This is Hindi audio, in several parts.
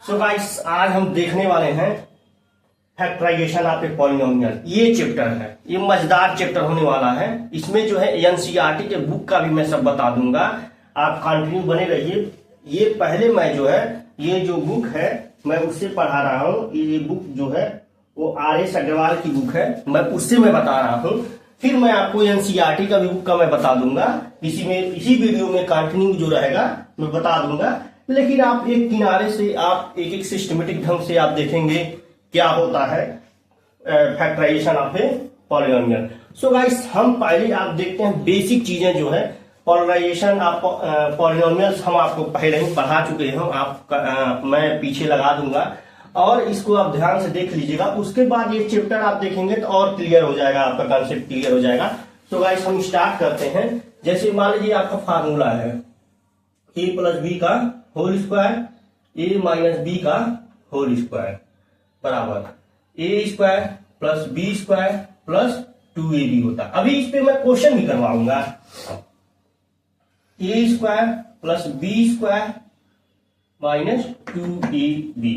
सो गाइस आज हम देखने वाले हैं फैक्टराइजेशन ऑफ ए पॉलिनोमियल। ये चैप्टर है, ये मजेदार चैप्टर होने वाला है। इसमें जो है एनसीईआरटी के बुक का भी मैं सब बता दूंगा, आप कंटिन्यू बने रहिए। ये पहले मैं जो है ये जो बुक है मैं उससे पढ़ा रहा हूँ। ये बुक जो है वो आर.एस. अग्रवाल की बुक है, मैं उससे मैं बता रहा हूँ। फिर मैं आपको एनसीईआरटी का भी बुक का मैं बता दूंगा। इसी वीडियो में कंटिन्यू जो रहेगा मैं बता दूंगा। लेकिन आप एक किनारे से आप एक एक सिस्टमेटिक ढंग से आप देखेंगे क्या होता है factorization of a polynomial. So guys हम पहले आप देखते हैं बेसिक चीजें जो है पॉलराइजेशन ऑफ पॉलिनोमियल्स हम आपको पहले ही पढ़ा चुके हैं। मैं पीछे लगा दूंगा और इसको आप ध्यान से देख लीजिएगा। उसके बाद ये चैप्टर आप देखेंगे तो और क्लियर हो जाएगा, आपका कॉन्सेप्ट क्लियर हो जाएगा। सो गाइस हम स्टार्ट करते हैं। जैसे मान लीजिए आपका फार्मूला है a प्लस बी का whole square a minus B का होल स्क्वायर बराबर a square plus B square plus 2ab होता। अभी इस पे मैं क्वेश्चन भी करवाऊंगा। a square plus B square minus 2ab।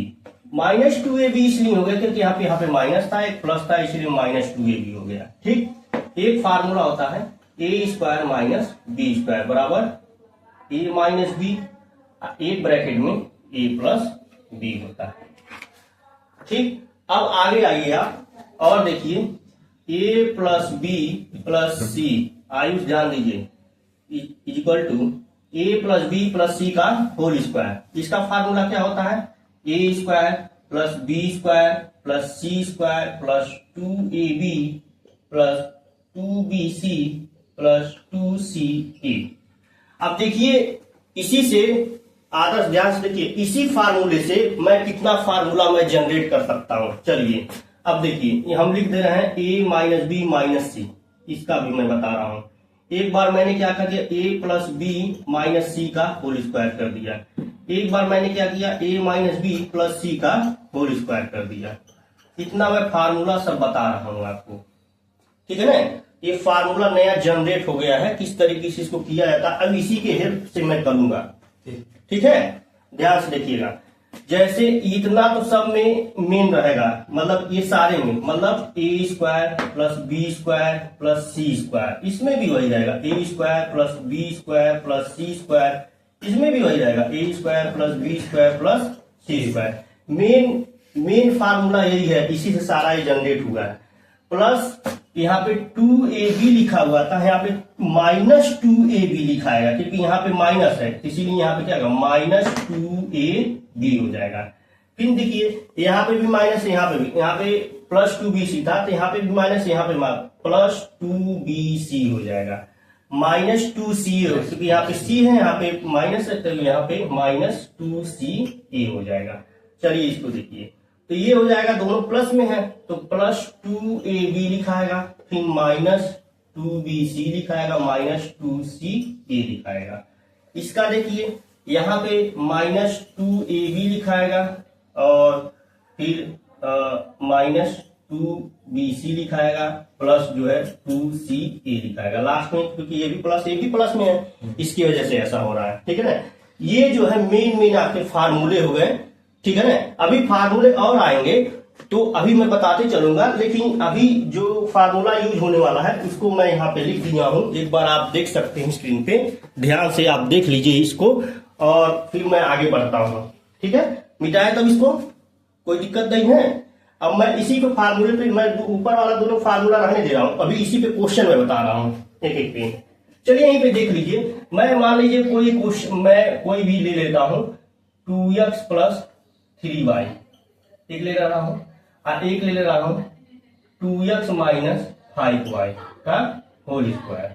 Minus 2ab इसलिए हो गया क्योंकि यहाँ पे माइनस था, एक प्लस था, इसलिए माइनस 2ab हो गया। ठीक, एक फार्मूला होता है a square minus B square बराबर a माइनस बी, एक ब्रैकेट में a प्लस बी होता है। ठीक, अब आगे आइए आप और देखिए a plus B plus C, Ayush ध्यान दीजिए, equal to a plus B plus C का होल स्क्वायर। इसका फार्मूला क्या होता है a square plus B square plus C square plus 2ab plus 2bc plus 2ca। अब देखिए इसी से आदर्श ध्यान से देखिए, इसी फार्मूले से मैं कितना फार्मूला मैं जनरेट कर सकता हूं। चलिए अब देखिए हम लिख दे रहे हैं a माइनस बी माइनस सी, इसका भी मैं बता रहा हूं। एक बार मैंने क्या कर दिया a प्लस बी माइनस सी का होल स्क्वायर कर दिया। एक बार मैंने क्या किया a minus B plus C का होल स्क्वायर कर दिया। इतना मैं फार्मूला सब बता रहा हूं आपको, ठीक है ना। ये फार्मूला नया जनरेट हो गया है, किस तरीके से इसको किया जाता है अब इसी के हेल्प से मैं करूंगा। ठीक है, ध्यान से देखिएगा। जैसे इतना तो सब में मेन रहेगा, मतलब ये सारे में, मतलब a square plus B square plus C square, इसमें भी वही रहेगा a square plus B square plus C square, इसमें भी वही रहेगा a square plus B square plus C square. Main formula यही है, इसी से सारा ये जनरेट हुआ है। प्लस यहाँ पे 2ab लिखा हुआ था, यहाँ पे माइनस 2ab लिखा है क्योंकि यहाँ पे माइनस है, इसीलिए यहाँ पे क्या होगा माइनस 2ab हो जाएगा। फिर देखिए यहाँ पे भी माइनस है, यहाँ पे प्लस 2bc था तो यहाँ पे भी माइनस, यहाँ पे प्लस 2bc हो जाएगा। माइनस 2c क्योंकि यहाँ पे c है, यहाँ पे माइनस है तो यहाँ पे माइनस 2ca हो जाएगा। चलिए इसको देखिए तो ये हो जाएगा, दोनों प्लस में है तो प्लस 2ab लिखाएगा, फिर माइनस 2bc लिखाएगा, माइनस 2ca लिखाएगा। इसका देखिए यहाँ पे माइनस 2ab लिखाएगा और फिर माइनस 2bc लिखाएगा प्लस जो है 2ca लिखाएगा लास्ट में, क्योंकि ये भी प्लस में है, इसकी वजह से ऐसा हो रहा है। ठीक है ना, ये जो है मेन आपके फार्मूले हो गए। ठीक है ना, अभी फार्मूले और आएंगे तो अभी मैं बताते चलूंगा, लेकिन अभी जो फार्मूला यूज होने वाला है उसको मैं यहाँ पे लिख दिया हूं। एक बार आप देख सकते हैं स्क्रीन पे, ध्यान से आप देख लीजिए इसको और फिर मैं आगे बढ़ता हूं। ठीक है, मिटाए तब इसको, कोई दिक्कत नहीं है। अब मैं इसी पे फार्मूले पे मैं ऊपर वाला दोनों फार्मूला रहने दे रहा हूं, अभी इसी पे क्वेश्चन मैं बता रहा हूं एक एक पे। चलिए यहीं पे देख लीजिए, मैं मान लीजिए कोई क्वेश्चन मैं कोई भी ले लेता हूं 2x प्लस 3y, एक ले रहा हूं और एक ले रहा हूं 2x माइनस 5y का होल स्क्वायर।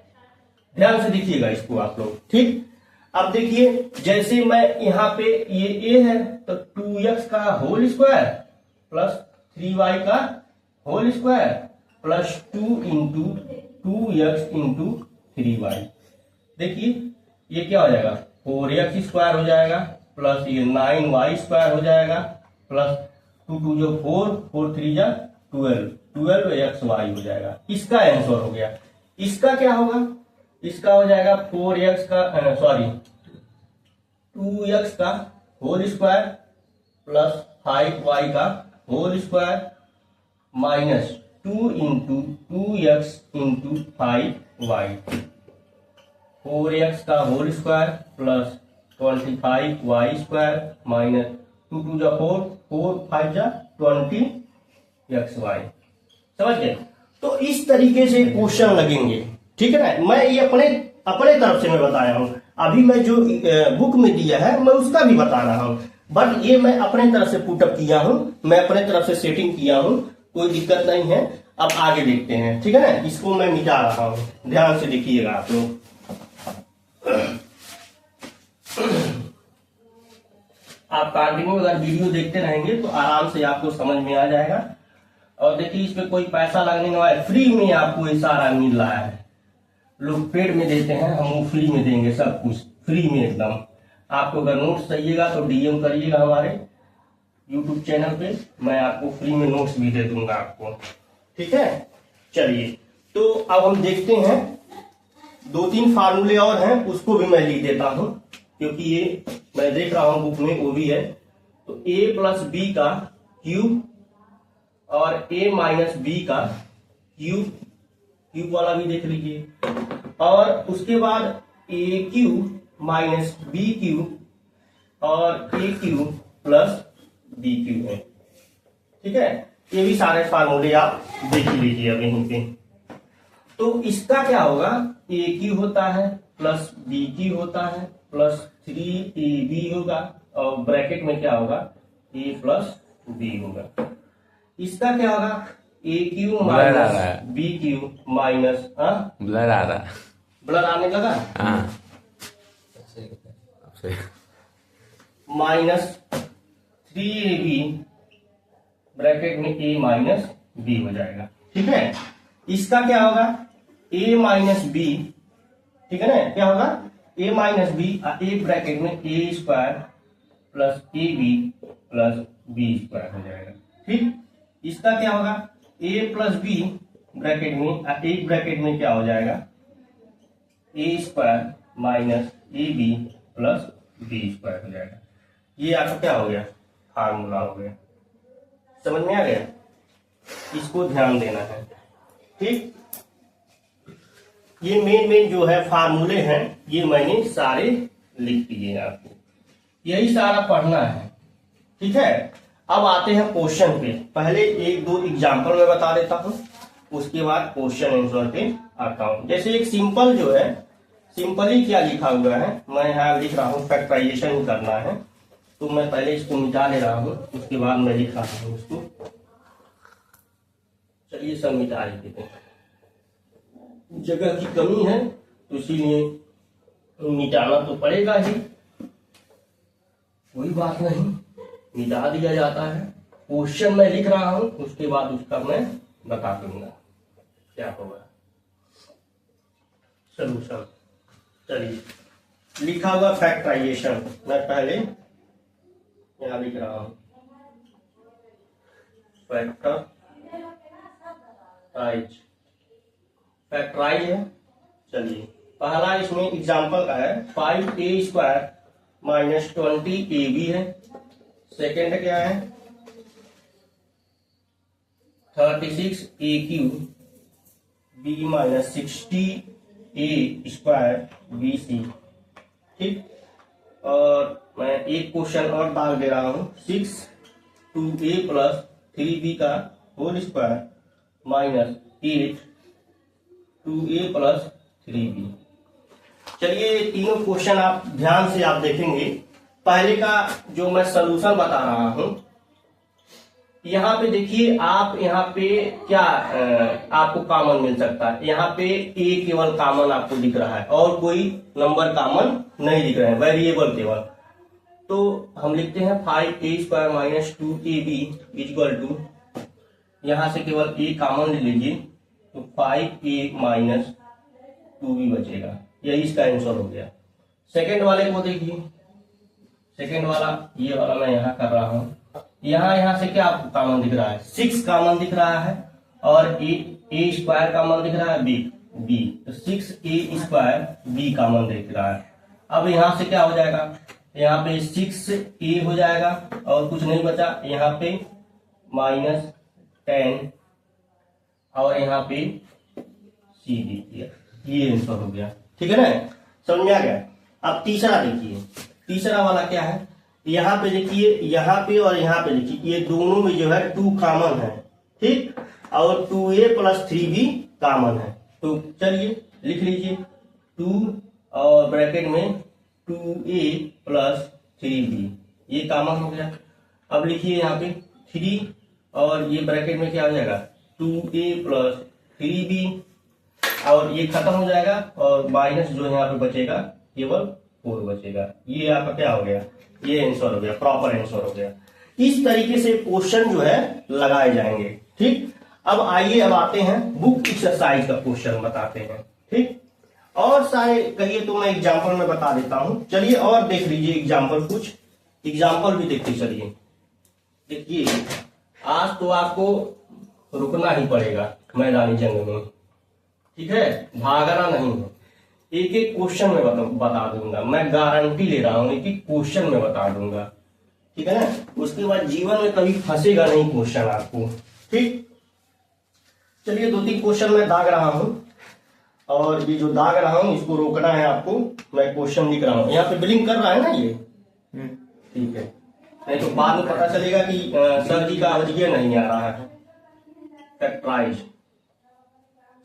ध्यान से देखिएगा इसको आप लोग। ठीक, अब देखिए जैसे मैं यहाँ पे ये a है तो 2x का होल स्क्वायर प्लस 3y का whole square plus 2 into 2x into 3y। देखिए ये क्या हो जाएगा 4x स्क्वायर हो जाएगा प्लस ये 9y स्क्वायर हो जाएगा प्लस 2 2 जो 4 3 जा 12xy हो जाएगा। इसका आंसर हो गया। इसका क्या होगा, इसका हो जाएगा 4x का 2x का होल स्क्वायर प्लस 5y का whole square minus 2 into 2x into 5y, 4x का whole square plus 25y square minus 2 टू जा 4, 4 5 जा 20xy। समझ गए? तो इस तरीके से क्वेश्चन लगेंगे, ठीक है ना। मैं ये अपने तरफ से मैं बताया हूं, अभी मैं जो बुक में दिया है मैं उसका भी बता रहा हूं, बट ये मैं अपने तरफ से पुटअप किया हूं, मैं अपने तरफ से सेटिंग किया हूं, कोई दिक्कत नहीं है। अब आगे देखते हैं, ठीक है ना। इसको मैं मिटा रहा हूं, ध्यान से देखिएगा आप लोग। आप कंटिन्यू अगर वीडियो देखते रहेंगे तो आराम से आपको समझ में आ जाएगा। और देखिए इसमें कोई पैसा लगने वाला है, फ्री में आपको ये सारा मिल रहा है। लोग पेड में देते हैं, हम वो फ्री में देंगे, सब कुछ फ्री में एकदम। आपको अगर नोट्स चाहिएगा तो डीएम करिएगा हमारे यूट्यूब चैनल पे, मैं आपको फ्री में नोट्स भी दे दूंगा आपको, ठीक है। चलिए तो अब हम देखते हैं, 2-3 फार्मूले और हैं, उसको भी मैं लिख देता हूं क्योंकि ये मैं देख रहा हूं बुक में वो भी है। तो a प्लस बी का क्यूब और a माइनस बी का क्यूब वाला भी देख लीजिए, और उसके बाद a cube minus B cube और a cube plus B cube है, ठीक है। ये भी सारे फार्मूले आप देख लीजिए अब यहीं पे। तो इसका क्या होगा, a क्यूब होता है प्लस बी क्यूब होता है प्लस 3ab होगा, और ब्रैकेट में क्या होगा, a प्लस b होगा। इसका क्या होगा, a cube minus B cube minus, blur आ रहा, ब्लर आने लगा, हाँ माइनस 3ab ब्रैकेट में a माइनस b हो जाएगा, ठीक है। इसका क्या होगा, a माइनस बी, ठीक है ना, क्या होगा a माइनस बी, एक ब्रैकेट में a square plus A B plus B square हो जाएगा, ठीक। इसका क्या होगा, a प्लस बी ब्रैकेट में, एक ब्रैकेट में क्या हो जाएगा, a square minus A B plus B square हो जाएगा। ये आपका क्या हो गया, फार्मूला हो गया। समझ में आ गया? इसको ध्यान देना है, ठीक। ये मेन जो है फार्मूले हैं, ये मैंने सारे लिख दिए आपको, यही सारा पढ़ना है, ठीक है। अब आते हैं क्वेश्चन पे। पहले 1-2 एग्जाम्पल मैं बता देता हूं, उसके बाद क्वेश्चन आंसर पे आता हूं। जैसे एक सिंपल जो है, सिंपली क्या लिखा हुआ है, मैं यहाँ लिख रहा हूँ फैक्टराइजेशन ही करना है, तो मैं पहले इसको मिटा ले रहा हूँ, उसके बाद मैं लिख रहा हूँ उसको। चलिए सब मिटा देते हैं, जगह की कमी है तो इसीलिए मिटाना तो पड़ेगा ही, कोई बात नहीं, मिटा दिया जाता है। क्वेश्चन मैं लिख रहा हूं, उसके बाद उसका मैं बता दूंगा क्या होगा सलूशन। चलिए लिखा हुआ फैक्टराइजेशन, मैं पहले यहां लिख रहा हूं फैक्टराइज है। चलिए पहला इसमें एग्जांपल का है 5a स्क्वायर माइनस 20ab है। सेकेंड क्या है 36a cube b minus 60a square bc, ठीक। और मैं एक क्वेश्चन और डाल दे रहा हूं 6 2a प्लस 3b का whole square minus 8 2a plus 3b। चलिए तीनों क्वेश्चन आप ध्यान से आप देखेंगे। पहले का जो मैं सलूशन बता रहा हूं, यहाँ पे देखिए आप, यहाँ पे क्या आपको कॉमन मिल सकता है, यहाँ पे a केवल कॉमन आपको दिख रहा है और कोई नंबर कॉमन नहीं दिख रहे हैं, वेरिएबल केवल। तो हम लिखते हैं 5a square minus 2ab equal to, यहां से केवल a कॉमन ले लीजिए तो 5a माइनस 2b बचेगा, यही इसका आंसर हो गया। सेकेंड वाले को देखिए, सेकेंड वाला ये वाला मैं यहाँ कर रहा हूँ, यहाँ से क्या आपको कॉमन दिख रहा है, 6 कॉमन दिख रहा है और a स्क्वायर कॉमन दिख रहा है, b तो 6a स्क्वायर b कॉमन दिख रहा है। अब यहाँ से क्या हो जाएगा यहाँ पे 6a हो जाएगा और कुछ नहीं बचा, यहाँ पे -10 और यहाँ पे c दे दिया, ये आंसर हो गया। ठीक है ना, समझ में आ गया। अब तीसरा देखिए, तीसरा वाला क्या है, यहाँ पे देखिए, यहाँ पे और यहाँ पे देखिए, ये दोनों में जो है 2 कॉमन है, ठीक, और 2a + 3 भी कॉमन है। तो चलिए लिख लीजिए 2 और ब्रैकेट में 2a + 3b, ये कॉमन हो गया। अब लिखिए यहाँ पे 3 और ये ब्रैकेट में क्या हो जाएगा 2a + 3b, और ये खत्म हो जाएगा और माइनस जो यहाँ पे बचेगा केवल 4 बचेगा। ये आपका क्या हो गया, ये आंसर हो गया, प्रॉपर आंसर हो गया। इस तरीके से क्वेश्चन जो है लगाए जाएंगे। ठीक, अब आइए, अब आते हैं बुक एक्सरसाइज का क्वेश्चन बताते हैं। ठीक, और सारे कहिए तो मैं एग्जाम्पल में बता देता हूं। चलिए और देख लीजिए एग्जाम्पल, कुछ एग्जाम्पल भी देखते चलिए। देखिए आज तो आपको रुकना ही पड़ेगा मैदानी जंग में, ठीक है, भागना नहीं है। एक एक क्वेश्चन में बता दूंगा, मैं गारंटी ले रहा हूं, एक एक क्वेश्चन में बता दूंगा, ठीक है ना। उसके बाद जीवन में कभी फंसेगा नहीं क्वेश्चन आपको। ठीक, चलिए 2-3 क्वेश्चन में दाग रहा हूं, और ये जो दाग रहा हूं इसको रोकना है आपको। मैं क्वेश्चन लिख रहा हूं, यहाँ पे बिलिंग कर रहा है ना ये, ठीक है, नहीं तो बाद में पता चलेगा कि सर जी का अवधिय नहीं आ रहा है, फैक्टराइज।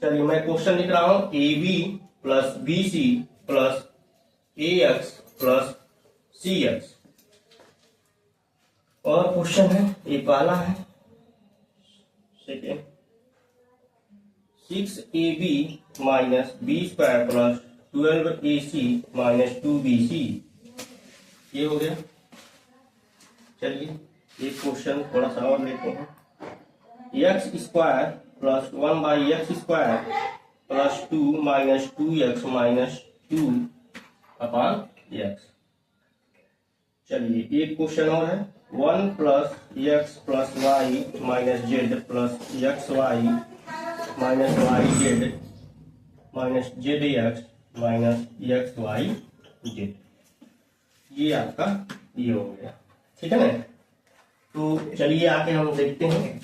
चलिए मैं क्वेश्चन लिख रहा हूं, AB + BC + AX + CX, और क्वेश्चन है ये पहला है, second 6AB - B² + 12AC - 2BC, ये हो गया। चलिए एक क्वेश्चन थोड़ा सा और लेते हैं, x² + 1/x² + 2 - 2x - 2/x। चलिए एक क्वेश्चन और है, 1 + x + y - z + xy - yz - xyz, ये आपका ये हो गया। ठीक है ना, तो चलिए आके हम देखते हैं।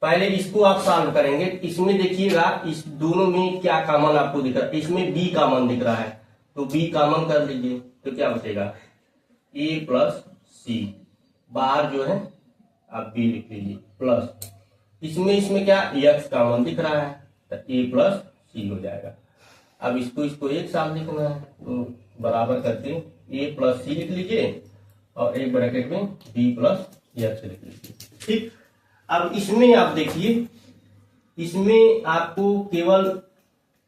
पहले इसको आप सॉल्व करेंगे। इसमें देखिएगा, इस दोनों में क्या कॉमन आपको दिख रहा है, इसमें b कॉमन दिख रहा है, तो b कॉमन कर लीजिए, तो क्या बचेगा a + c, बाहर जो है आप b लिख लीजिए, प्लस इसमें क्या x कॉमन दिख रहा है, तो a + c हो जाएगा। अब इसको एक साथ लिखना है, तो बराबर करके a + c लिख लीजिए और एक ब्रैकेट में b + x लिख लीजिए। ठीक, अब इसमें आप देखिए, इसमें आपको केवल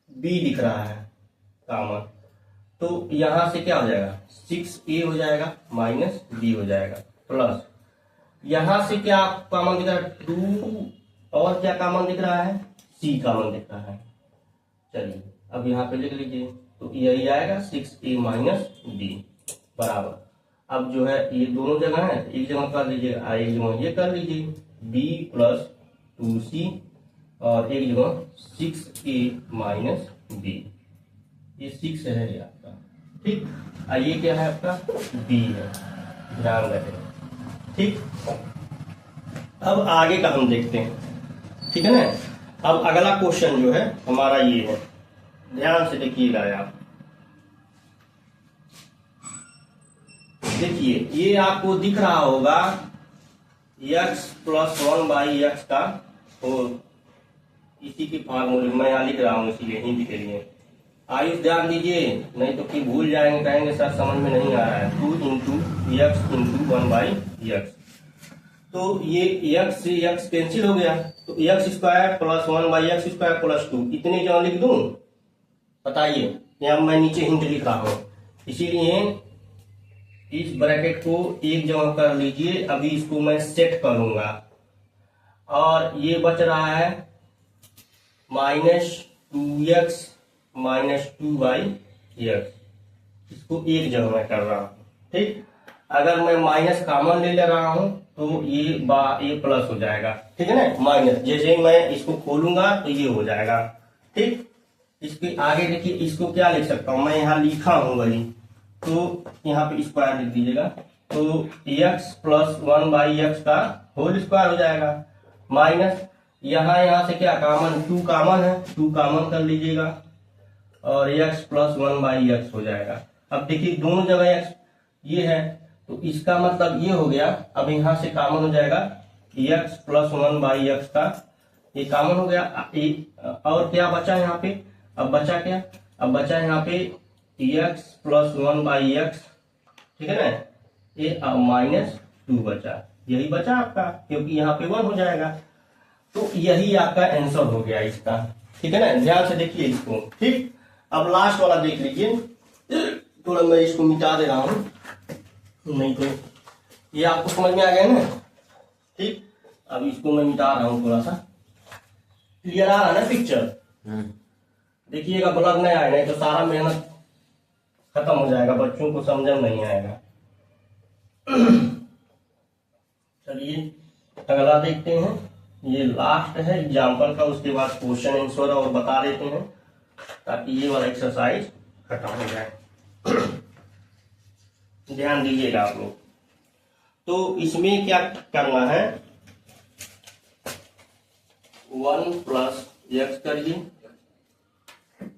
b दिख रहा है कॉमन, तो यहां से क्या हो जाएगा 6a हो जाएगा -b हो जाएगा, प्लस यहां से क्या कॉमन दिख रहा है 2, और क्या कॉमन दिख रहा है c कॉमन दिख रहा है। चलिए अब यहाँ पे लिख लीजिए, तो यही आएगा 6a - b बराबर। अब जो है ये दोनों जगह है, एक जगह कर लीजिए, एक जगह ये कर लीजिए, b + 2c, और एक जगह 6a - b, ये 6 है ये आपका। ठीक, ये क्या है आपका b है, ध्यान रखें। ठीक, अब आगे का हम देखते हैं। ठीक है ना, अब अगला क्वेश्चन जो है हमारा ये है, ध्यान से देखिएगा आप। देखिए ये आपको दिख रहा होगा x + 1/x का 4, इसी की फॉर्मूले मैं यहाँ लिख रहा हूँ, इसीलिए हिंदी के लिए आयुष ध्यान दीजिए, नहीं तो फिर भूल जाएंगे, कहेंगे सर समझ में नहीं आ रहा है। 2 × x × 1/x, तो ये x से x कैंसिल हो गया, तो x² + 1/x² + 2, इतने जगह लिख दूं, बताइए। यहाँ मैं नीचे हिंट लिख रहा हूं, इसीलिए इस ब्रैकेट को एक जगह कर लीजिए। अभी इसको मैं सेट करूंगा, और ये बच रहा है -2x - 2/x, इसको एक जगह में कर रहा हूं। ठीक, अगर मैं माइनस कॉमन ले रहा हूं तो ये प्लस हो जाएगा। ठीक है ना, माइनस जैसे ही मैं इसको खोलूंगा तो ये हो जाएगा। ठीक, इसके आगे देखिए, इसको क्या लिख सकता हूं मैं, यहाँ लिखा हूं वही, तो यहाँ पे स्क्वायर लिख दीजिएगा, तो x प्लस 1/x का होल स्क्वायर हो जाएगा, माइनस यहाँ से क्या कॉमन, 2 कॉमन है, 2 कॉमन कर लीजिएगा और x प्लस 1/x हो जाएगा। अब देखिए दोनों जगह x ये है, तो इसका मतलब ये हो गया। अब यहाँ से कॉमन हो जाएगा x प्लस 1/x का, ये कॉमन हो गया। और क्या बचा यहाँ पे, अब बचा क्या, अब बचा यहाँ पे x प्लस 1/x, ठीक है ना, ये -2 बचा, यही बचा आपका, क्योंकि यहाँ पे 1 हो जाएगा। तो यही आपका आंसर हो गया इसका, ठीक है ना। ध्यान से देखिए इसको, ठीक। अब लास्ट वाला देख लीजिए, थोड़ा मैं इसको मिटा दे रहा हूं, नहीं तो ये आपको समझ में आ गया ना, ठीक। अब इसको मैं मिटा रहा हूं, थोड़ा सा क्लियर आ रहा है ना पिक्चर। देखिएगा ब्लर नहीं आए, नहीं तो सारा मेहनत खत्म हो जाएगा, बच्चों को समझ में नहीं आएगा। चलिए अगला देखते हैं, ये लास्ट है एग्जाम्पल का, उसके बाद क्वेश्चन आंसर और बता देते हैं ताकि ये वाला एक्सरसाइज खत्म हो जाए। ध्यान दीजिएगा आप लोग। तो इसमें क्या करना है, 1 प्लस x करिए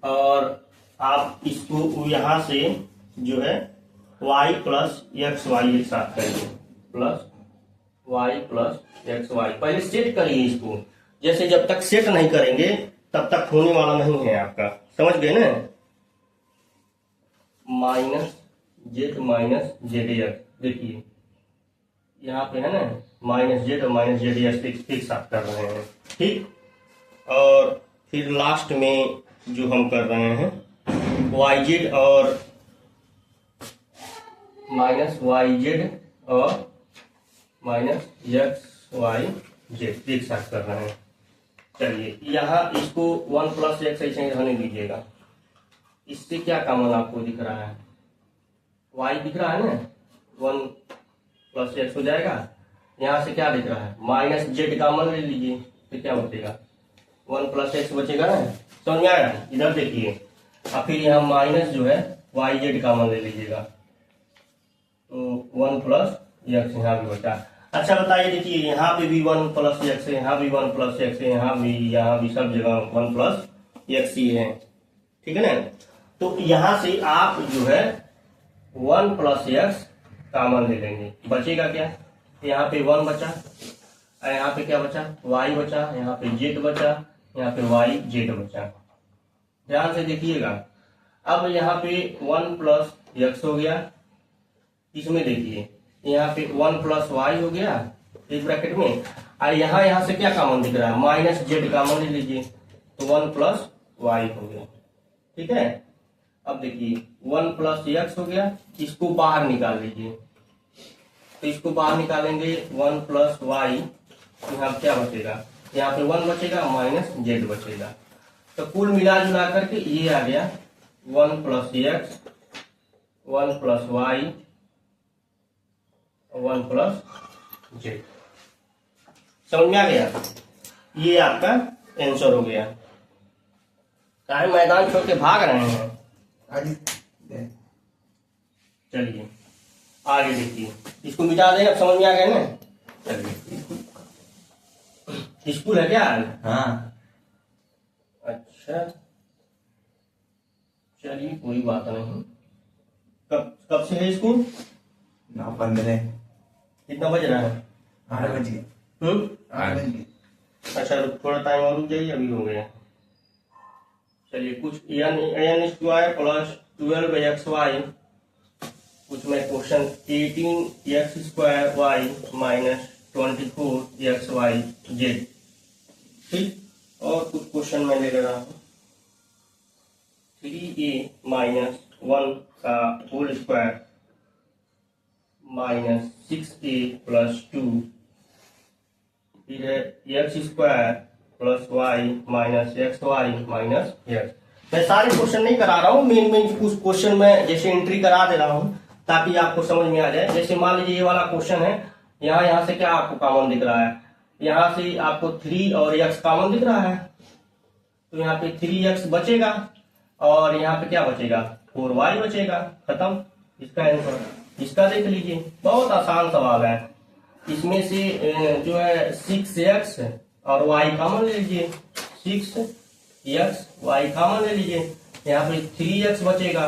और आप इसको यहां से जो है y प्लस एक्स वाई एक साथ करिए, plus y plus X Y. पहले सेट करिए इसको, जैसे जब तक सेट नहीं करेंगे तब तक होने वाला नहीं है आपका, समझ गए ना। -z माइनस ZX, देखिए यहाँ पे है ना -z और -ZX एक साथ कर रहे हैं, ठीक। और फिर लास्ट में जो हम कर रहे हैं YZ और -YZ और -XYZ एक साथ कर रहे हैं। चलिए यहाँ इसको 1 प्लस x ऐसे ही रहने दीजिएगा। इससे क्या कॉमन आपको दिख रहा है, y दिख रहा है ना, 1 प्लस x हो जाएगा। यहाँ से क्या दिख रहा है, -z कॉमन ले लीजिए, तो क्या बचेगा, 1 प्लस x बचेगा ना, समझ में आया। इधर देखिए, और फिर यहाँ माइनस जो है YZ कॉमन ले लीजिएगा, तो 1 प्लस x यहाँ भी बचा। अच्छा बताइए, देखिए यहाँ पे भी 1 प्लस x है, यहाँ भी 1 प्लस x है, यहाँ भी सब जगह 1 प्लस x ही है, ठीक है ना। तो यहाँ से आप जो है 1 प्लस x कॉमन ले लेंगे, बचेगा क्या, यहाँ पे 1 बचा, यहाँ पे क्या बचा, y बचा, यहाँ पे z बचा, यहाँ पे YZ बचा। ध्यान से देखिएगा, अब यहाँ पे 1 प्लस x हो गया, इसमें देखिए यहाँ पे 1 प्लस y हो गया इस ब्रैकेट में, और यहाँ से क्या कॉमन दिख रहा है, -z कॉमन ले लीजिए, तो 1 प्लस y हो गया, ठीक है। अब देखिए 1 प्लस x हो गया, इसको बाहर निकाल लीजिए, तो इसको बाहर निकालेंगे 1 प्लस y, यहाँ क्या बचेगा, यहाँ पे 1 बचेगा, -z बचेगा। तो कुल मिला जुला करके ये आ गया 1 plus x, 1 plus y, 1 plus z। समझ में आ गया, ये आपका आंसर हो गया। चाहे मैदान छोड़ के भाग रहे हैं, चलिए आगे देखिए, इसको मिटा दें, समझ में आ गया ना। चलिए स्कूल है क्या, हाँ अच्छा, चलिए कोई बात नहीं। कब से है स्कूल, 9:15। कितना बज रहा है, 8 बज गए। 8 बज गए। अच्छा थोड़ा टाइम और रुक जाइए, अभी हो गया। चलिए कुछ n स्क्वायर प्लस 12xy, कुछ में question 18x square y minus 24xyz, ठीक। और कुछ क्वेश्चन मैं ले रहा हूँ 3a माइनस 1 का whole square minus 6a plus 2, फिर है x square plus y minus xy minus x। मैं सारे क्वेश्चन नहीं करा रहा हूँ, मेन कुछ क्वेश्चन में जैसे एंट्री करा दे रहा हूँ ताकि आपको समझ में आ जाए। जैसे मान लीजिए ये वाला क्वेश्चन है, यहाँ से क्या आपको कॉमन दिख रहा है, यहाँ से आपको 3 और x कॉमन दिख रहा है, तो यहाँ पे 3x बचेगा और यहाँ पे क्या बचेगा, 4y बचेगा, खत्म। इसका आंसर, इसका देख लीजिए, बहुत आसान सवाल है। इसमें से जो है 6x और y कॉमन ले लीजिए, 6x y कॉमन ले लीजिए, यहाँ पे 3x बचेगा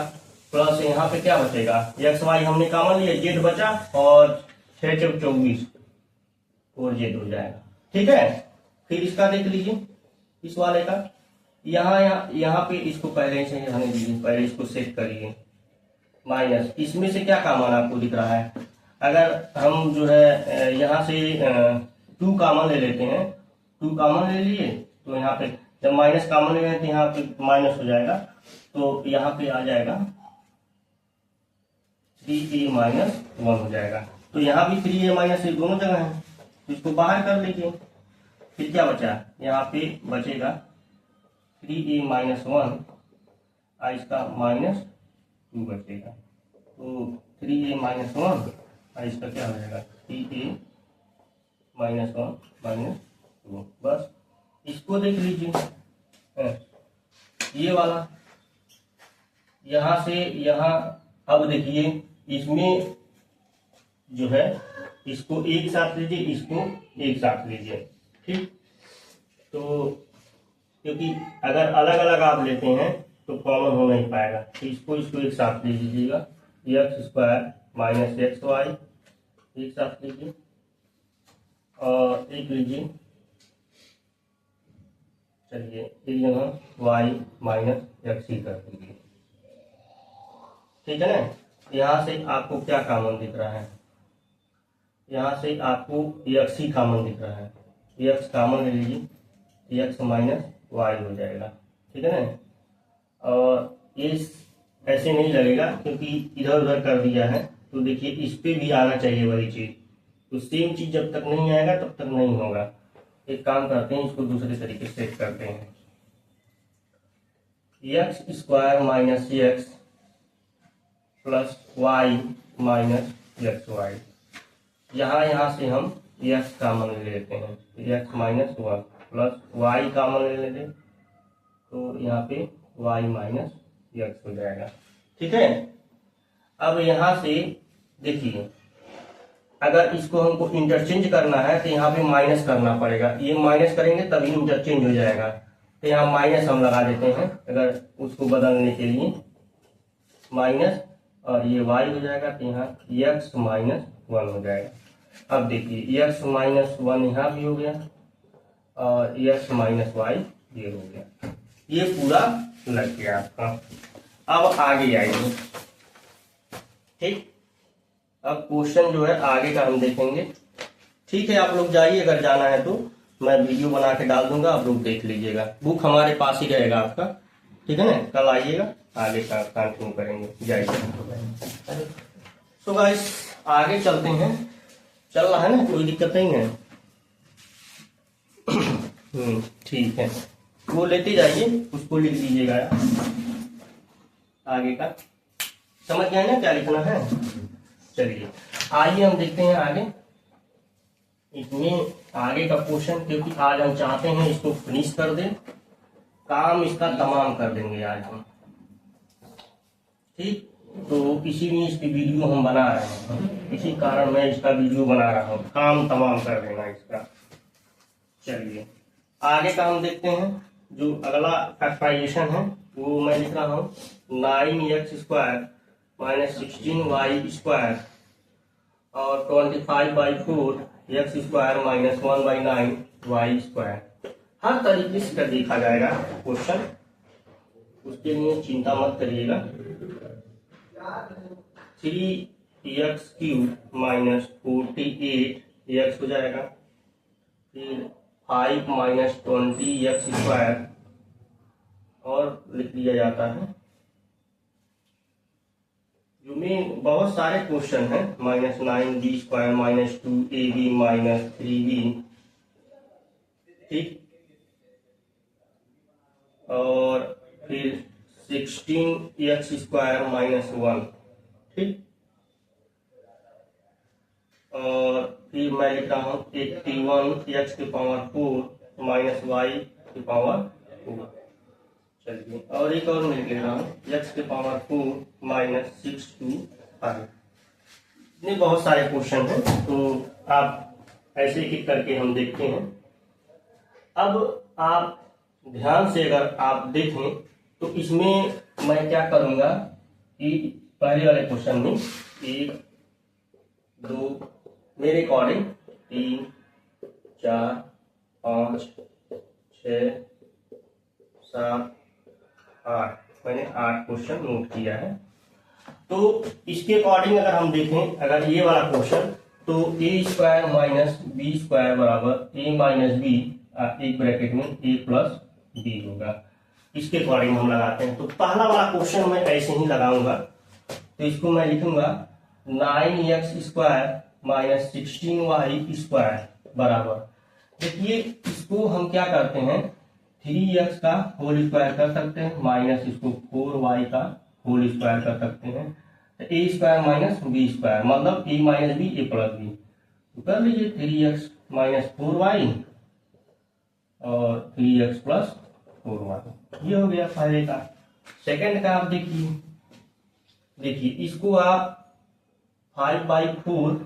प्लस यहाँ पे क्या बचेगा, x y हमने कॉमन लिया, z बचा और 6 चौक 24 और z हो जाएगा। ठीक है, फिर इसका देख लीजिए, इस वाले का यहाँ पे इसको पहले से रहने दीजिए, पहले इसको सेट करिए माइनस, इसमें से क्या कॉमन आपको दिख रहा है, अगर हम जो है यहाँ से 2 कॉमन ले लेते हैं, 2 कॉमन ले लिए तो यहाँ पे जब माइनस कॉमन ले लेते हैं यहाँ पे माइनस हो जाएगा, तो यहाँ पे आ जाएगा 3a माइनस 1 हो जाएगा। तो यहाँ भी 3a माइनस 1 दोनों जगह है, तो इसको बाहर कर लीजिए। फिर क्या बचा, यहाँ पे बचेगा 3a माइनस 1 और इसका माइनस 2 बचेगा, तो 3a माइनस 1 और इसका क्या हो जाएगा 3a माइनस 1 माइनस 2। बस इसको देख लीजिए, ये वाला यहाँ से यहाँ, अब देखिए इसमें जो है इसको एक साथ लीजिए, इसको एक साथ लीजिए, ठीक। तो क्योंकि अगर अलग अलग आप लेते हैं तो कॉमन हो नहीं पाएगा, तो इसको एक साथ ले लीजिएगा, x² माइनस xy एक साथ लीजिए और एक लीजिए, चलिए एक जगह y माइनस x ही कर दीजिए, ठीक है ना। यहाँ से आपको क्या कॉमन दिख रहा है, यहाँ से आपको x ही कॉमन दिख रहा है, x कॉमन ले लीजिए, x माइनस y हो जाएगा, ठीक है ना। और ये ऐसे नहीं लगेगा क्योंकि इधर उधर कर दिया है, तो देखिए इस पे भी आना चाहिए वही चीज, तो सेम चीज जब तक नहीं आएगा तब तक नहीं होगा। एक काम करते हैं, इसको दूसरे तरीके से सेट करते हैं, x² minus x plus y minus xy, यहाँ से हम x कॉमन ले लेते हैं, x minus 1 plus y common ले लेते, तो यहाँ पे y माइनस x हो जाएगा, ठीक है। अब यहाँ से देखिए, अगर इसको हमको इंटरचेंज करना है तो यहाँ पे माइनस करना पड़ेगा, ये माइनस करेंगे तभी इंटरचेंज हो जाएगा, तो यहाँ माइनस हम लगा देते हैं अगर उसको बदलने के लिए, माइनस और ये y हो जाएगा, तो यहाँ x माइनस 1 हो जाएगा। अब देखिए x माइनस 1 यहाँ भी हो गया और x माइनस y ये हो गया, ये पूरा लग गया आपका। अब आगे आएंगे, ठीक। अब क्वेश्चन जो है आगे का हम देखेंगे, ठीक है। आप लोग जाइए, अगर जाना है तो मैं वीडियो बना के डाल दूंगा, आप लोग देख लीजिएगा, बुक हमारे पास ही रहेगा आपका, ठीक है ना। कल आइएगा, आगे का कंटिन्यू करेंगे, जाइए। तो गाइस आगे चलते हैं, चल रहा है ना, कोई दिक्कत नहीं है, ठीक है। वो लेते जाइए, उसको लिख दीजिएगा, आगे का समझ गए ना क्या लिखना है। चलिए आइए हम देखते हैं आगे, इसमें आगे का क्वेश्चन, क्योंकि आज हम चाहते हैं इसको फिनिश कर दें, काम इसका तमाम कर देंगे आज हम, ठीक। तो इसीलिए इसकी वीडियो हम बना रहे हैं, इसी कारण मैं इसका वीडियो बना रहा हूँ, काम तमाम कर देना इसका। चलिए आगे का हम देखते हैं, जो अगला फैक्टराइजेशन है वो मैं लिख रहा हूँ 9x² माइनस 16y² और 25/4 x² माइनस 1/9 y²। हर तरीके से देखा जाएगा क्वेश्चन, उसके लिए चिंता मत करिएगा। 3x³ माइनस 48x हो जाएगा, फिर 5 माइनस 20x² और लिख लिया जाता है, जो में बहुत सारे क्वेश्चन हैं, -9b² minus 2ab minus 3b, ठीक। और फिर 16x² माइनस 1, ठीक। और फिर मैं लिख रहा हूँ 81x⁴ माइनस y⁴। चलिए और एक और मैं लिख रहा हूँ x⁴ माइनस 62 इतने बहुत सारे क्वेश्चन हैं, तो आप ऐसे एक करके हम देखते हैं। अब आप ध्यान से अगर आप देखें तो इसमें मैं क्या करूंगा कि पहले वाले क्वेश्चन में 1 2 मेरे अकॉर्डिंग 3 4 5 6 7 8 मैंने 8 क्वेश्चन नोट किया है। तो इसके अकॉर्डिंग अगर हम देखें, अगर ये वाला क्वेश्चन, तो ए स्क्वायर माइनस बी स्क्वायर बराबर ए माइनस बी, एक ब्रैकेट में ए प्लस बी होगा। इसके अकॉर्डिंग हम लगाते हैं। तो पहला वाला क्वेश्चन मैं ऐसे ही लगाऊंगा, तो इसको मैं लिखूंगा 9x square minus 16y square बराबर, देखिए इसको हम क्या करते हैं, 3x का होल स्क्वायर कर सकते हैं, माइनस इसको 4y का होल स्क्वायर कर सकते हैं। तो ए स्क्वायर माइनस बी स्क्वायर मतलब ए माइनस बी ए प्लस बी, तो कर लीजिए 3x माइनस 4y और 3x प्लस 4y, ये हो गया पहले का। सेकंड का आप देखिए इसको आप 5/4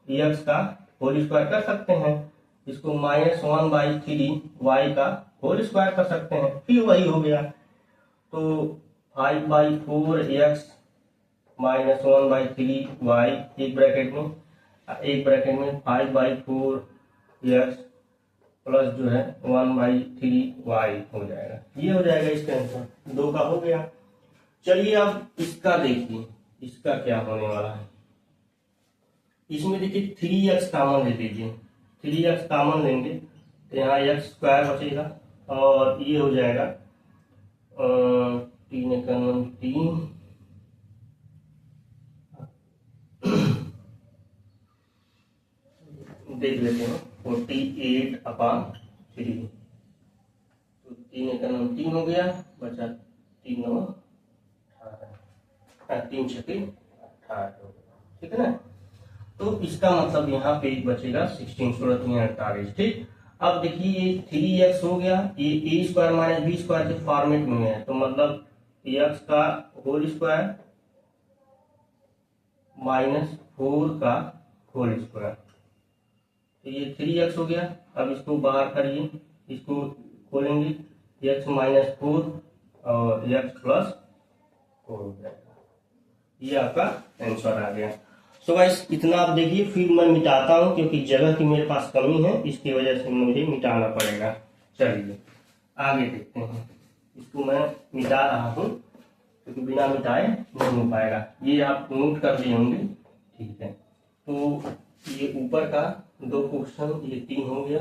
x का होल स्क्वायर कर सकते हैं, इसको -1/3 y का होल स्क्वायर कर सकते हैं, फिर वही हो गया। तो 5/4 x माइनस 1/3 y, एक ब्रैकेट में 5/4 x प्लस जो है 1/3 y हो जाएगा, ये हो जाएगा इसका आंसर। 2 का हो गया। चलिए अब इसका देखिए, इसका क्या होने वाला है। इसमें देखिए 3x कॉमन ले लीजिए, 3x कॉमन लेंगे तो यहाँ x स्क्वायर बचेगा और ये हो जाएगा 3 एकम 3 देख लेते हैं 48/3, तो 3 एकम 3 हो गया, बचा 3 9 18, 3 छक्के 18, ठीक है ना। तो इसका मतलब यहाँ पे बचेगा 16 16 48, ठीक। अब देखिए ये 3x हो गया, ये ए स्क्वायर माइनस बी स्क्वायर के फॉर्मेट में है, तो मतलब x का होल स्क्वायर माइनस 4 का होल स्क्वायर, तो ये 3x हो गया। अब इसको बाहर करिए, इसको खोलेंगे, x माइनस 4 और x प्लस 4 हो जाएगा, ये आपका आंसर आ गया। सो गाइस इतना आप देखिए, फिर मैं मिटाता हूं क्योंकि जगह की मेरे पास कमी है, इसकी वजह से मुझे मिटाना पड़ेगा। चलिए आगे देखते हैं, इसको मैं मिटा रहा हूं क्योंकि बिना मिटाए नहीं हो पाएगा। ये आप नोट कर लिए होंगे, ठीक है। तो ये ऊपर का 2 क्वेश्चन, ये 3 हो गया।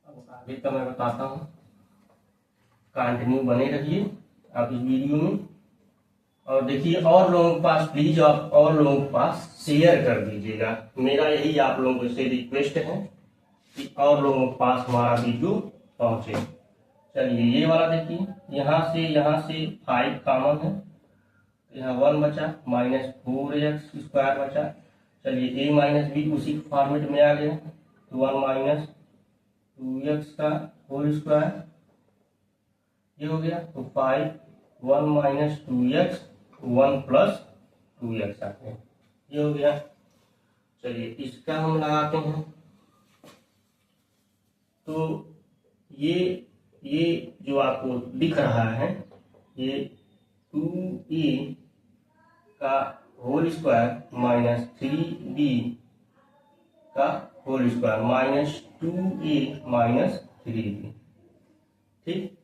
अब आगे का मैं बताता हूँ, कंटिन्यू बने रहिए आप इस वीडियो में। और देखिए और लोगों के पास प्लीज आप और लोगों के पास शेयर कर दीजिएगा, मेरा यही आप लोगों से रिक्वेस्ट है कि और लोगों के पास हमारा वीडियो पहुंचे। चलिए ये वाला देखिए, यहाँ से 5 कॉमन है, यहाँ 1 बचा, माइनस 4x स्क्वायर बचा। चलिए a माइनस बी उसी फॉर्मेट में आ गया, तो 1 माइनस 2x का होल स्क्वायर, ये हो गया। तो 5 1 माइनस 2x 1 प्लस 2x आते हैं, ये हो गया। चलिए इसका हम लगाते हैं, तो ये जो आपको दिख रहा है, ये 2a का होल स्क्वायर माइनस 3b का whole square minus 2a minus 3b, ठीक।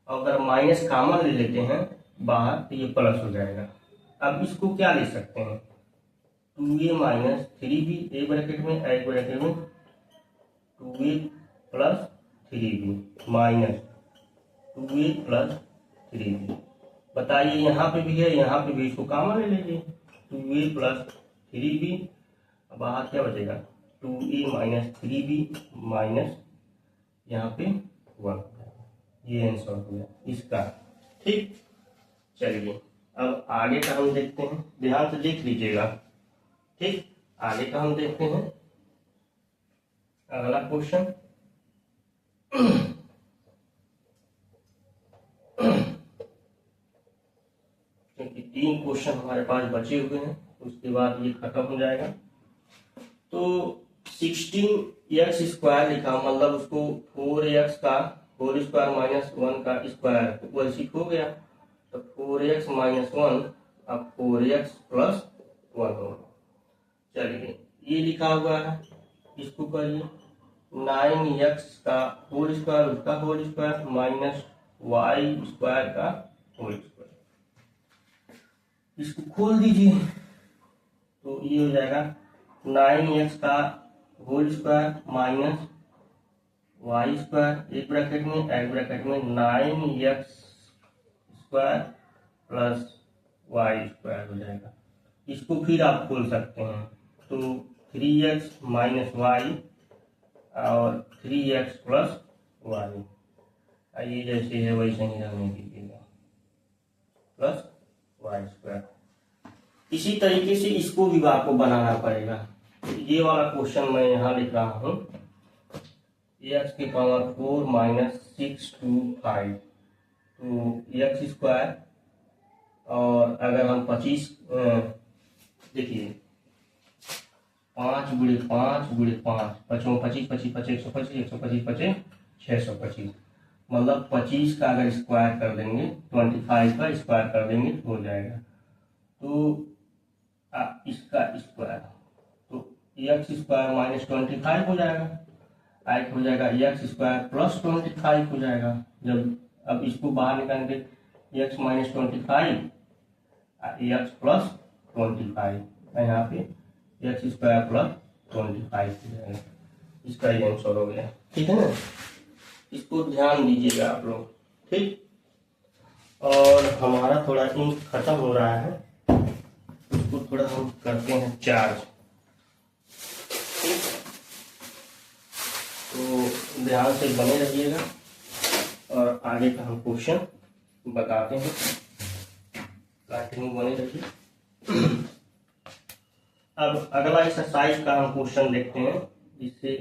अगर माइनस कॉमन ले लेते हैं बाहर तो ये प्लस हो जाएगा। अब इसको क्या ले सकते हैं, 2a माइनस 3b, ए ब्रैकेट में 2a plus 3b minus 2a plus 3b। बताइए यहाँ पे भी है, यहाँ पे भी, इसको कॉमन ले लीजिए, 2a प्लस 3b, बाहर क्या बचेगा 2a माइनस 3b माइनस यहाँ पे 1, ये आंसर हो गया इसका, ठीक। चलिए अब आगे का हम देखते हैं, ध्यान से देख लीजिएगा, ठीक। आगे का हम देखते हैं, अगला क्वेश्चन क्योंकि 3 क्वेश्चन हमारे पास बचे हुए हैं, उसके बाद ये खत्म हो जाएगा। तो 16x² लिखा, मतलब उसको 4x का होल स्क्वायर माइनस 1 का स्क्वायर वैसे हो गया, तो 4x माइनस 1 अब 4x प्लस 1 होगा। चलिए ये लिखा हुआ है, इसको करिए 9x का होल स्क्वायर उसका होल स्क्वायर माइनस y² का होल स्क्वायर, इसको खोल दीजिए तो ये हो जाएगा 9x का होल स्क्वायर माइनस y², एक ब्रैकेट में 9x² प्लस y² हो जाएगा। इसको फिर आप खोल सकते हैं, तो 3x माइनस y और 3x प्लस y, ये जैसे है वैसे ही रहने दीजिएगा, प्लस y²। इसी तरीके से इसको भी आपको बनाना पड़ेगा। ये वाला क्वेश्चन मैं यहाँ लिख रहा हूँ, x की पावर 4 माइनस 6 to 5, तो x², और अगर हम 25 देखिए 5 गुणे 5 गुणे 5 5 25 25 25 125 125 25 625, मतलब 25 का अगर स्क्वायर कर देंगे 25 का स्क्वायर कर देंगे तो हो जाएगा। तो इसका स्क्वायर तो x² माइनस 25 हो जाएगा, एक हो जाएगा x² प्लस 25 हो जाएगा। जब अब इसको बाहर निकालेंगे x माइनस 25 x प्लस 25, यहाँ पे x² प्लस 25 हो जाएगा, इसका ही आंसर हो गया। ठीक है ना, इसको ध्यान दीजिएगा आप लोग। ठीक, और हमारा थोड़ा इंक खत्म हो रहा है, इसको थोड़ा हम करते हैं चार्ज। तो ध्यान से बने रहिएगा और आगे का हम क्वेश्चन बताते हैं, कंटिन्यू बने रहिए। अब अगला एक्सरसाइज का हम क्वेश्चन देखते हैं, जिससे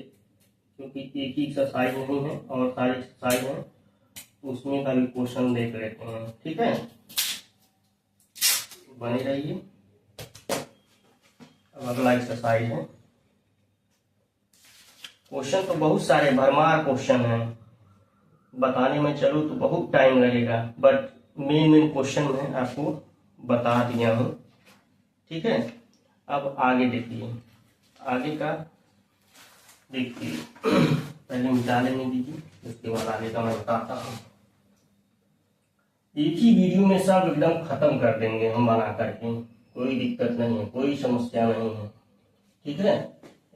क्योंकि एक ही एक्सरसाइज नहीं है और सारी एक्सरसाइज है, उसमें का भी क्वेश्चन देख लेते हैं। ठीक है, बने रहिए। अब अगला एक्सरसाइज है, क्वेश्चन तो बहुत सारे भरमार क्वेश्चन हैं, बताने में चलो तो बहुत टाइम लगेगा, बट मेन क्वेश्चन में आपको बता दिया हूँ। ठीक है, अब आगे देखिए, आगे का देखिए पहले मिटा लेने दीजिए, उसके बाद आगे का मैं बताता हूँ। एक ही वीडियो में सब एकदम खत्म कर देंगे हम बना करके, कोई दिक्कत नहीं है, कोई समस्या नहीं है। ठीक है,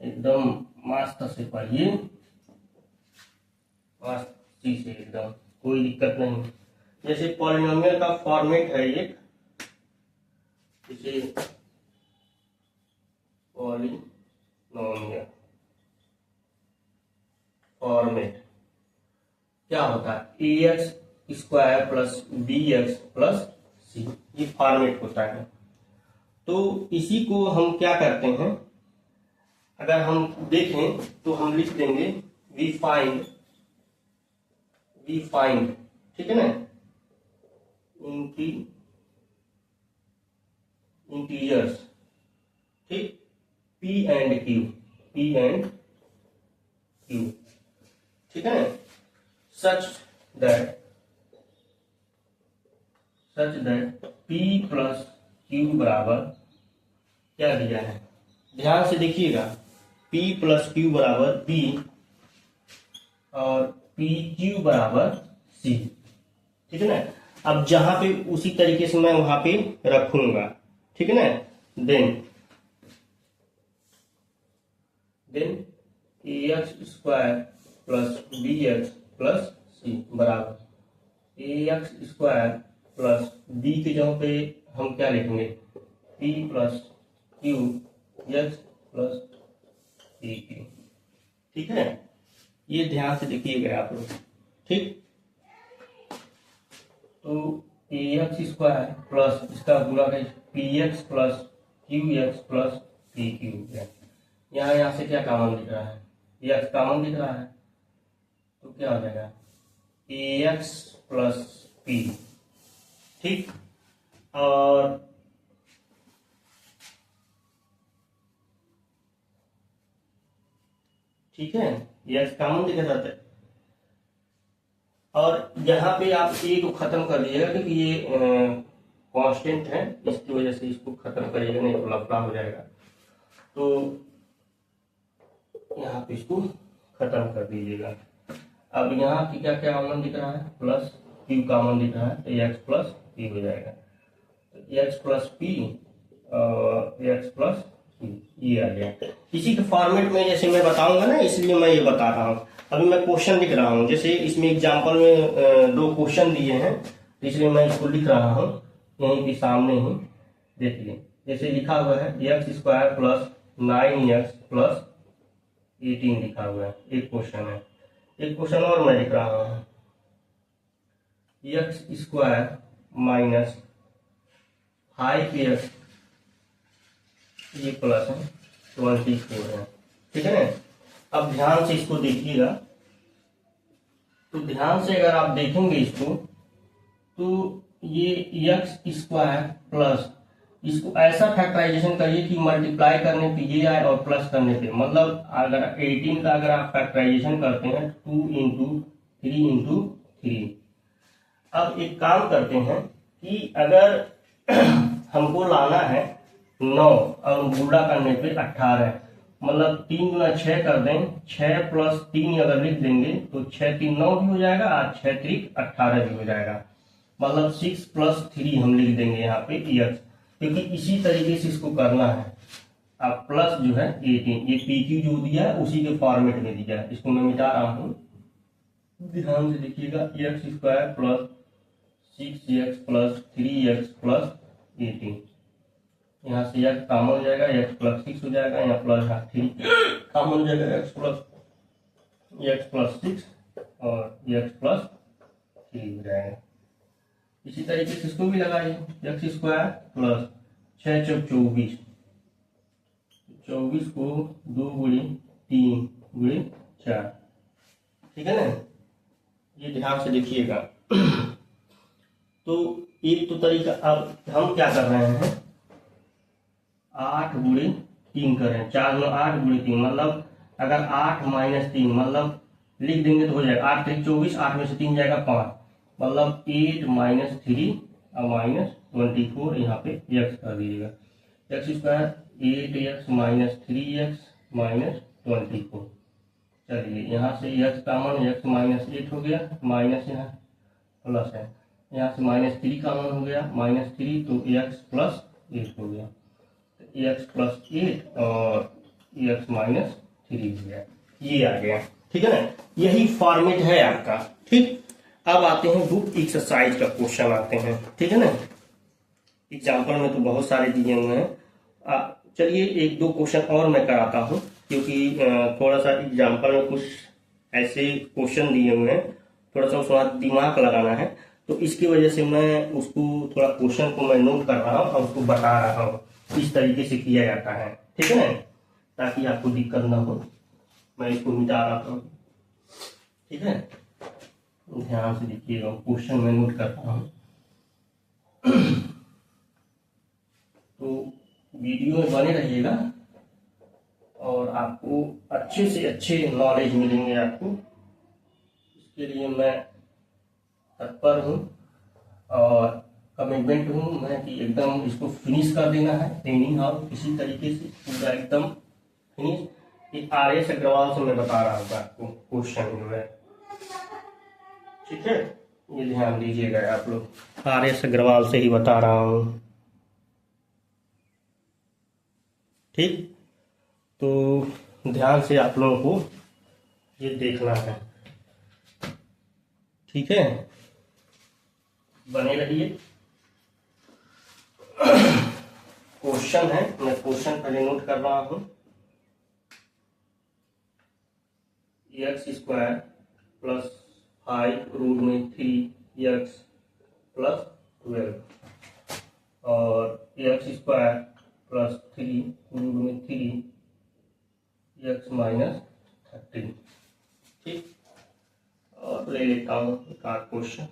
एकदम मस्त से पढ़िए, मस्ती से एकदम, कोई दिक्कत नहीं। जैसे पॉलिनोमियल का फॉर्मेट है एक, जैसे पॉलिनोमियल फॉर्मेट क्या होता है, ax² plus bx plus c, ये फॉर्मेट होता है। तो इसी को हम क्या करते हैं, अगर हम देखें तो हम लिख देंगे वी फाइंड, ठीक है ना, इंटीजर्स, ठीक, p एंड q, ठीक है ना, such that p plus q बराबर क्या दिया है, ध्यान से देखिएगा, p प्लस q बराबर b और pq बराबर c। ठीक है ना, अब जहां पे उसी तरीके से मैं वहां पे रखूंगा। ठीक है ना, then ax² plus bx plus c बराबर ax² प्लस b के जगह पे हम क्या लिखेंगे, p plus q x plus pq। ठीक है, ये ध्यान से देखिएगा आप लोग। ठीक, तो ax² प्लस इसका गुणा है px plus qx plus pq। यहाँ से क्या कॉमन दिख रहा है, x कॉमन दिख रहा है, तो क्या हो जाएगा ax प्लस p। ठीक, और ठीक है, ये x कॉमन दिखा जाता है। और यहाँ पे आप a को खत्म कर दीजिएगा क्योंकि ये कांस्टेंट है, इसकी वजह से इसको खत्म करिएगा, नहीं तो लफड़ा हो जाएगा। तो यहाँ पे इसको खत्म कर दीजिएगा। अब यहाँ की क्या क्या कॉमन दिख रहा है, प्लस q कॉमन दिख रहा है, तो x प्लस p हो जाएगा। तो x प्लस p और x प्लस p ये आ गया। इसी के फॉर्मेट में जैसे मैं बताऊंगा ना, इसलिए मैं ये बता रहा हूँ। अभी मैं क्वेश्चन लिख रहा हूँ, जैसे इसमें एग्जाम्पल में 2 क्वेश्चन दिए हैं, इसलिए मैं इसको लिख रहा हूँ यहीं के सामने ही। देखिए जैसे लिखा हुआ है x square plus 9x plus 18 लिखा हुआ है, एक क्वेश्चन है। एक क्वेश्चन और मैं लिख रहा हूँ, x स्क्वायर माइनस 5x ये प्लस है 24 है, ठीक है ना। अब ध्यान से इसको देखिएगा, तो ध्यान से अगर आप देखेंगे इसको, तो ये x स्क्वायर प्लस, इसको ऐसा फैक्टराइजेशन करिए कि मल्टीप्लाई करने पे ये आए और प्लस करने पे, मतलब अगर 18 का अगर आप फैक्टराइजेशन करते हैं 2 इंटू 3 इंटू 3। अब एक काम करते हैं कि अगर हमको लाना है 9 और गुणा करने पे 18, मतलब 3 गुना 6 कर दें, 6 प्लस 3 अगर लिख देंगे तो 6 3 9 भी हो जाएगा और 6 3 18 भी हो जाएगा, मतलब 6 प्लस 3 हम लिख देंगे यहाँ पे x, क्योंकि इसी तरीके से इसको करना है। अब प्लस जो है 18, ये PQ जो दिया है उसी के फॉर्मेट में दिया है, इसको मैं मिटा रहा हूँ, ध्यान से देखिएगा। x square plus 6x plus 3x plus 18, यहाँ से x कॉमन हो जाएगा, x प्लस 6 हो जाएगा, यहाँ प्लस 3 कॉमन हो जाएगा, x प्लस 6 और x प्लस 3 हो जाएगा। इसी तरीके से इसको भी लगाइए, x स्क्वायर प्लस 6 चौक 24, 24 को 2 गुणे 3 गुणे 4, ठीक है ना। ये ध्यान से देखिएगा। तो एक तो तरीका, अब हम क्या कर रहे हैं, 8 गुणे 3 करें, 4 में 8 गुणे 3, मतलब अगर 8 माइनस 3 मतलब लिख देंगे तो हो जाएगा 8 3 24, 8 में से 3 जाएगा 5, मतलब 8 माइनस 3 और माइनस 24, यहाँ पे x कर दीजिएगा। x square 8x minus 3x minus 24, चलिए यहाँ से x कॉमन, x माइनस 8 हो गया, माइनस यहाँ प्लस है, यहाँ से माइनस 3 कॉमन हो गया, माइनस 3 तो x प्लस 8 हो गया, x प्लस 8 और x माइनस 3 हो गया, ये आ गया, ठीक है ना। यही फॉर्मेट है आपका, ठीक। अब आते हैं बुक एक्सरसाइज का क्वेश्चन आते हैं, ठीक है ना। एग्जाम्पल में तो बहुत सारे दिए हुए हैं, चलिए 1-2 क्वेश्चन और मैं कराता हूँ, क्योंकि थोड़ा सा एग्जाम्पल में कुछ ऐसे क्वेश्चन दिए हुए हैं, थोड़ा सा उसका दिमाग लगाना है, तो इसकी वजह से मैं उसको थोड़ा क्वेश्चन को मैं नोट कर रहा हूँ और उसको बता रहा हूँ इस तरीके से किया जाता है, ठीक है ना, ताकि आपको दिक्कत ना हो। मैं इसको मिटा रहा हूँ, ठीक है, ध्यान से देखिएगा, क्वेश्चन में नोट कर रहा हूँ। तो वीडियो में बने रहिएगा और आपको अच्छे से अच्छे नॉलेज मिलेंगे आपको, इसके लिए मैं तत्पर हूँ और कमिटमेंट हूँ मैं कि एकदम इसको फिनिश कर देना है, एनी हाउ किसी तरीके से पूरा एकदम फिनिश। ये RS अग्रवाल से मैं बता रहा हूँ आपको क्वेश्चन जो है, ठीक है, ये ध्यान दीजिएगा आप लोग, RS अग्रवाल से ही बता रहा हूँ, ठीक। तो ध्यान से आप लोगों को ये देखना है, ठीक है, बने रहिए। क्वेश्चन है, मैं क्वेश्चन पहले नोट कर रहा हूँ। x स्क्वायर प्लस 5 रूट में 3x प्लस 12 और x स्क्वायर प्लस 3 रूट में 3x माइनस 13, ठीक। और ले लेता हूँ एक आध क्वेश्चन।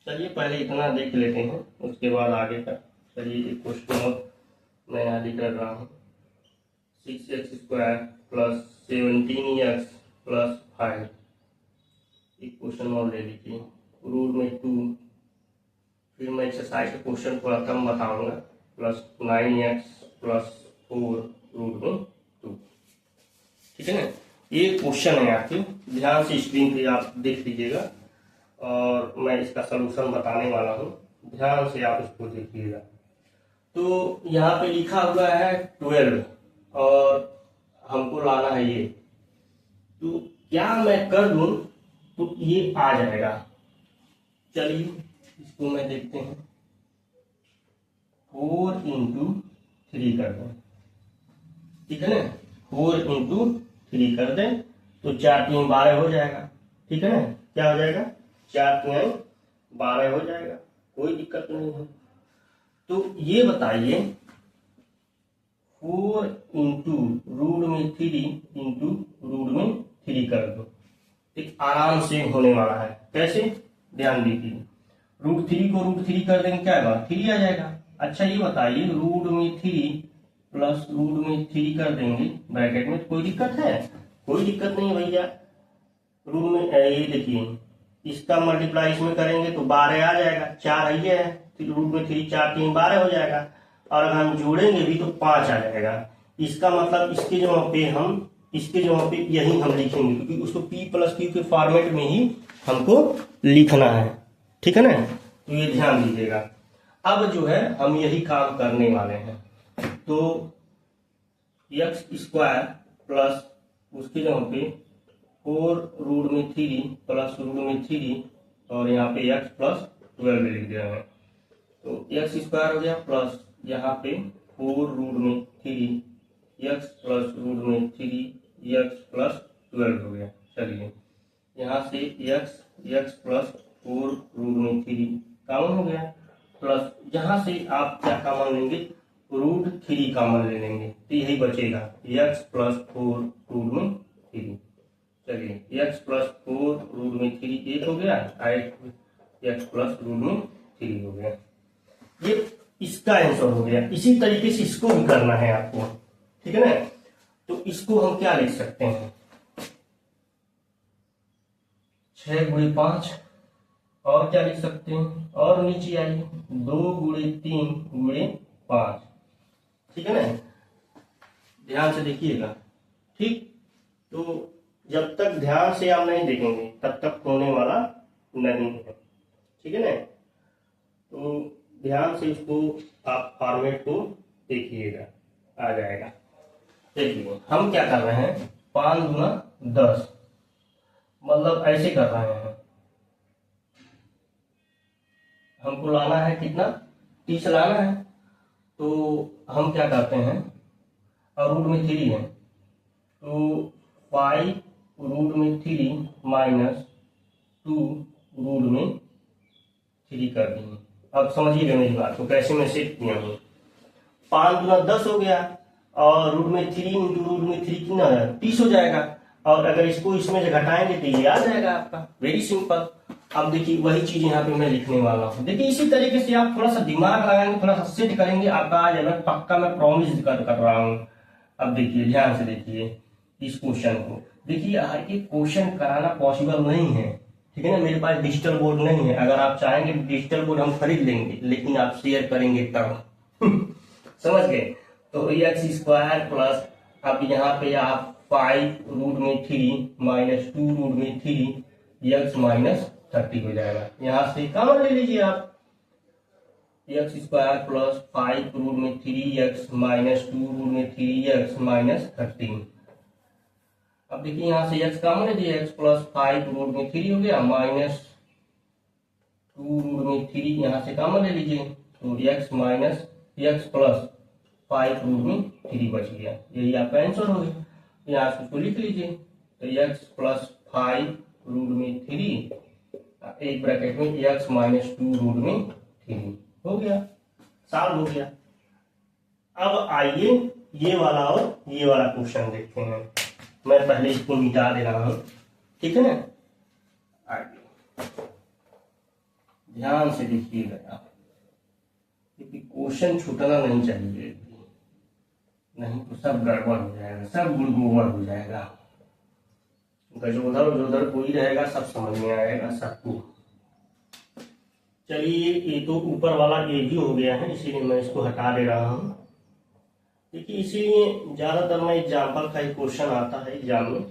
चलिए पहले इतना देख लेते हैं, उसके बाद आगे का। चलिए एक क्वेश्चन और मैं यहाँ लिख रहा हूँ 6x² प्लस 17x प्लस 5। एक क्वेश्चन और ले लीजिए, रूट में 2, फिर मैं एक्सरसाइज का क्वेश्चन थोड़ा कम बताऊंगा, प्लस 9x प्लस 4 रूट में 2। ठीक है ना, ये क्वेश्चन है आपके, ध्यान से स्क्रीन पे आप देख लीजिएगा और मैं इसका सलूशन बताने वाला हूँ, ध्यान से आप इसको देखिएगा। तो यहाँ पे लिखा हुआ है 12 और हमको लाना है ये, तो क्या मैं कर दूं तो ये आ जाएगा। चलिए इसको मैं देखते हैं, 4 इंटू 3 कर दें, ठीक है ना, 4 इंटू 3 कर दें तो 4 3 12 हो जाएगा। ठीक है ना, क्या हो जाएगा, 4 3 12 हो जाएगा, कोई दिक्कत नहीं है। तो ये बताइए 4 इंटू रूट में 3 इंटू रूट में 3 कर दो, एक आराम से होने वाला है। कैसे, ध्यान दीजिए, रूट 3 को रूट 3 कर देंगे, क्या आएगा, 3 आ जाएगा। अच्छा ये बताइए रूट में 3 प्लस रूट में 3 कर देंगे ब्रैकेट में, कोई दिक्कत है, कोई दिक्कत नहीं भैया। रूट में ये देखिए, इसका मल्टीप्लाई इसमें करेंगे तो 12 आ जाएगा, 4 है, रूट में 3 4 3 12 हो जाएगा, और अगर हम जोड़ेंगे भी तो 5 आ जाएगा। इसका मतलब इसके जगह पे हम, इसके जगह पे यही हम लिखेंगे, क्योंकि उसको p प्लस क्यू के फॉर्मेट में ही हमको लिखना है। ठीक है ना, तो ये ध्यान दीजिएगा। अब जो है हम यही काम करने वाले हैं, तो x² प्लस उसकी जगह पे 4 रूट में 3 प्लस रूट में 3 और यहाँ पे x प्लस 12 लिख दिया है, तो x² हो गया प्लस यहाँ पे 4 रूट में 3 x प्लस रूट में 3 x प्लस 12 हो गया। चलिए यहाँ से x प्लस 4 रूट में 3 कॉमन हो गया, प्लस यहाँ से आप क्या कॉमन लेंगे, रूट 3 कॉमन ले लेंगे, तो यही बचेगा x प्लस 4 रूट में 3। चलिए x प्लस 4 रूट में 3 एक हो गया, x प्लस रूट में 3 हो गया, ये इसका आंसर हो गया। इसी तरीके से इसको भी करना है आपको, ठीक है ना। तो इसको हम क्या लिख सकते हैं, 6 गुणे 5, और क्या लिख सकते हैं, और नीचे आइए 2 गुणे 3 गुणे 5। ठीक है ना, ध्यान से देखिएगा। ठीक, तो जब तक ध्यान से आप नहीं देखेंगे तब तक होने वाला नहीं है। ठीक है ना, तो ध्यान से इसको आप फॉर्मेट को देखिएगा, आ जाएगा। देखिए हम क्या कर रहे हैं, 5 गुना 10, मतलब ऐसे कर रहे हैं, हमको लाना है कितना, 30 लाना है। तो हम क्या करते हैं, और रूट में 3 है तो 5 रूट में 3 माइनस 2 रूट में 3 कर देंगे। अब समझिएगा मेरी बात को, कैसे मैं सेट किया हूँ। 5 गुना 10 हो गया, और रूट में 3 इंटू रूट में 3 कितना है, 30 हो जाएगा, और अगर इसको इसमें से घटाएंगे तो ये आ जाएगा आपका, वेरी सिंपल। अब देखिए वही चीज यहाँ पे मैं लिखने वाला हूँ। देखिए इसी तरीके से आप थोड़ा सा दिमाग लगाएंगे, थोड़ा सा सेट करेंगे, आपका आ जाएगा पक्का, मैं प्रॉमिस कर रहा हूँ। अब देखिए ध्यान से देखिए इस क्वेश्चन को, देखिए ये क्वेश्चन कराना पॉसिबल नहीं है, ठीक है ना। मेरे पास डिजिटल बोर्ड नहीं है, अगर आप चाहेंगे डिजिटल बोर्ड हम खरीद लेंगे, लेकिन आप शेयर करेंगे तब समझ गए। तो x² प्लस, अब यहाँ पे आप 5 रूट में 3 माइनस 2 रूट में 3 x माइनस 30 हो जाएगा। यहाँ से कॉमन ले लीजिए आप, x² प्लस 5 रूट में 3x माइनस 2 रूट में 3x माइनस 13। अब देखिए यहाँ से x कॉमन ले लीजिए, x प्लस 5 रूट में 3 हो गया, माइनस 2 रूट में 3 यहाँ से कॉमन ले लीजिए, तो x minus x plus 5 root में 3 बच गया, यही आपका आंसर हो गया। यहाँ से उसको लिख लीजिए, तो x प्लस 5 रूट में 3 एक ब्रैकेट में x माइनस 2 रूट में 3 हो गया, सॉल्व हो गया। अब आइए ये वाला और ये वाला क्वेश्चन देखते हैं। मैं पहले इसको मिटा दे रहा हूं, ठीक है ना। आइए ध्यान से देखिएगा आप, क्योंकि क्वेश्चन छूटना नहीं चाहिए। नहीं तो सब गड़बड़ हो जाएगा, सब गुड़गोबर हो जाएगा। गजोधर उधर कोई रहेगा, सब समझ में आएगा सबको। चलिए, ये तो ऊपर वाला ए भी हो गया है, इसीलिए मैं इसको हटा दे रहा हूँ। देखिए, इसीलिए ज्यादातर मैं एग्जाम्पल का ही क्वेश्चन आता है एग्जाम में।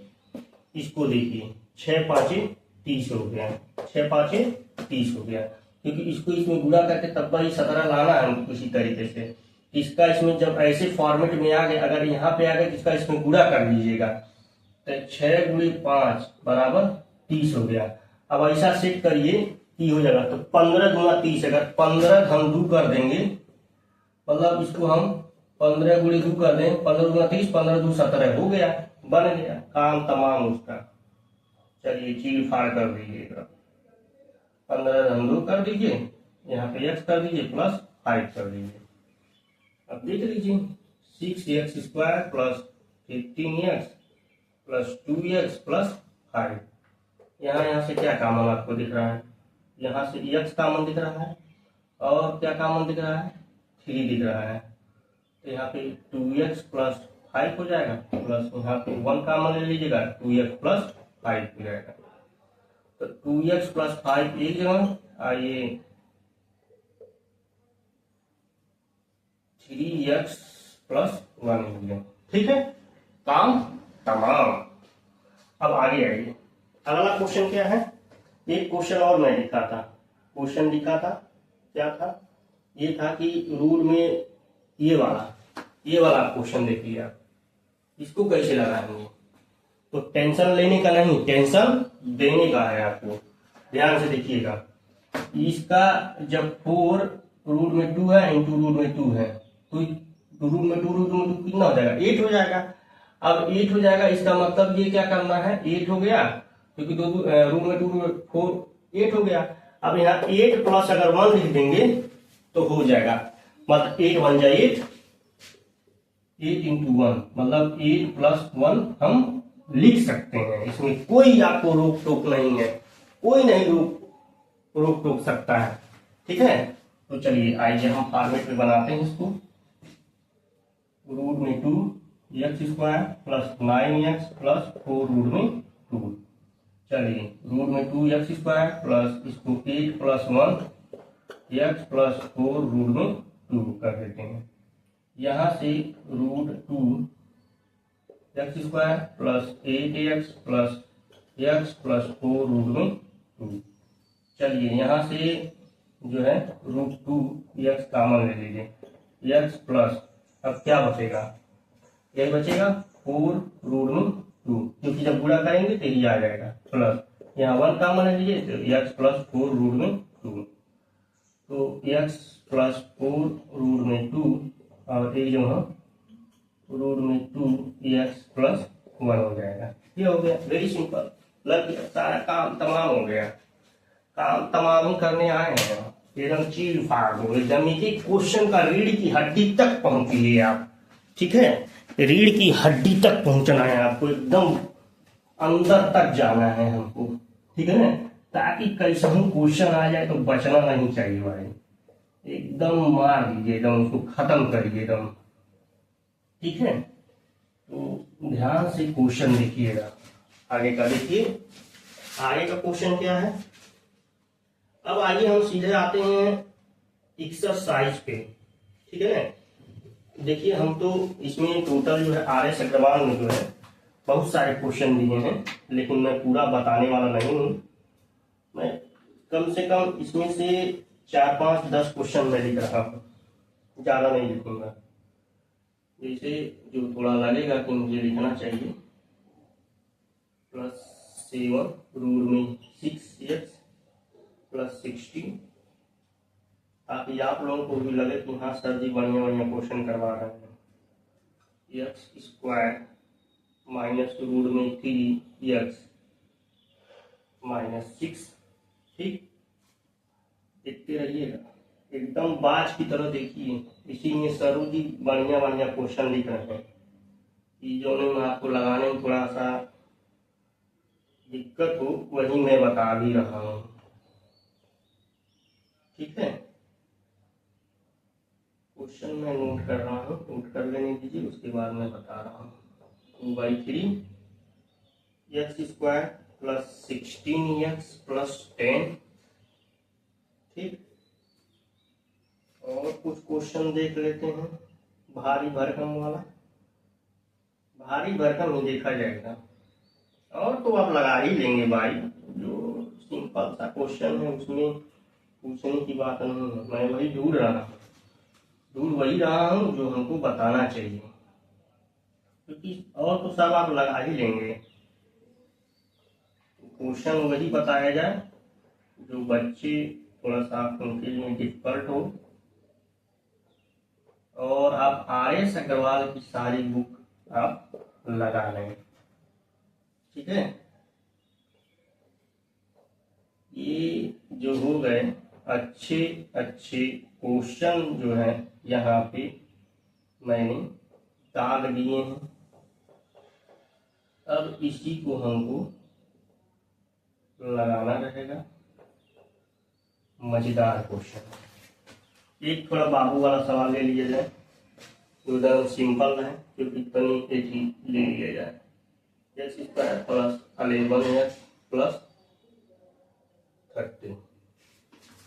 इसको देखिए, 6 पाँचे 30 हो गया, 6 पाँचे 30 हो गया, क्योंकि इसको इसमें गुणा करके तब ही 17 लाना है हमको किसी तरीके से। इसका इसमें जब ऐसे फॉर्मेट में आ गए, अगर यहाँ पे आ गए, इसका इसमें गुणा कर लीजिएगा, तो 6 गुणे 5 बराबर 30 हो गया। अब ऐसा सेट करिए कि हो जाएगा, तो 15 गुणा 30, अगर 15 हम 2 कर देंगे, मतलब इसको हम 15 गुणे 2 कर दें, 15 गुणा 30, 15 2 17 हो गया, बन गया काम तमाम उसका। चलिए, चीड़ फाड़ कर दीजिएगा, 15 हम 2 कर दीजिए, यहाँ पे x कर दीजिए प्लस 5 कर दीजिए। अब देख लीजिए, 6x square plus 15x plus 2x plus 5। यहाँ से क्या कॉमन आपको दिख रहा है? यहाँ से x कॉमन दिख रहा है, और क्या कॉमन दिख रहा है? 3 दिख रहा है। तो यहाँ पे 2x प्लस 5 हो जाएगा, प्लस यहाँ पे 1 कॉमन ले लीजिएगा, 2x प्लस 5 हो जाएगा। तो 2x प्लस 5 एक जगह, और ये 3x प्लस 1 हो गया। ठीक है, काम तमाम। अब आगे आइए, अगला क्वेश्चन क्या है? एक क्वेश्चन और मैं लिखा था, क्वेश्चन लिखा था, क्या था? ये था कि रूल में ये वाला क्वेश्चन देखिए आप, इसको कैसे लगाएंगे? तो टेंशन लेने का नहीं, टेंशन देने का है आपको। ध्यान से देखिएगा, इसका जब 4 रूट में 2 है इंटू रूट में 2 है, तो रूट में 2 कितना हो जाएगा? 8 हो जाएगा। अब 8 हो जाएगा, इसका मतलब ये क्या करना है? 8 हो गया, क्योंकि रूट में 2 4 8 हो गया। अब यहाँ 8 प्लस अगर 1 लिख देंगे तो हो जाएगा, मतलब 8 बन जाए 8, 8 इंटू 1 मतलब 8 प्लस 1 हम लिख सकते हैं। इसमें कोई आपको रोक टोक नहीं है, कोई नहीं रोक टोक सकता है। ठीक है, तो चलिए आइए हम फॉर्मेट में बनाते हैं इसको। रूट में 2 X square plus 9x plus 4 root में 2। चलिए, रूट में 2 एक्स स्क्वायर प्लस इसको 8 प्लस 1 एक्स प्लस 4 रूट में 2 कर देते हैं। यहाँ से root 2 X square plus 8x plus X plus 4 root में 2। चलिए, यहाँ से जो है रूट 2 एक्स कॉमन ले लीजिए, एक्स प्लस, अब क्या बचेगा? यही बचेगा 4 रूट में 2, क्योंकि जब गुणा करेंगे तो यही आ जाएगा, प्लस यहाँ 1 कॉमन ले लीजिए, तो एक्स प्लस 4 रूट में 2। तो एक्स प्लस 4 रूट में 2, और ये जो है रूट में 2 एक्स प्लस 1 हो जाएगा। ये हो गया, वेरी सिंपल, लग गया, सारा काम तमाम हो गया। काम तमाम करने आए हैं, एकदम चील फाड़ दो, एकदम एक क्वेश्चन का रीढ़ की हड्डी तक पहुंचिए आप। ठीक है, रीढ़ की हड्डी तक पहुंचना है आपको, एकदम अंदर तक जाना है हमको। ठीक है ना, ताकि कैसा क्वेश्चन आ जाए तो बचना नहीं चाहिए भाई, एकदम मार दीजिए, एकदम उसको खत्म करिए एकदम। ठीक है, तो ध्यान से क्वेश्चन देखिएगा। आगे का देखिए, आगे का क्वेश्चन क्या है? अब आइए हम सीधे आते हैं एक्सरसाइज पे। ठीक है ना, देखिए हम तो इसमें टोटल जो है RS अग्रवाल में जो है बहुत सारे क्वेश्चन दिए हैं, लेकिन मैं पूरा बताने वाला नहीं हूँ। मैं कम से कम इसमें से 4 5 10 क्वेश्चन मैं लिख रहा हूँ, ज्यादा नहीं लिखूंगा। जैसे जो थोड़ा लगेगा कि मुझे लिखना चाहिए, +7 रूट में 6x प्लस 60, ताकि आप लोगों को भी लगे कि हाँ सर जी बढ़िया बढ़िया क्वेश्चन करवा रहे हैं। एक्स स्क्वायर माइनस रूट में 3x माइनस 6। ठीक, देखते रहिएगा, एकदम बाज की तरह देखिए, इसी में सरू जी बढ़िया बढ़िया क्वेश्चन लिख रहे हैं। ये जो में आपको लगाने में थोड़ा सा दिक्कत हो, वही मैं बता भी रहा हूँ। ठीक है, क्वेश्चन मैं नोट कर रहा हूँ, नोट कर लेने दीजिए, उसके बाद मैं बता रहा हूँ। 2/3 x square plus 16x plus 10। ठीक, और कुछ क्वेश्चन देख लेते हैं। भारी भरकम वाला, भारी भरकम ही देखा जाएगा, और तो आप लगा ही लेंगे भाई। जो सिंपल सा क्वेश्चन है उसमें पूछने की बात नहीं है। मैं वही ढूंढ वही रहा हूँ जो हमको बताना चाहिए, क्योंकि और तो सब आप लगा ही लेंगे। क्वेश्चन वही बताया जाए जो बच्चे थोड़ा सा उनके लिए डिफिकल्ट हो। और आप RS अग्रवाल की सारी बुक आप लगा लें, ठीक है। ये जो हो गए अच्छे अच्छे क्वेश्चन जो है यहाँ पे मैंने दाग दिए हैं। अब इसी को हमको लगाना रहेगा। मजेदार क्वेश्चन, एक थोड़ा बाबू वाला सवाल ले लिया जाए, एकदम सिंपल है, क्योंकि इतनी एक ही ले लिया जाए। X square plus 11x plus 30।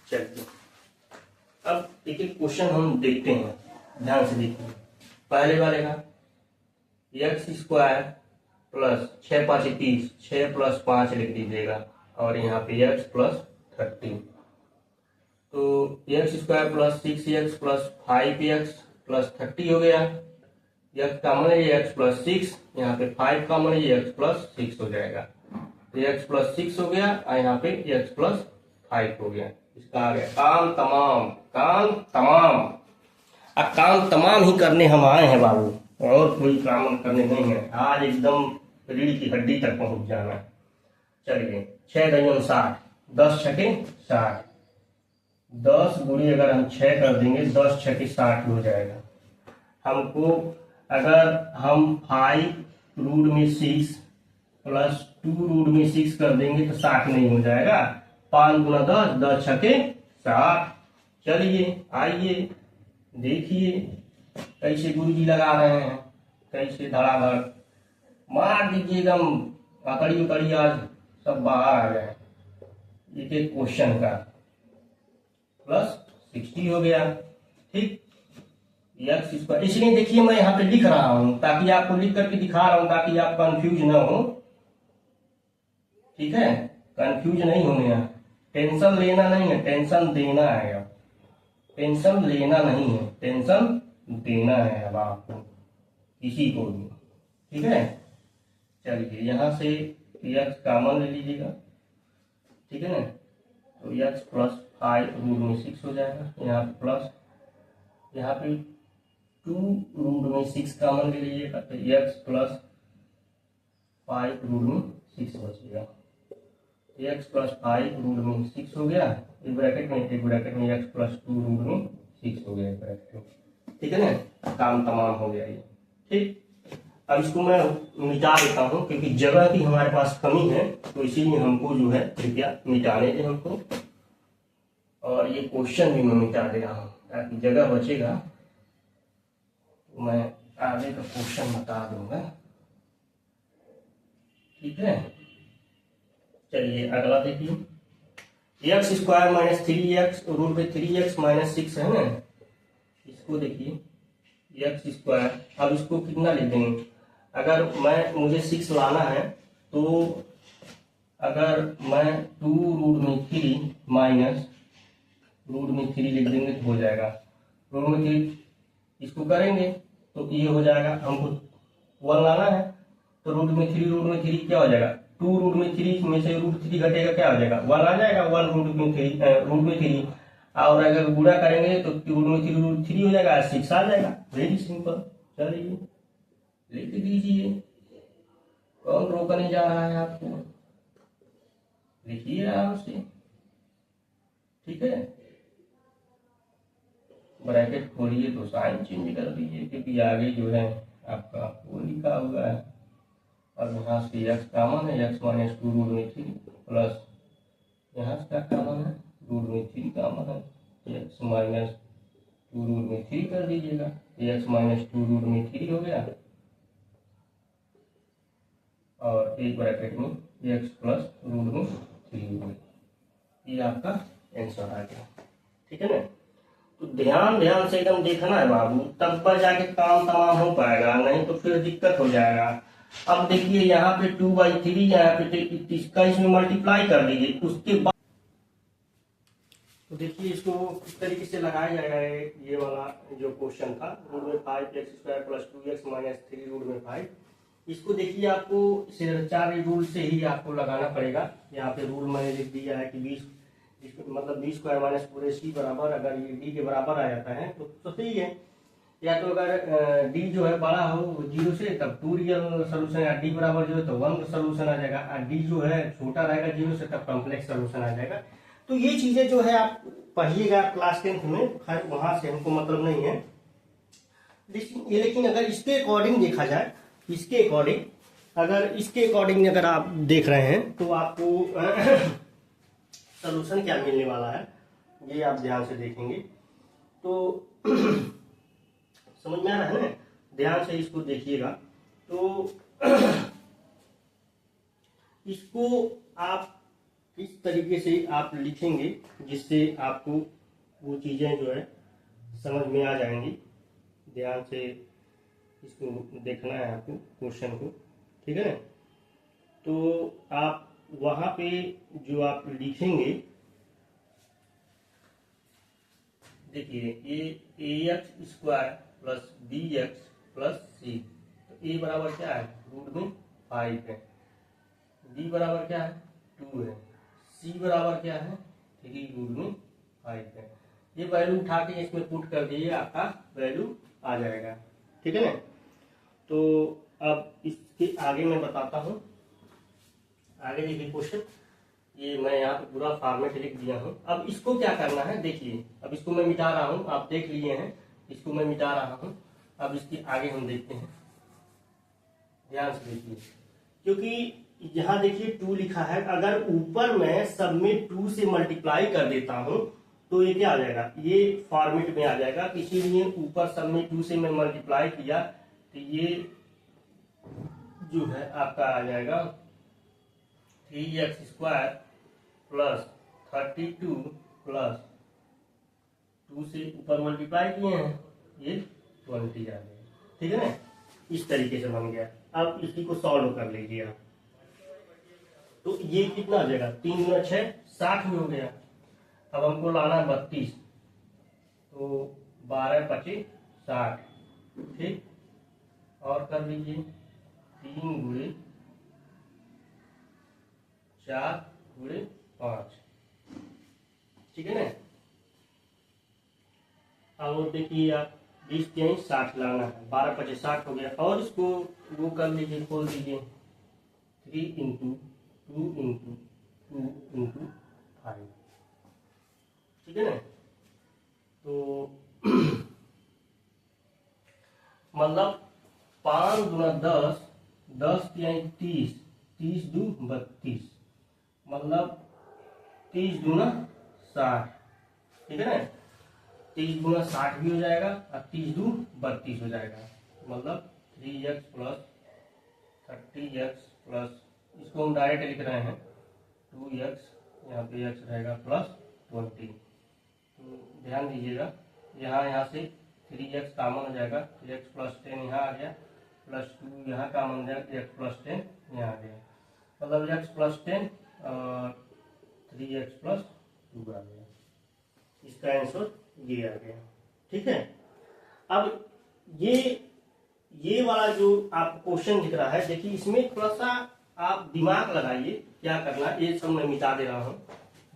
चलिए अब एक एक क्वेश्चन हम देखते हैं, ध्यान से देखिए। पहले वाले का एक्स स्क्वायर प्लस 6 5 30, 6 प्लस 5 लिख दीजिएगा, और यहाँ पे एक्स प्लस 30। तो x square plus 6x plus 5x plus 30 हो गया। एक्स कॉमन है, एक्स प्लस 6, यहाँ पे 5 कॉमन है, एक्स प्लस 6 हो जाएगा। तो एक्स प्लस 6 हो गया, और यहाँ पे एक्स प्लस 5 हो गया। इसका आ गया काम तमाम, काम तमाम। अब काम तमाम ही करने हम आए हैं बाबू, और कोई काम करने नहीं है आज। एकदम रीढ़ की हड्डी तक पहुंच जाना। चलिए 6 दूनी 60, 10 छके 60, 10 गुणी अगर हम 6 कर देंगे, 10 छके 60 हो जाएगा। हमको अगर हम 5 रूट में 6 प्लस 2 रूट में 6 कर देंगे तो 60 नहीं हो जाएगा। 5 गुना 10, 10 छके 60। चलिए आइए देखिए कैसे गुरुजी लगा रहे हैं, कैसे धड़ाधड़ मार दीजिए एकदम। अकड़ी उकड़ी आज सब बाहर आ गए। एक एक क्वेश्चन का प्लस 60 हो गया। ठीक, एक्स स्क्वायर, इसलिए देखिए मैं यहाँ पे लिख रहा हूं ताकि आपको लिख करके दिखा रहा हूं, ताकि आप कंफ्यूज ना हो। ठीक है, कंफ्यूज नहीं होने हैं। टेंशन लेना नहीं है, टेंशन देना है। अब टेंशन लेना नहीं है, टेंशन देना है अब आपको, किसी को भी। ठीक है, चलिए यहाँ से एक्स कॉमन ले लीजिएगा। ठीक है ना, तो एक्स प्लस 5 रूट में 6 हो जाएगा। यहाँ पे प्लस, यहाँ पे 2 रूट में 6 कॉमन ले लीजिएगा, तो एक्स प्लस 5 रूट में 6 बचेगा। एक्स प्लस 5 रूट में 6 हो गया, एक ब्रैकेट में एक्स प्लस 2 रूट में 6 हो गया ब्रैकेट में। ठीक है ना, काम तमाम हो गया ये। ठीक, अब इसको मैं मिटा देता हूँ क्योंकि जगह की हमारे पास कमी है, तो इसीलिए हमको जो है कृपया मिटाने दें हमको। और ये क्वेश्चन भी मैं मिटा दे रहा हूँ ताकि जगह बचेगा, तो मैं आगे का क्वेश्चन बता दूंगा। ठीक है, चलिए अगला देखिए। X square minus 3x root में 3x माइनस 6 है ना, इसको देखिए एक्स स्क्वायर। अब इसको कितना लिख देंगे, अगर मुझे 6 लाना है तो अगर मैं 2 रूट में 3 माइनस रूट में 3 लिख देंगे तो हो जाएगा। रूट में 3 इसको करेंगे तो ये हो जाएगा। हमको 1 लाना है तो रूट में 3 क्या हो जाएगा, 2 रूट में 3 में से रूट 3 घटेगा, क्या हो जाएगा 1 आ जाएगा। 1 रूट में 3 और अगर गुणा करेंगे तो रूट में 3 हो जाएगा, 6 आ जाएगा। Very simple. चलिए लिख दीजिए, कौन रोकने जा रहा है आपको, लिखिए आराम से। ठीक है, ब्रैकेट खोलिए तो साइन चेंज कर दीजिए, क्योंकि आगे जो है आपका वो लिखा हुआ है। और यहाँ से एक्स कॉमन है, एक्स माइनस 2 रूट में 3 प्लस यहाँ से क्या कॉमन है, रूट में 3 कॉमन है, एक्स माइनस 2 रूट में 3 कर दीजिएगा। एक्स माइनस 2 रूट में 3 हो गया, और एक ब्रैकेट में एक्स प्लस रूट में 3 हो गया। ये आपका आंसर आ गया, ठीक है ना। तो ध्यान ध्यान से एकदम देखना है बाबू, तब पर जाके काम तमाम हो पाएगा, नहीं तो फिर दिक्कत हो जाएगा। अब देखिए यहाँ पे 2/3, यहाँ पे इसका इसमें मल्टीप्लाई कर दीजिए, उसके बाद तो देखिए इसको किस तरीके से लगाया जाएगा। ये वाला जो क्वेश्चन था, रूट में 5x² plus 2x minus 3 root में 5, इसको देखिए आपको 4 रूल से ही आपको लगाना पड़ेगा। यहाँ पे रूल मैंने लिख दिया है कि 20 मतलब b² माइनस पूरे c बराबर, अगर ये d के बराबर आ जाता है तो सही है, या तो अगर d जो है बड़ा हो 0 से तब 2 रियल सोल्यूशन, या d बराबर जो है तो 1 सोल्यूशन आ जाएगा, और d जो है छोटा रहेगा 0 से तब कॉम्प्लेक्स सोल्यूशन आ जाएगा। तो ये चीजें जो है आप पढ़िएगा क्लास 10th में, खैर वहां से हमको मतलब नहीं है ये, लेकिन अगर इसके अकॉर्डिंग देखा जाए, इसके अकॉर्डिंग अगर आप देख रहे हैं तो आपको सॉल्यूशन क्या मिलने वाला है ये आप ध्यान से देखेंगे तो समझ में आ रहा है ना। ध्यान से इसको देखिएगा तो इसको आप इस तरीके से आप लिखेंगे जिससे आपको वो चीजें जो है समझ में आ जाएंगी। ध्यान से इसको देखना है आपको क्वेश्चन को, ठीक है ना। तो आप वहां पे जो आप लिखेंगे, देखिए ये ax² plus bx plus c, तो a बराबर क्या है रूट में 5 है, b बराबर क्या है 2 है, c बराबर क्या है 3 रूट में 5 है। ये वैल्यू उठा के इसमें पुट कर दिए, आपका वैल्यू आ जाएगा, ठीक है ना। तो अब इसके आगे मैं बताता हूँ। आगे देखिए क्वेश्चन, ये मैं यहाँ पे पूरा फॉर्मेट लिख दिया हूँ। अब इसको क्या करना है देखिए, अब इसको मैं मिटा रहा हूँ, आप देख लिए हैं, इसको मैं मिटा रहा हूँ। अब इसके आगे हम देखते हैं, ध्यान से देखिए, क्योंकि यहाँ देखिए 2 लिखा है, अगर ऊपर मैं सब में 2 से मल्टीप्लाई कर देता हूँ तो ये क्या आ जाएगा, ये फॉर्मेट में आ जाएगा। इसीलिए ऊपर सब में 2 से मैं मल्टीप्लाई किया तो ये जो है आपका आ जाएगा 3x² प्लस 32 प्लस 2 से ऊपर मल्टीप्लाई किए हैं, ये 20 आ गया, ठीक है ना। इस तरीके से बन गया। अब इसी को सॉल्व कर लीजिए आप, तो ये कितना आ जाएगा 3 गुना 6 60 में हो गया। अब हमको लाना है 32, तो 12 25 60, ठीक। और कर लीजिए 3 गुणे 4 गुणे 5, ठीक है ना। अब देखिए आप 20 के 60 लाना है, 12 25 60 हो गया। और इसको वो कर लीजिए, खोल दीजिए 3 इंटू 2 इंटू 2 इंटू 5, ठीक है ना। तो मतलब 5 गुना 10, 10 के 30, 30 दू 32, मतलब 30 गुना 60, ठीक है ना। 30 गुना 60 भी हो जाएगा और 30 दू 32 हो जाएगा, मतलब 3x प्लस 30x प्लस, इसको हम डायरेक्ट लिख रहे हैं 2x, यहाँ पे x रहेगा प्लस 20। तो ध्यान दीजिएगा, यहाँ से 3x कॉमन हो जाएगा, 3x प्लस 10 यहाँ आ गया, प्लस 2 यहाँ कॉमन हो जाएगा, x प्लस 10 यहाँ आ गया, मतलब x प्लस 10 और 3x प्लस 2 आ गया। इसका आंसर ये आ गया, ठीक है। अब ये वाला जो आप क्वेश्चन दिख रहा है, देखिए इसमें थोड़ा सा आप दिमाग लगाइए क्या करना। ये सब मैं मिटा दे रहा हूँ,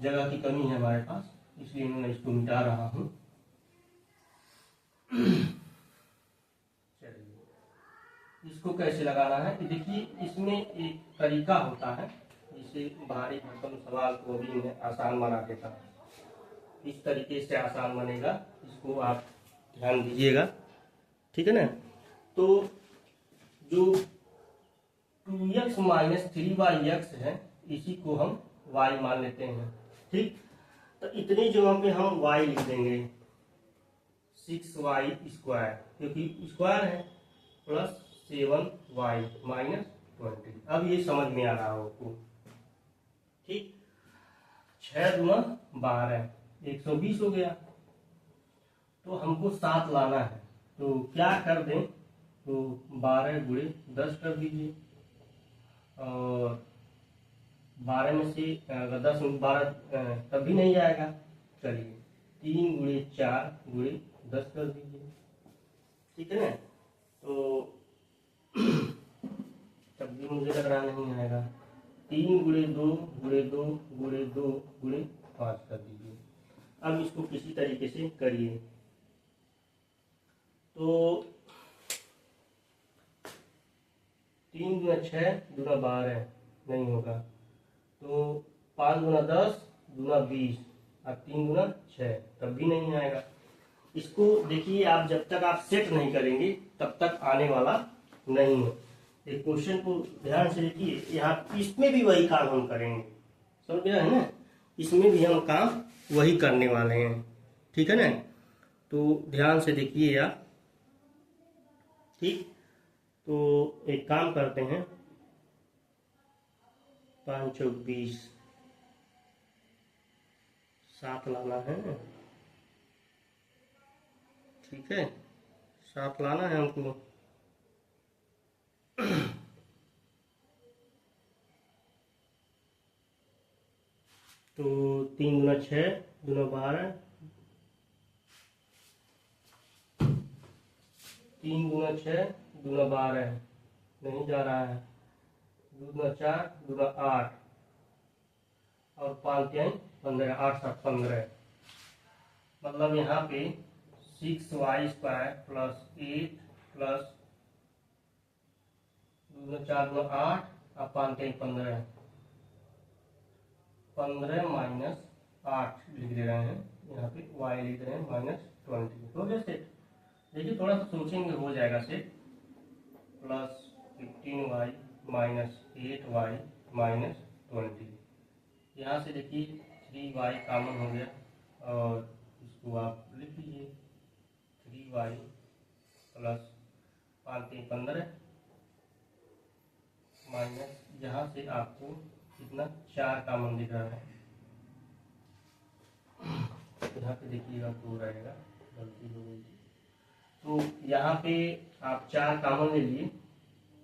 जगह की कमी है हमारे पास, इसलिए मैं इसको मिटा रहा हूँ। चलिए इसको कैसे लगाना है, देखिए इसमें एक तरीका होता है, जिसे भारी भरकम सवाल को भी मैं आसान बना देता हूँ। इस तरीके से आसान बनेगा, इसको आप ध्यान दीजिएगा, ठीक है ना। तो जो 2x माइनस 3y(x) है, इसी को हम y मान लेते हैं, ठीक। तो इतनी जगह पे हम y लिख देंगे, 6y² क्योंकि स्क्वायर है प्लस 7y माइनस 20। अब ये समझ में आ रहा हो आपको, ठीक। 6 दूना 12 120 हो गया। तो हमको 7 लाना है, तो क्या कर दें, तो 12 गुणे 10 कर दीजिए, और 12 में से अगर 10 में 12 तब भी नहीं जाएगा, चलिए 3 गुणे 4 गुणे 10 कर दीजिए, ठीक है ना। तो तब भी मुझे लग रहा नहीं आएगा। 3 गुणे 2 गुणे 2 गुणे 2 गुणे 5 कर दीजिए। अब इसको किसी तरीके से करिए, तो 3 गुना 6 गुना 12 नहीं होगा, तो 5 गुना 10 गुना 20 और 3 गुना 6 तब भी नहीं आएगा। इसको देखिए, आप जब तक आप सेट नहीं करेंगे तब तक आने वाला नहीं है। एक क्वेश्चन को ध्यान से देखिए, यहाँ इसमें भी वही काम हम करेंगे, समझ गया है ना। इसमें भी हम काम वही करने वाले हैं, ठीक है ना। तो ध्यान से देखिए आप, ठीक। तो एक काम करते हैं, 5 चौक 20, 7 लाना है, ठीक है, 7 लाना है हमको। तो 3 गुना 6 गुना 12, 3 गुना 6 गुना 12 नहीं जा रहा है, 2 गुना 4 गुना 8 और 5 3 15, 8 7 15, मतलब यहाँ पे 6y² प्लस 8 प्लस 2 गुना 4 गुना 8 और 5 3 15, 15 माइनस 8 लिख दे रहे हैं, यहाँ पे y लिख रहे हैं माइनस 20। हो गया सेट। देखिए थोड़ा सा सोचेंगे हो जाएगा set. Plus 15y minus 8y minus 20, यहाँ से देखिए 3y कॉमन हो गया, और इसको आप लिख लीजिए 3y प्लस 5 3 15 माइनस, यहाँ से आपको कितना 4 कॉमन दिख रहा है, यहाँ पे देखिएगा 2 रहेगा, गलती हो गई थी। तो यहाँ पे आप 4 कॉमन ले लिए,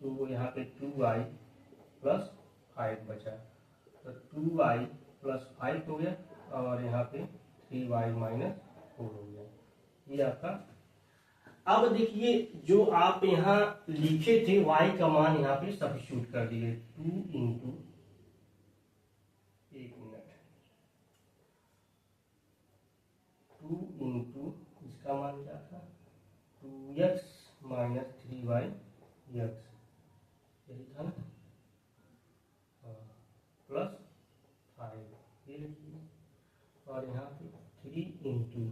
तो यहाँ पे 2y प्लस 5 बचा, तो 2y प्लस 5 हो गया, और यहाँ पे 3y माइनस 4 हो गया, ये आपका। अब देखिए जो आप यहाँ लिखे थे y का मान यहाँ पे सब्स्टिट्यूट कर दिए, 2 इंटू, एक मिनट, 2 इंटू इसका मान क्या था, 2x माइनस 3y x, यही था ना, प्लस 5 ये लिखिए, और यहाँ पे 3 इंटू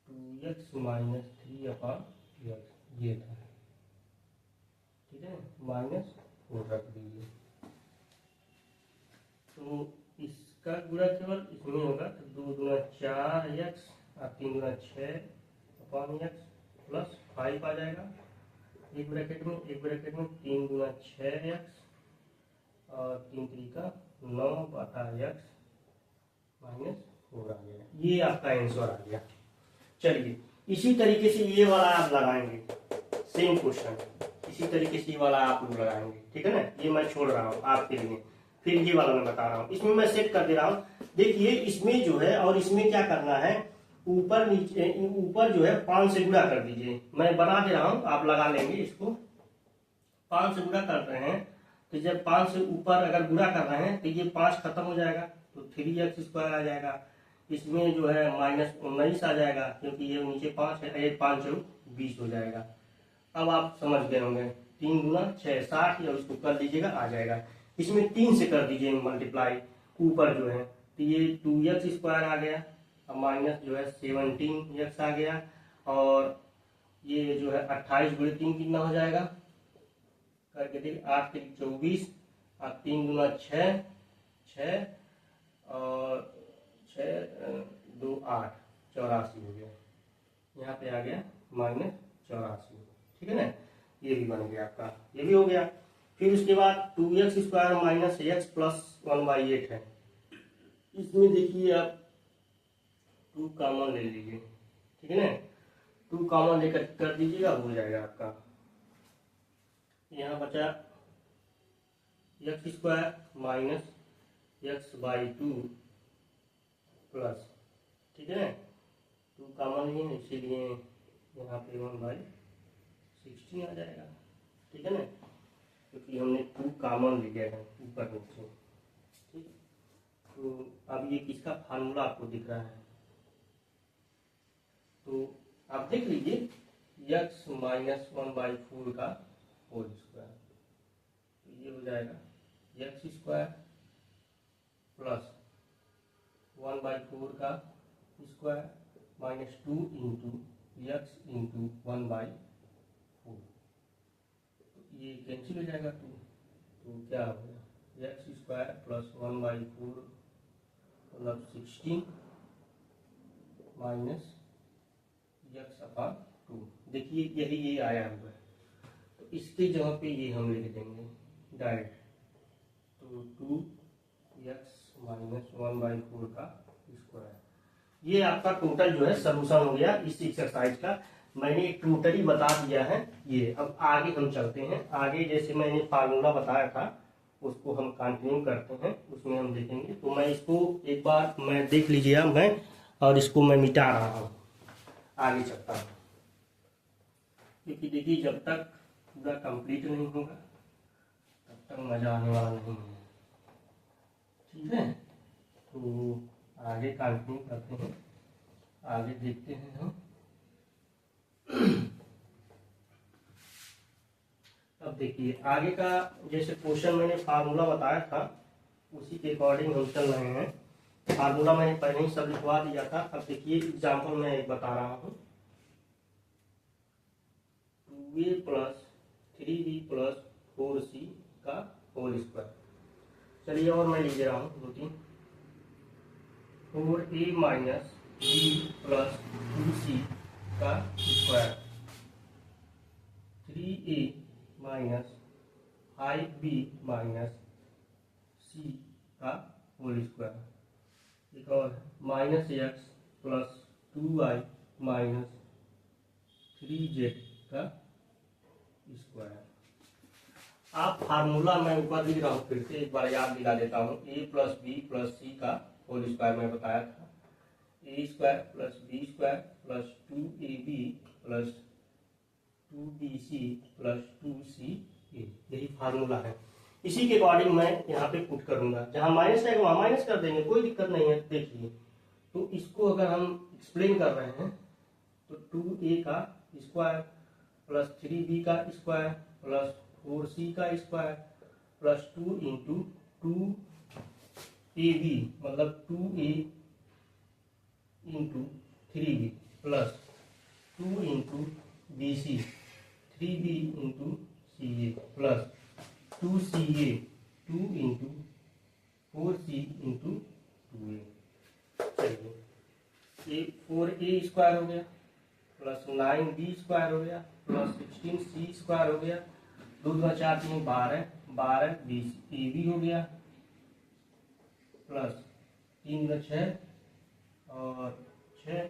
2x माइनस 3/x ये था, ठीक है, माइनस 4 रख दीजिए। तो इसका गुणा केवल इसमें होगा, तो 2 दूना 4x और 3 दूना 6/x प्लस 5 आ जाएगा, एक ब्रैकेट में 3 गुना 6x और 3 3 9/x माइनस 4 आ गया, ये आपका आंसर आ गया। चलिए इसी तरीके से ये वाला आप लगाएंगे, सेम क्वेश्चन इसी तरीके से ये वाला आप लोग लगाएंगे, ठीक है ना। ये मैं छोड़ रहा हूँ आपके लिए, फिर ये वाला मैं बता रहा हूँ, इसमें मैं सेट कर दे रहा हूँ। देखिए इसमें जो है, और इसमें क्या करना है, ऊपर नीचे, ऊपर जो है 5 से गुणा कर दीजिए, मैं बना दे रहा हूँ, आप लगा लेंगे इसको। 5 से गुणा कर रहे हैं, तो जब 5 से ऊपर अगर गुणा कर रहे हैं तो ये 5 खत्म हो जाएगा, तो 3x² आ जाएगा। इसमें जो है माइनस 19 आ जाएगा, क्योंकि ये नीचे 5 है, 1 5 20 हो जाएगा। अब आप समझ गए होंगे, 3 गुना 6 60, या उसको कर दीजिएगा आ जाएगा। इसमें 3 से कर दीजिए मल्टीप्लाई, ऊपर जो है, तो ये 2x² आ गया, और माइनस जो है 17x आ गया, और ये जो है 28 गुणे 3 कितना हो जाएगा, करके देखिए 8 3 24, और 3 गुना 6 और 6 2 8, 84 हो गया, यहाँ पे आ गया -84, ठीक है ना। ये भी बन गया आपका, ये भी हो गया। फिर उसके बाद 2x² माइनस x प्लस 1/8 है। इसमें देखिए आप 2 कॉमन ले लीजिए, ठीक है ना। 2 कॉमन लेकर कर दीजिएगा, हो जाएगा आपका। यहाँ बचा x² माइनस x/2 प्लस, ठीक है ना। 2 कॉमन ही है, इसीलिए यहाँ पे 1/16 आ जाएगा, ठीक है ना, क्योंकि हमने 2 कॉमन लिया है ऊपर नीचे, ठीक। तो अब ये किसका फार्मूला आपको दिख रहा है, तो आप देख लीजिए x माइनस 1/4 का होल स्क्वायर, तो ये हो जाएगा x² प्लस 1/4 का square minus 2 into x into 1/4, तो ये कैंसिल हो जाएगा 2, तो क्या हो गया x² प्लस 1/4 मतलब 16 माइनस x/2। देखिए यही ये आया हुआ है, तो इसके जगह पे ये हम लिख देंगे डायरेक्ट, तो 2x माइनस 1/4 का स्क्वायर। ये आपका टोटल जो है सलूशन हो गया इस एक्सरसाइज का। मैंने एक टोटली बता दिया है ये। अब आगे हम चलते हैं, आगे जैसे मैंने फार्मूला बताया था उसको हम कंटिन्यू करते हैं, उसमें हम देखेंगे। तो मैं इसको एक बार मैं देख लीजिए मैं, और इसको मैं मिटा रहा हूँ, आगे चलता हूँ, क्योंकि देखिए जब तक पूरा कंप्लीट नहीं होगा तब तक मजा आने वाला नहीं है, ठीक है। तो आगे कंटिन्यू करते हैं, आगे देखते हैं हम। अब देखिए आगे का जैसे क्वेश्चन मैंने फार्मूला बताया था उसी के अकॉर्डिंग हम चल रहे हैं। फार्मूला मैंने पहले ही सब लिखवा दिया था। अब देखिए एग्जाम्पल मैं एक बता रहा हूँ, 2a plus 3b plus 4c का होल स्क्वायर। चलिए और मैं लिख दे रहा हूँ routine, 4a minus b plus 2c का square, 3a minus 5b minus c का होल स्क्वायर। एक और minus x plus 2y minus 3z का स्क्वायर। आप फार्मूला मैं ऊपर लिख रहा हूँ, फिर से एक बार याद दिला देता हूँ। a plus B plus C का होल स्क्वायर मैं बताया था, a² plus b² plus 2ab plus 2bc plus 2ca, यही फार्मूला है। इसी के अकॉर्डिंग मैं यहाँ पे पुट करूंगा, जहाँ माइनस है वहाँ माइनस कर देंगे, कोई दिक्कत नहीं है। देखिए तो इसको अगर हम एक्सप्लेन कर रहे हैं तो 2a का स्क्वायर प्लस 3b का स्क्वायर प्लस 4c का स्क्वायर प्लस 2 इंटू 2ab मतलब 2a into 3b plus 2 into bc 3b into ca plus 2ca 2 into 4c into 2a। चलिए ये 4a स्क्वायर हो गया प्लस 9b स्क्वायर हो गया प्लस 16c स्क्वायर हो गया, 2 2 4 3 12 12 20 ab हो गया प्लस 3 2 6 और 6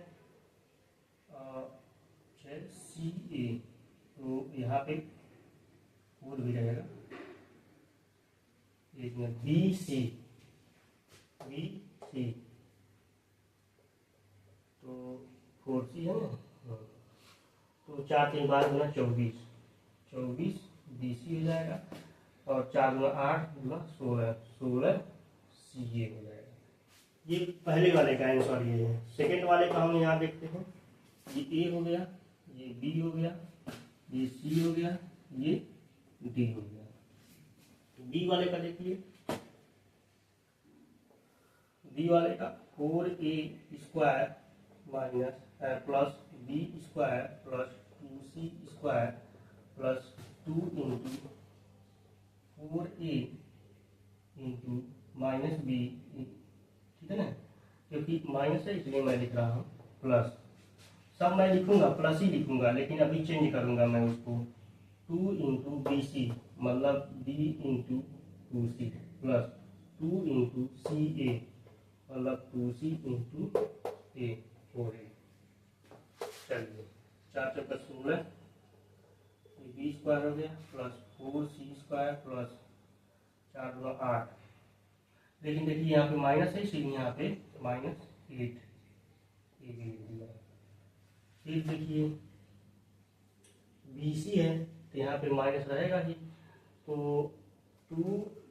ca, तो यहाँ पे 4 भी रहेगा, एक में bc तो 4c है ना, तो 4 3 12 गुना 24 bc हो जाएगा और 4 गुना 8 गुना 16 ca हो जाएगा। ये पहले वाले का आंसर ये है। सेकंड वाले का हम यहाँ देखते हैं, ये a हो गया, ये b हो गया, ये c हो गया, ये d हो गया। b वाले का देखिए, b वाले का 4a square minus plus b square plus 2c square plus 2 into 4a into minus b, ठीक है ना, क्योंकि माइनस है इसलिए मैं लिख रहा हूँ प्लस, सब मैं लिखूंगा प्लस ही लिखूंगा, लेकिन अभी चेंज करूंगा मैं उसको, 2 इंटू बी सी मतलब B into 2c plus 2 into C A मतलब 2c इंटू ए हो गई। चलिए 4 चौका 16, ये बी स्क्वायर हो गया प्लस 4c स्क्वायर प्लस 4 2 8, लेकिन देखिए यहाँ पे माइनस है इसलिए यहाँ पे -8 ये भी लिख दिया। फिर देखिए बी सी है तो यहाँ पे माइनस रहेगा ही, तो 2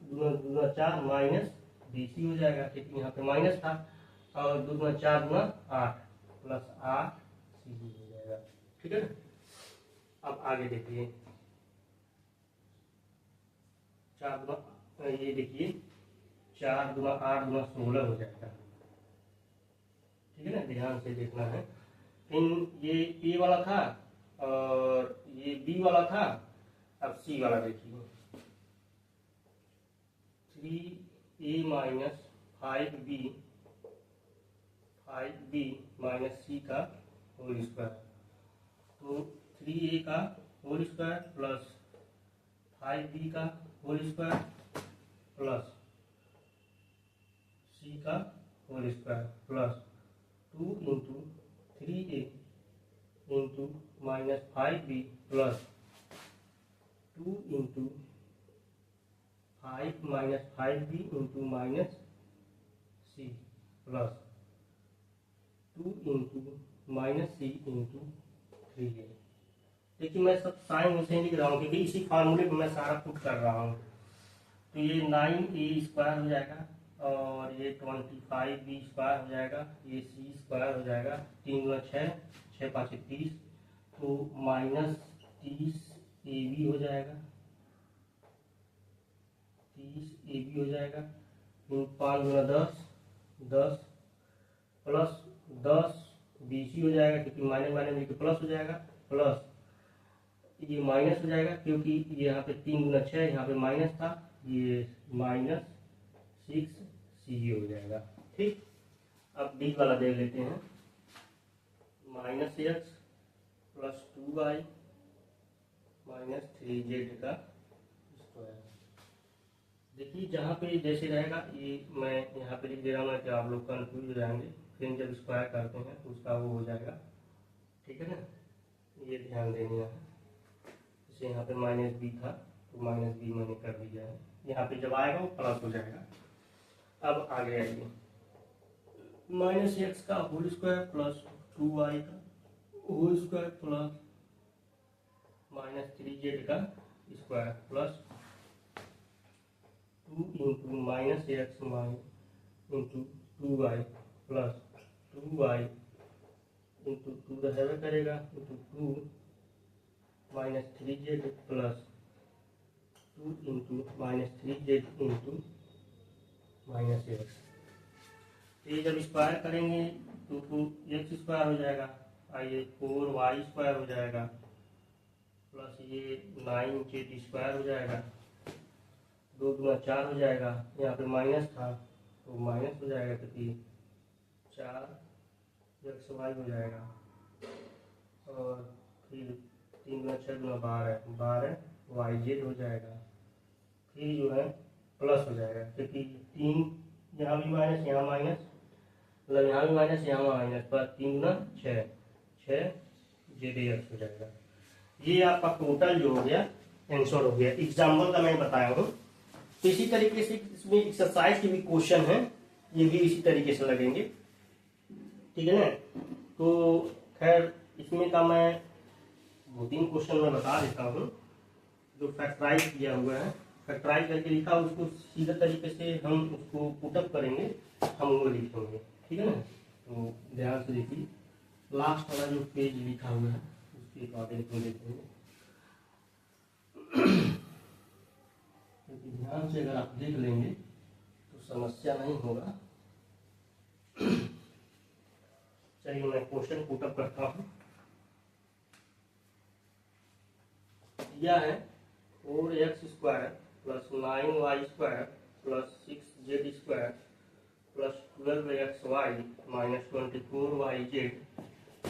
दूना दूना 4 माइनस बी सी हो जाएगा, क्योंकि यहाँ पे माइनस था, और 2 दूना 4 दूना 8 प्लस 8 सी हो जाएगा। ठीक है ना। अब आगे देखिए 4 दूना, ये देखिए 4 दूना 8 दूना 16 हो जाएगा। ठीक है ना, ध्यान से देखना है। इन ये ए वाला था और ये बी वाला था, अब सी वाला देखिए 3a माइनस 5b माइनस सी का होल स्क्वायर, तो 3a का होल स्क्वायर प्लस 5b का होल स्क्वायर प्लस सी का whole square plus 2 into 3a into minus 5b plus 2 into 5 minus 5b into minus C plus 2 into minus C into 3a। देखिए मैं सब साइन उसे लिख रहा हूँ क्योंकि इसी फार्मूले में मैं सारा पुट कर रहा हूँ। तो ये 9a स्क्वायर हो जाएगा और ये 25b स्क्वायर हो जाएगा, ये सी स्क्वायर हो जाएगा, 3 गुना 6 6 5 30, तो माइनस 30ab हो जाएगा, 30ab हो जाएगा, 5 गुना 10 10 प्लस 10 bc हो जाएगा, क्योंकि माइनस माइनस में तो प्लस हो जाएगा, प्लस ये माइनस हो जाएगा क्योंकि यहाँ पे 3 गुना 6 यहाँ पे माइनस था, ये माइनस 6c हो जाएगा। ठीक, अब डी वाला देख लेते हैं, minus x plus 2y minus 3z का स्क्वायर। देखिए जहाँ पे जैसे रहेगा ये मैं यहाँ पे लिख दे रहा हूँ कि आप लोग कन्फ्यूज हो जाएंगे, फिर जब स्क्वायर करते हैं तो उसका वो हो जाएगा। ठीक है ना, ये ध्यान देना है। जैसे यहाँ पे माइनस बी था तो माइनस बी मैंने कर दिया है, यहाँ पे जब आएगा वो प्लस हो जाएगा। अब आगे आइए, माइनस एक्स का होल स्क्वायर प्लस 2y का whole square plus minus 3z का square plus 2 into minus X into 2y plus 2y into 2 रहेगा करेगा into 2 minus 3z plus 2 into minus 3z into minus X. ये जब स्क्वायर करेंगे तो एक्स स्क्वायर हो जाएगा, आइए 4y स्क्वायर हो जाएगा प्लस ये 9z स्क्वायर हो जाएगा, 2 गुना 4 हो जाएगा, यहाँ पे माइनस था तो माइनस हो जाएगा क्योंकि 4xy हो जाएगा, और फिर 3 गुना 6 गुना 12 yz हो जाएगा, फिर जो है प्लस हो जाएगा क्योंकि 3 यहाँ भी माइनस यहाँ माइनस, मतलब यहाँ भी माइनस यहाँ माइनस, पर 3 गुना 6 zx हो जाएगा। ये आपका टोटल जो हो गया आंसर हो गया। एग्जाम्पल का मैं बताया हूँ, तो इसी तरीके से इसमें एक्सरसाइज के भी क्वेश्चन हैं, ये भी इसी तरीके से लगेंगे। ठीक है ना, तो खैर इसमें का मैं 2-3 क्वेश्चन मैं बता देता हूँ जो फैक्टराइज किया हुआ है, फैक्टराइज करके लिखा, उसको सीधा तरीके से हम उसको पुटअप करेंगे, हम वो लिखेंगे। ठीक है ना, तो ध्यान से देखिए, लास्ट वाला जो पेज लिखा हुआ है उसके अकॉर्डिंग हम देखेंगे, क्योंकि ध्यान से अगर आप देख लेंगे तो समस्या नहीं होगा। चलिए मैं क्वेश्चन पुटअप करता हूँ। दिया है 4x square plus 9y square plus 6z square plus 12xy minus 24yz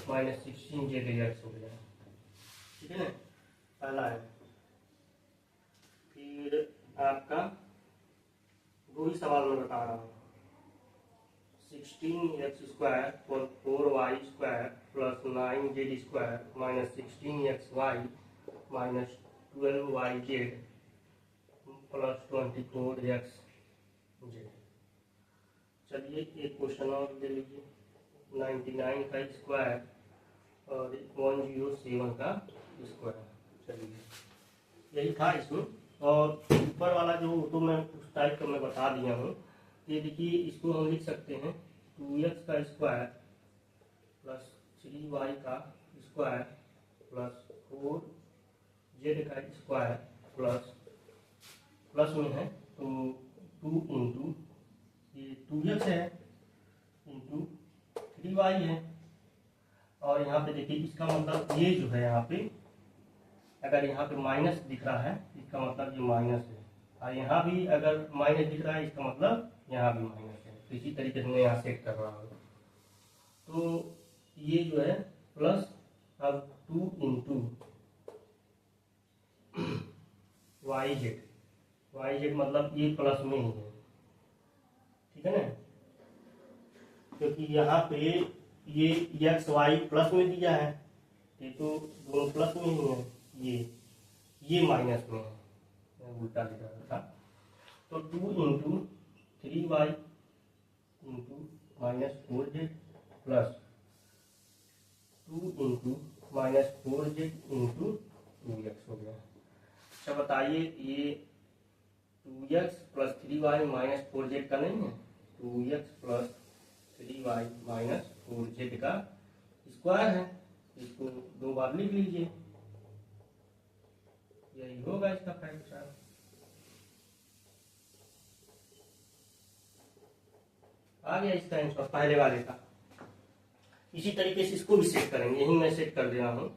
minus 16zx हो गया। ठीक है ना, पहला है। फिर आपका दो ही सवाल में बता रहा हूँ। 16x² और 4y² plus 9z² minus 16xy minus 12yz plus 24xz। चलिए एक क्वेश्चन और ले लीजिए। 99 का स्क्वायर और 107 का स्क्वायर। चलिए यही था इसमें। और ऊपर वाला जो तो मैं उस टाइप का मैं बता दिया हूँ। ये देखिए, इसको हम लिख सकते हैं 2x का स्क्वायर प्लस 3y का स्क्वायर प्लस 4z का स्क्वायर प्लस प्लस में है तो 2 इंटू ये 2x है इंटू 3y है। और यहाँ पे देखिए, इसका मतलब ये जो है यहाँ पे, अगर यहाँ पे माइनस दिख रहा है इसका मतलब ये माइनस है, और यहाँ भी अगर माइनस दिख रहा है इसका मतलब यहाँ भी माइनस है। तो इसी तरीके से मैं यहाँ सेट कर रहा हूँ। तो ये जो है प्लस, अब 2 इंटू YZ मतलब ये प्लस में ही है। ठीक है ना, क्योंकि यहाँ पे ये XY प्लस में दिया है, ये तो दोनों प्लस में ही है, ये माइनस में है, मैं उल्टा लिख रहा था। तो 2 into 3y into minus 4z plus 2 into minus 4z into 2x हो गया। अच्छा बताइए, ये 2x plus 3y minus 4z का नहीं है? 2x plus 3y minus 4z का स्क्वायर है। इसको दो बार लिख लीजिए, यही होगा इसका फ्रैक्शन। आ गया इसका आंसर पहले वाले का। इसी तरीके से इसको भी सेट करेंगे, यही मैं सेट कर दे रहा हूँ।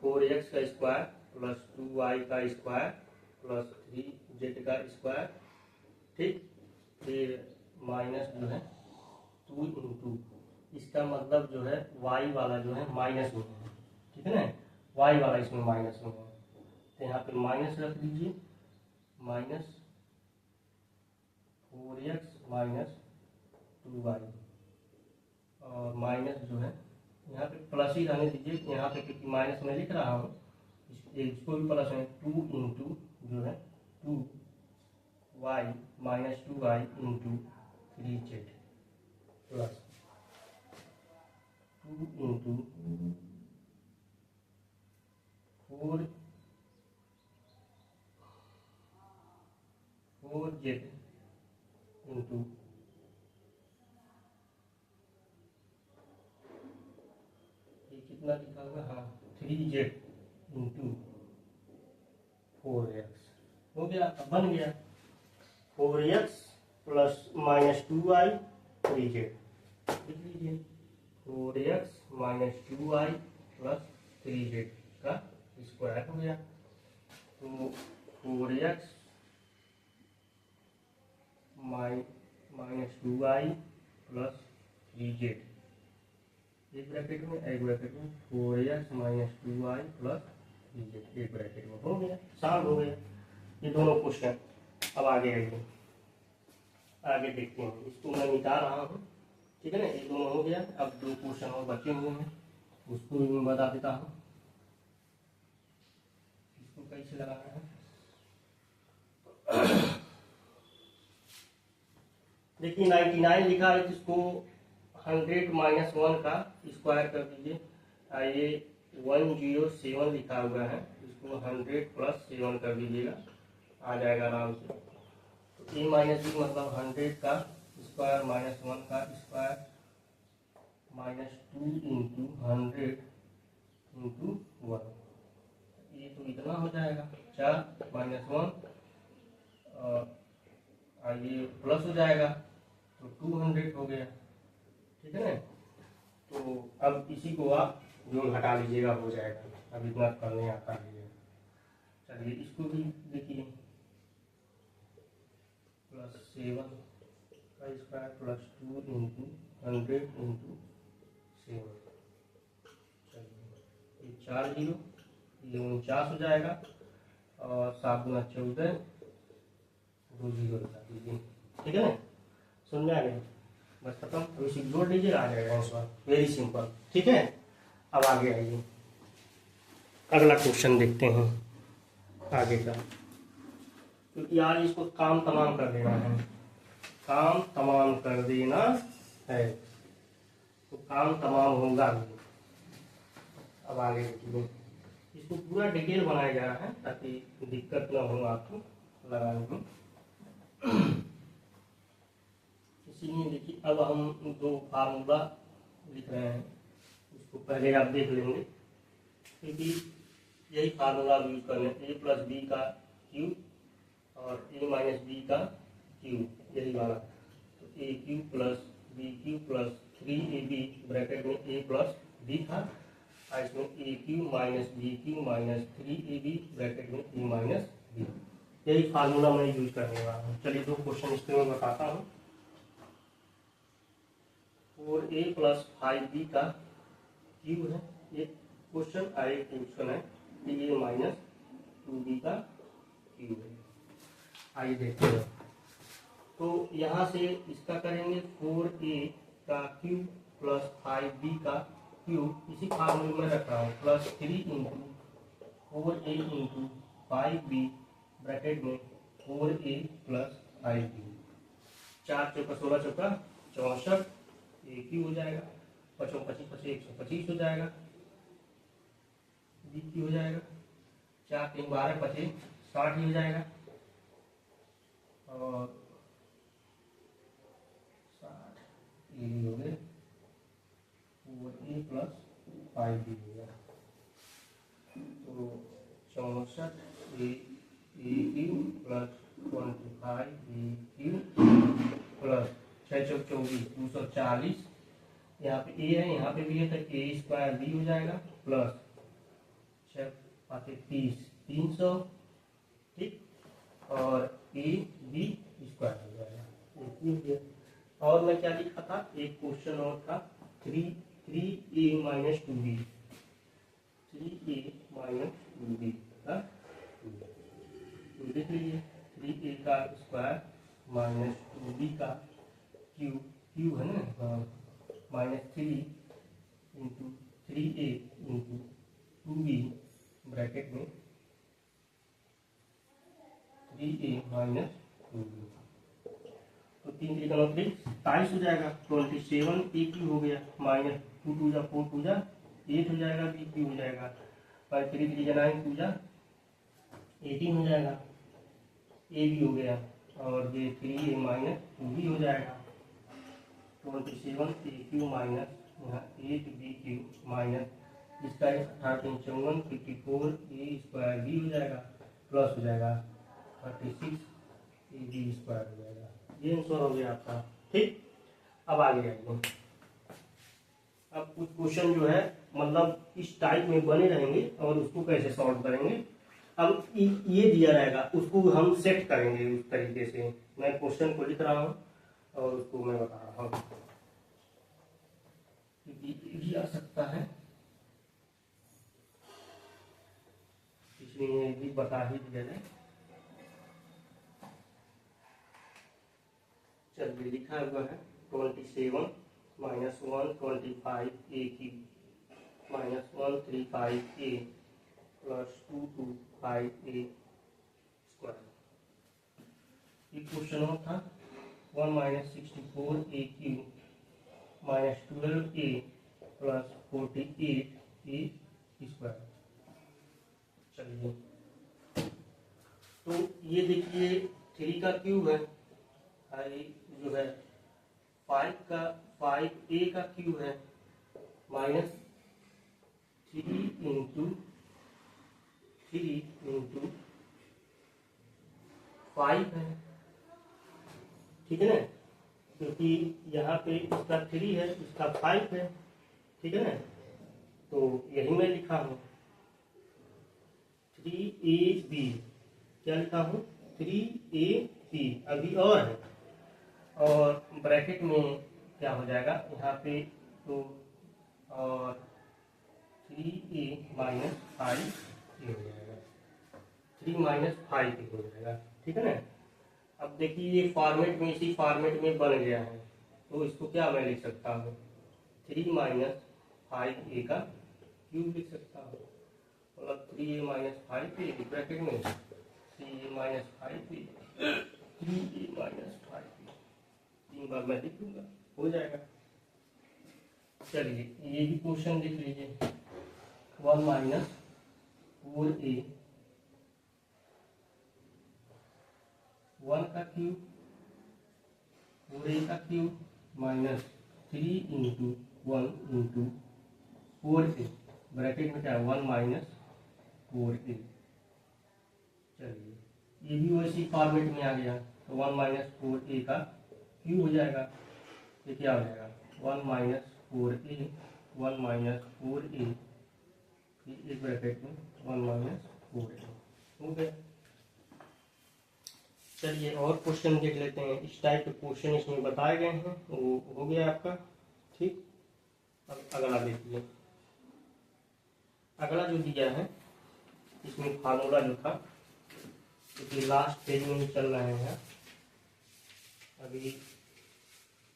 4x का स्क्वायर प्लस 2y का स्क्वायर प्लस 3z का स्क्वायर। ठीक, फिर माइनस जो है 2 इंटू, इसका मतलब जो है y वाला जो है माइनस में है। ठीक है ना, y वाला इसमें माइनस में है, तो यहाँ पे माइनस रख दीजिए। माइनस 4x माइनस 2y और माइनस जो है यहाँ पे प्लस ही रहने दीजिए। यहाँ पे क्योंकि माइनस में लिख रहा हूँ, इसको भी प्लस है। 2 इंटू जो है 2y minus 2y into 3z plus 2 into 4z into कितना लिखा होगा, हाँ 3z इंटू 4x हो गया। अब बन गया 4x plus minus 2y 3z। लिख लीजिए 4x minus 2y plus 3z का स्क्वायर हो गया। तो 4x minus 2y plus 3z, एक ब्रैकेट में, एक ब्रैकेट में 4x minus 2y plus 3z, एक ब्रैकेट में। हो गया, सॉल्व हो गया ये दोनों क्वेश्चन। अब आगे आइए, आगे देखते हैं। इसको मैं मिटा रहा हूँ। ठीक है ना, ये दोनों हो गया। अब 2 क्वेश्चन और बचे हुए हैं, उसको भी मैं बता देता हूँ। इसको कैसे लगाना है, देखिए 99 लिखा है, जिसको 100 माइनस 1 का स्क्वायर कर दीजिए। ये 107 लिखा हुआ है, इसको 100 प्लस 7 कर दीजिएगा, आ जाएगा आराम से। तो ए माइनस बी मतलब 100 का स्क्वायर माइनस 1 का स्क्वायर माइनस 2 इंटू 100 इंटू 1, ये तो इतना हो जाएगा 4 माइनस 1 और ये प्लस हो जाएगा तो 200 हो गया। ठीक है ना, तो अब इसी को आप जोड़ घटा लीजिएगा, हो जाएगा। अब इतना करने आता है। चलिए इसको भी देखिए, प्लस 7 का five square plus 2 into 100 into 7। चलिए ये 4 जीरो, ये 49 हो जाएगा और 7 गुना 14, 2 जीरो बता दीजिए। ठीक है ना, समझ में आ गया? बस खत्म। अब इसे जोड़ लीजिए, आ जाएगा आंसर, वेरी सिंपल। ठीक है, अब आगे आइए, अगला क्वेश्चन देखते हैं आगे का, क्योंकि आज इसको काम तमाम कर देना है, काम तमाम कर देना है, तो काम तमाम होगा भी। अब आगे देखिए, इसको पूरा डिटेल बनाया जा रहा है ताकि दिक्कत ना हो आपको लगाने में। इसीलिए देखिए, अब हम दो फार्मूला लिख रहे हैं, उसको पहले आप देख लेंगे, क्योंकि यही फार्मूला यूज करने, ए प्लस बी का क्यूब और ए माइनस बी का क्यूब, यही वाला। तो A cube plus B cube plus 3ab bracket में ए प्लस बी था, और इसमें A cube minus B cube minus 3ab bracket में ए माइनस बी, यही फार्मूला मैं यूज करने वाला हूँ। चलिए दो क्वेश्चन इसके मैं बताता हूँ। 4a प्लस 5b का क्यूब है ये क्वेश्चन, और एक क्वेश्चन है a माइनस 2b का क्यूब है। आइए देखते हैं, तो यहाँ से इसका करेंगे 4a का क्यूब प्लस 5b का क्यूब, इसी फार्मूले में रख रहा हूँ, plus 3 into 4a into 5b bracket में 4a प्लस 5b, 4 चौका 16 चौका 64, ए क्यू हो जाएगा, 25 25 125 हो जाएगा, बी क्यू हो जाएगा, 4 3 12 25 60 ही हो जाएगा, और 60 ए हो गए, 4a प्लस 5b हो गया, तो 64 ए क्यू प्लस 25 ए क्यू प्लस 6 चौक 24 240, यहाँ पे ए है यहाँ पे भी है, तो ए स्क्वायर बी हो जाएगा, प्लस 6 पाँच 30 300, ठीक, और ए बी स्क्वायर हो जाएगा। और मैं क्या लिखा था, एक क्वेश्चन और था 3a minus 2b, 3a minus 2b का देख लीजिए, 3a का स्क्वायर माइनस 2b का क्यूब, क्यूब है ना, minus 3 into 3a into 2b bracket में 3a माइनस 2b, तो 3 3 का 27 हो जाएगा, 27 ए क्यू हो गया, माइनस 2 2 जा 4 2 जा 8 हो जाएगा, बी क्यू हो जाएगा, 5 3 3 जा 9 2 जा 18 हो जाएगा, ए भी हो गया, और ये 3a माइनस 2b हो जाएगा, 27 ए क्यू माइनस यहाँ 8 बी क्यू माइनस इसका 18 54 54 ए स्क्वायर बी हो जाएगा, प्लस हो जाएगा 36 ए बी स्क्वायर हो जाएगा। ये आंसर हो गया आपका। ठीक, अब आगे आएंगे, अब कुछ क्वेश्चन जो है मतलब इस टाइप में बने रहेंगे और उसको कैसे सॉल्व करेंगे। अब ये दिया रहेगा, उसको हम सेट करेंगे उस तरीके से। मैं क्वेश्चन को लिख रहा हूँ और उसको मैं बता रहा हूँ, भी आ सकता है, इसलिए भी बता ही दिया जाए। चलिए लिखा हुआ है 27 माइनस 125 ए की माइनस 135 ए प्लस 225 ए स्क्वायर। ये क्वेश्चन और था 1 माइनस 64 ए क्यूब माइनस 12 ए प्लस 48 ए स्क्वायर। चलिए, तो ये देखिए 3 का क्यूब है, जो है 5a का क्यूब है, माइनस 3 इंटू 5 है, ठीक है ना, क्योंकि यहाँ पे इसका 3 है, इसका 5 है, ठीक है ना, तो यही मैं लिखा हूँ 3ab, क्या लिखा हूँ 3ab, अभी और है और ब्रैकेट में क्या हो जाएगा यहाँ पे, तो और 3a माइनस 5a हो जाएगा, 3 माइनस 5a हो जाएगा, ठीक है ना। अब देखिए ये फॉर्मेट में, इसी फॉर्मेट में बन गया है, तो इसको क्या मैं लिख सकता हूँ, 3 माइनस 5a का क्यूब लिख सकता हूँ, मतलब 3a माइनस 5a ब्रैकेट में 3a minus 5a 3a minus 5a, 3 बार मैं लिख लूँगा, हो जाएगा। चलिए ये भी क्वेश्चन लिख लीजिए, 1 माइनस 4a 1 का क्यूब 4a का cube minus 3 into 1 into 4a bracket में क्या है 1 माइनस 4a। चलिए ये भी वैसी फॉर्मेट में आ गया, तो 1 माइनस 4a का क्यूब हो जाएगा, ये क्या हो जाएगा 1 माइनस 4a 1 माइनस 4a एक ब्रैकेट में 1 माइनस 4a हो गया। चलिए और क्वेश्चन देख लेते हैं, इस टाइप के क्वेश्चन इसमें बताए गए हैं, वो हो गया आपका, ठीक। अब अगला देखिए, अगला जो दिया है इसमें फार्मूला जो था, क्योंकि लास्ट पेज में ही चल रहे हैं, अभी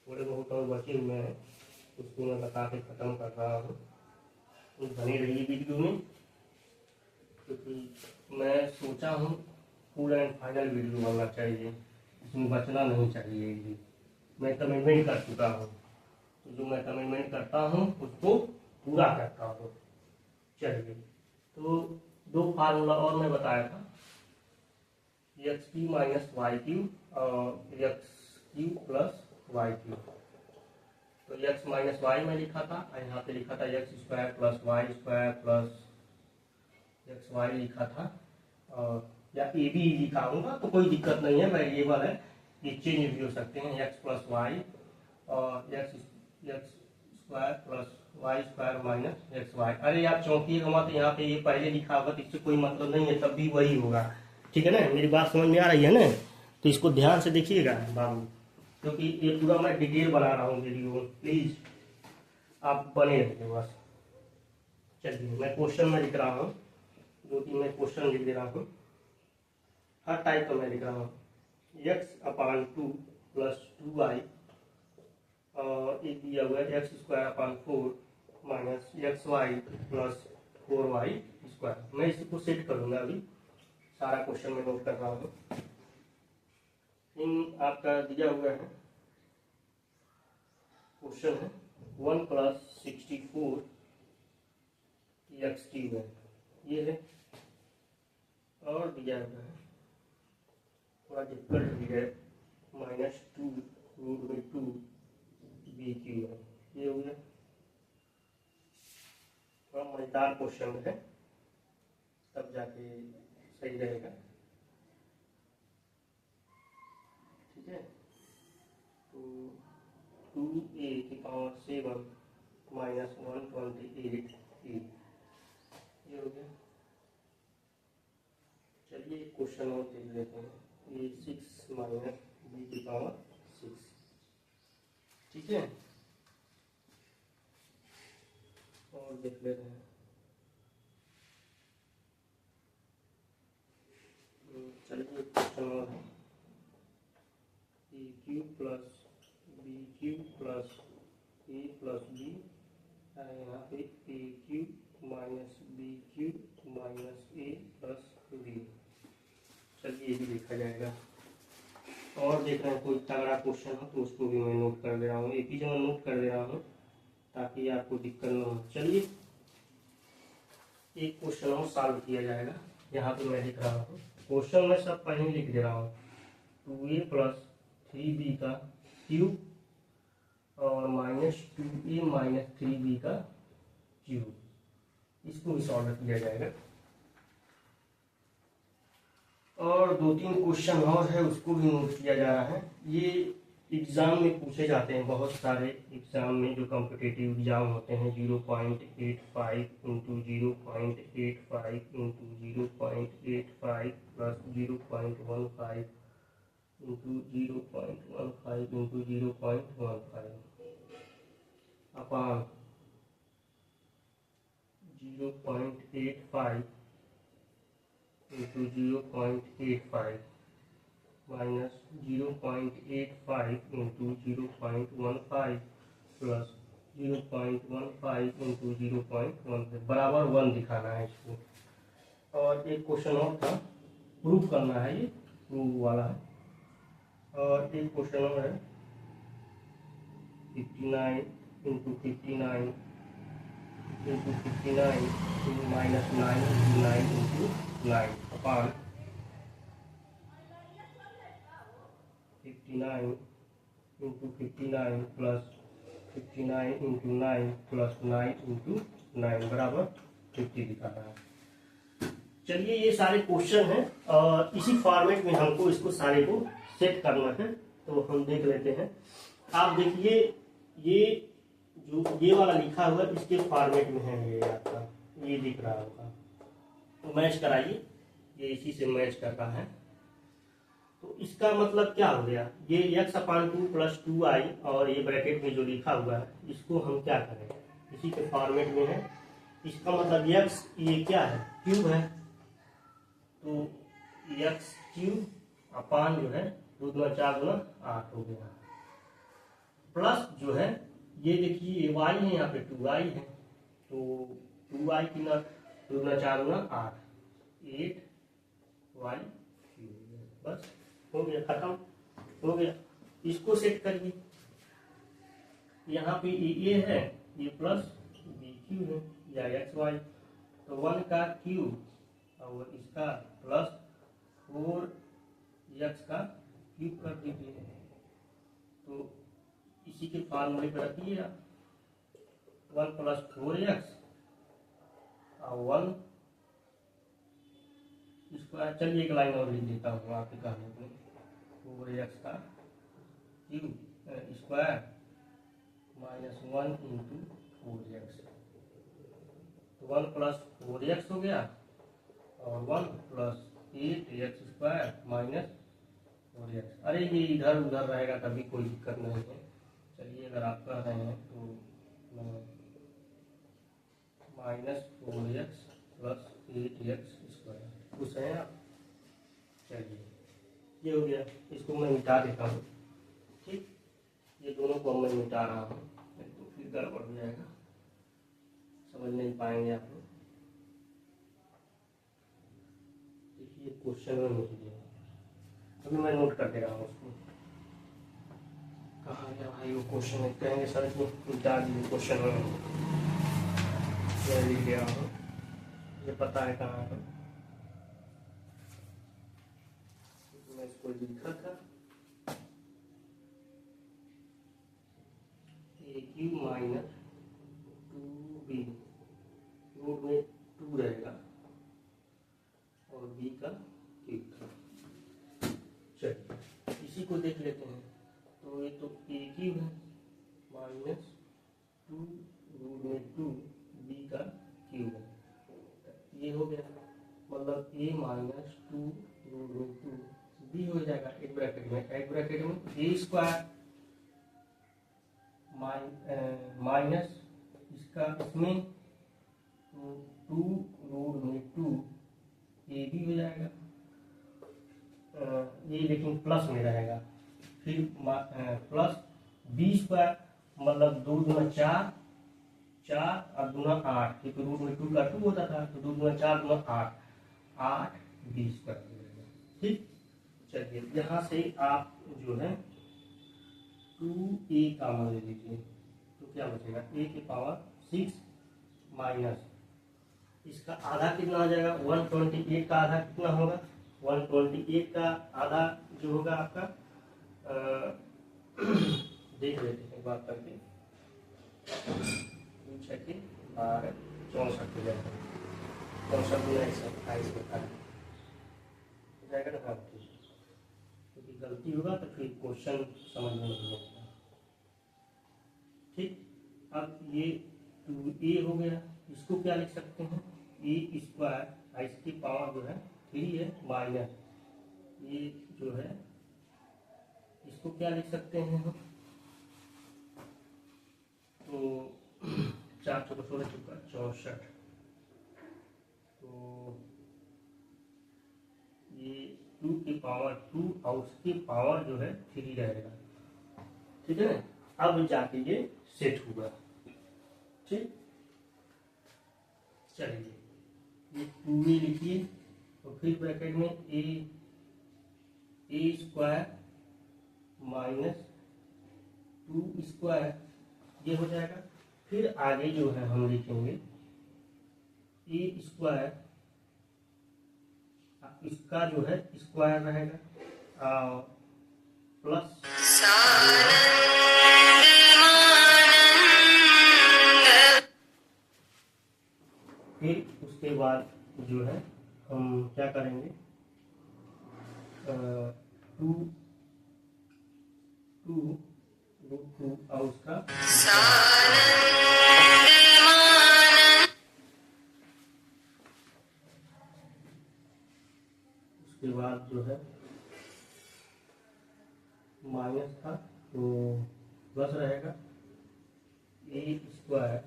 थोड़े बहुत और बचे हुए हैं, उसको मैं बता के ख़त्म कर रहा हूँ, तो बने रहिए वीडियो में, क्योंकि मैं सोचा हूँ फुल एंड फाइनल वीडियो बनना चाहिए, इसमें बचना नहीं चाहिए। ये मैं कमिटमेंट कर चुका हूँ, तो जो मैं कमिटमेंट करता हूँ उसको पूरा करता हूँ। चलिए तो 2 फार्मूला और मैं बताया था, X cube minus Y cube और X cube plus Y cube. तो एक्स माइनस वाई में लिखा था, यहाँ पे लिखा था X square plus Y square plus X Y लिखा था, और या ए बी लिखा होगा तो कोई दिक्कत नहीं है, वेरिएबल है, ये चेंज भी हो सकते हैं, एक्स प्लस वाई और X square plus Y square minus X Y. अरे आप चौंकिएगा मत, यहाँ पे ये पहले लिखा होगा तो इससे कोई मतलब नहीं है, तब भी वही होगा, ठीक है ना। मेरी बात समझ में आ रही है ना, तो इसको ध्यान से देखिएगा बाबू, क्योंकि ये पूरा मैं डिटेल बना रहा हूँ वीडियो, प्लीज आप बने रहिए बस। चलिए मैं क्वेश्चन में लिख रहा हूँ, 2-3 मैं क्वेश्चन लिख दे रहा हूँ, हर टाइप का मैं लिख रहा हूँ। x/2 प्लस 2y और एक दिया हुआ है x²/4 minus XY plus 4y square. मैं इसको सेट करूँगा, अभी सारा क्वेश्चन में नोट कर रहा हूँ। इन आपका दिया हुआ है क्वेश्चन है 1 प्लस 64 x³ है, ये है, और दिया हुआ है थोड़ा डिफिकल्ट भी है -2√2 BQ है, ये हो गया, थोड़ा मजेदार क्वेश्चन है, तब जाके सही रहेगा, ठीक है। तो 2a की पावर 7 माइनस 128 ये हो गया। चलिए क्वेश्चन और देख लेते हैं, ये 6 माइनस b की पावर 6, ठीक है। और देख लेते हैं, चलिए क्वेश्चन और है, a³ plus b³ plus a plus b, यहाँ पे a³ minus b³ minus a plus b। चलिए ये भी देखा जाएगा, और देख रहे हैं कोई तगड़ा क्वेश्चन हो तो उसको भी मैं नोट कर दे रहा हूँ, एक ही जगह नोट कर दे रहा हूँ ताकि आपको दिक्कत न हो। चलिए एक क्वेश्चन और सॉल्व किया जाएगा, यहाँ पे मैं लिख रहा हूँ क्वेश्चन में सब पहले लिख दे रहा हूँ, 2a प्लस 3b का क्यूब और -2a माइनस 3b का क्यूब, इसको भी सॉल्व किया जाएगा। और 2-3 क्वेश्चन और है उसको भी नोट किया जा रहा है, ये एग्जाम में पूछे जाते हैं, बहुत सारे एग्जाम में जो कॉम्पिटिटिव एग्जाम होते हैं, 0.85 into 0.85 into 0.85 plus 0.15 into 0.15 into 0.15 upon 0.85 into 0.85 minus 0.85 into 0.15 plus 0.15 into 0.15 बराबर 1 दिखाना है इसको। और एक क्वेश्चन और था, प्रूफ करना है, ये प्रूफ वाला है। और एक क्वेश्चन और है 59 into 59 into 59 minus 9 into 9 into 9 upon 59 into 59 plus 59 into 9 plus 9 into 9 बराबर 50 दिखाना है। चलिए ये सारे क्वेश्चन हैं और इसी फॉर्मेट में हमको इसको सारे को सेट करना है, तो हम देख लेते हैं। आप देखिए ये जो ये वाला लिखा हुआ है इसके फॉर्मेट में है, ये आपका ये दिख रहा होगा, तो मैच कराइए, ये इसी से मैच कर रहा है। तो इसका मतलब क्या हो गया, ये x/2 प्लस 2i और ये ब्रैकेट में जो लिखा हुआ है इसको हम क्या करें, इसी के फॉर्मेट में है। इसका मतलब x ये क्या है, क्यूब है, तो x क्यूब अपान जो है 2 दूना 4 दूना 8 हो गया, प्लस जो है ये देखिए ये y है, यहाँ पे 2i है, तो 2i की ना 2 दूना 4 दूना 8 8y क्यूब, बस हो गया, खत्म हो गया। इसको सेट करिए, यहाँ पे ये है, ये प्लस बी क्यू है या एक्स वाई, तो 1 का क्यूब और इसका प्लस 4x का क्यूब कर दीजिए। तो इसी के फॉर्मूले पर रखिए आप 1 प्लस 4x और 1 स्क्वायर। चलिए एक लाइन और लिख देता हूँ आपके कहने पे, 4x का cube square minus 1 into 4x, तो 1 प्लस 4x हो गया और 1 plus 8x square minus 4x। अरे ये इधर उधर रहेगा तभी कोई दिक्कत नहीं है। चलिए अगर आप कह रहे हैं तो minus 4x plus 8x square, खुश हैं आप। चलिए ये हो गया, इसको मैं मिटा देता हूँ, ठीक, ये दोनों को मैं मिटा रहा हूँ, तो फिर गड़बड़ हो जाएगा, समझ नहीं पाएंगे आप लोग। देखिए क्वेश्चन में मिल गया, अभी मैं नोट कर दे रहा हूँ उसको। कहाँ गया भाई वो क्वेश्चन है, कहेंगे सर को मिटा दिए क्वेश्चन में, मैं लिख गया हूँ, ये पता है कहाँ पर, मैं इसको लिखा था ए क्यू माइनस 2b, रूट में 2 रहेगा और b का क्यूब था। चलिए इसी को देख लेते हैं, तो ये तो ए क्यूब है माइनस 2 रूट में 2 b का क्यूब है, ये हो गया, मतलब a माइनस 2 रूट में 2 b हो जाएगा एक ब्रैकेट में a स्क्वायर माइनस इसका इसमें 2 रूट में 2 ए भी हो जाएगा, ये लेकिन प्लस में रहेगा, फिर प्लस बी स्क्वायर मतलब 2 दूना 4 4 और दूना 8, क्योंकि रूट में 2 का 2 होता था, तो 2 दूना 4 दूना 8 8 बी स्क्वायर हो जाएगा, ठीक। चलिए यहाँ से आप जो है 2a का मान ले लीजिए, तो क्या बचेगा a की पावर 6 माइनस इसका आधा कितना हो जाएगा, 128 का आधा कितना होगा, 128 का आधा जो होगा आपका देख लेते हैं बात करके, 2 छक्के 12 64 हो जाएगा, 64 गुना 128 होता है, हो जाएगा ना। हाँ ठीक, क्योंकि गलती होगा तो फिर क्वेश्चन समझ में नहीं आता, ठीक। अब ये 2a हो गया, इसको क्या लिख सकते हैं, ए स्क्वायर, इसकी पावर जो है 3 है, माइनस ये जो है इसको क्या लिख सकते हैं हम, तो 4 चौको 16 चौका 64, तो ये 2 की पावर 2 और उसकी पावर जो है 3 रहेगा, ठीक है ना। अब जाके ये सेट हुआ, ठीक। चलिए ये 2a लिखिए, तो फिर ब्रैकेट में ए स्क्वायर माइनस 2 स्क्वायर ये हो जाएगा। फिर आगे जो है हम लिखेंगे ए स्क्वायर, इसका जो है स्क्वायर रहेगा प्लस फिर उसके बाद जो है हम क्या करेंगे, 2 और उसका उसके बाद जो है माइनस था तो प्लस रहेगा ए स्क्वायर,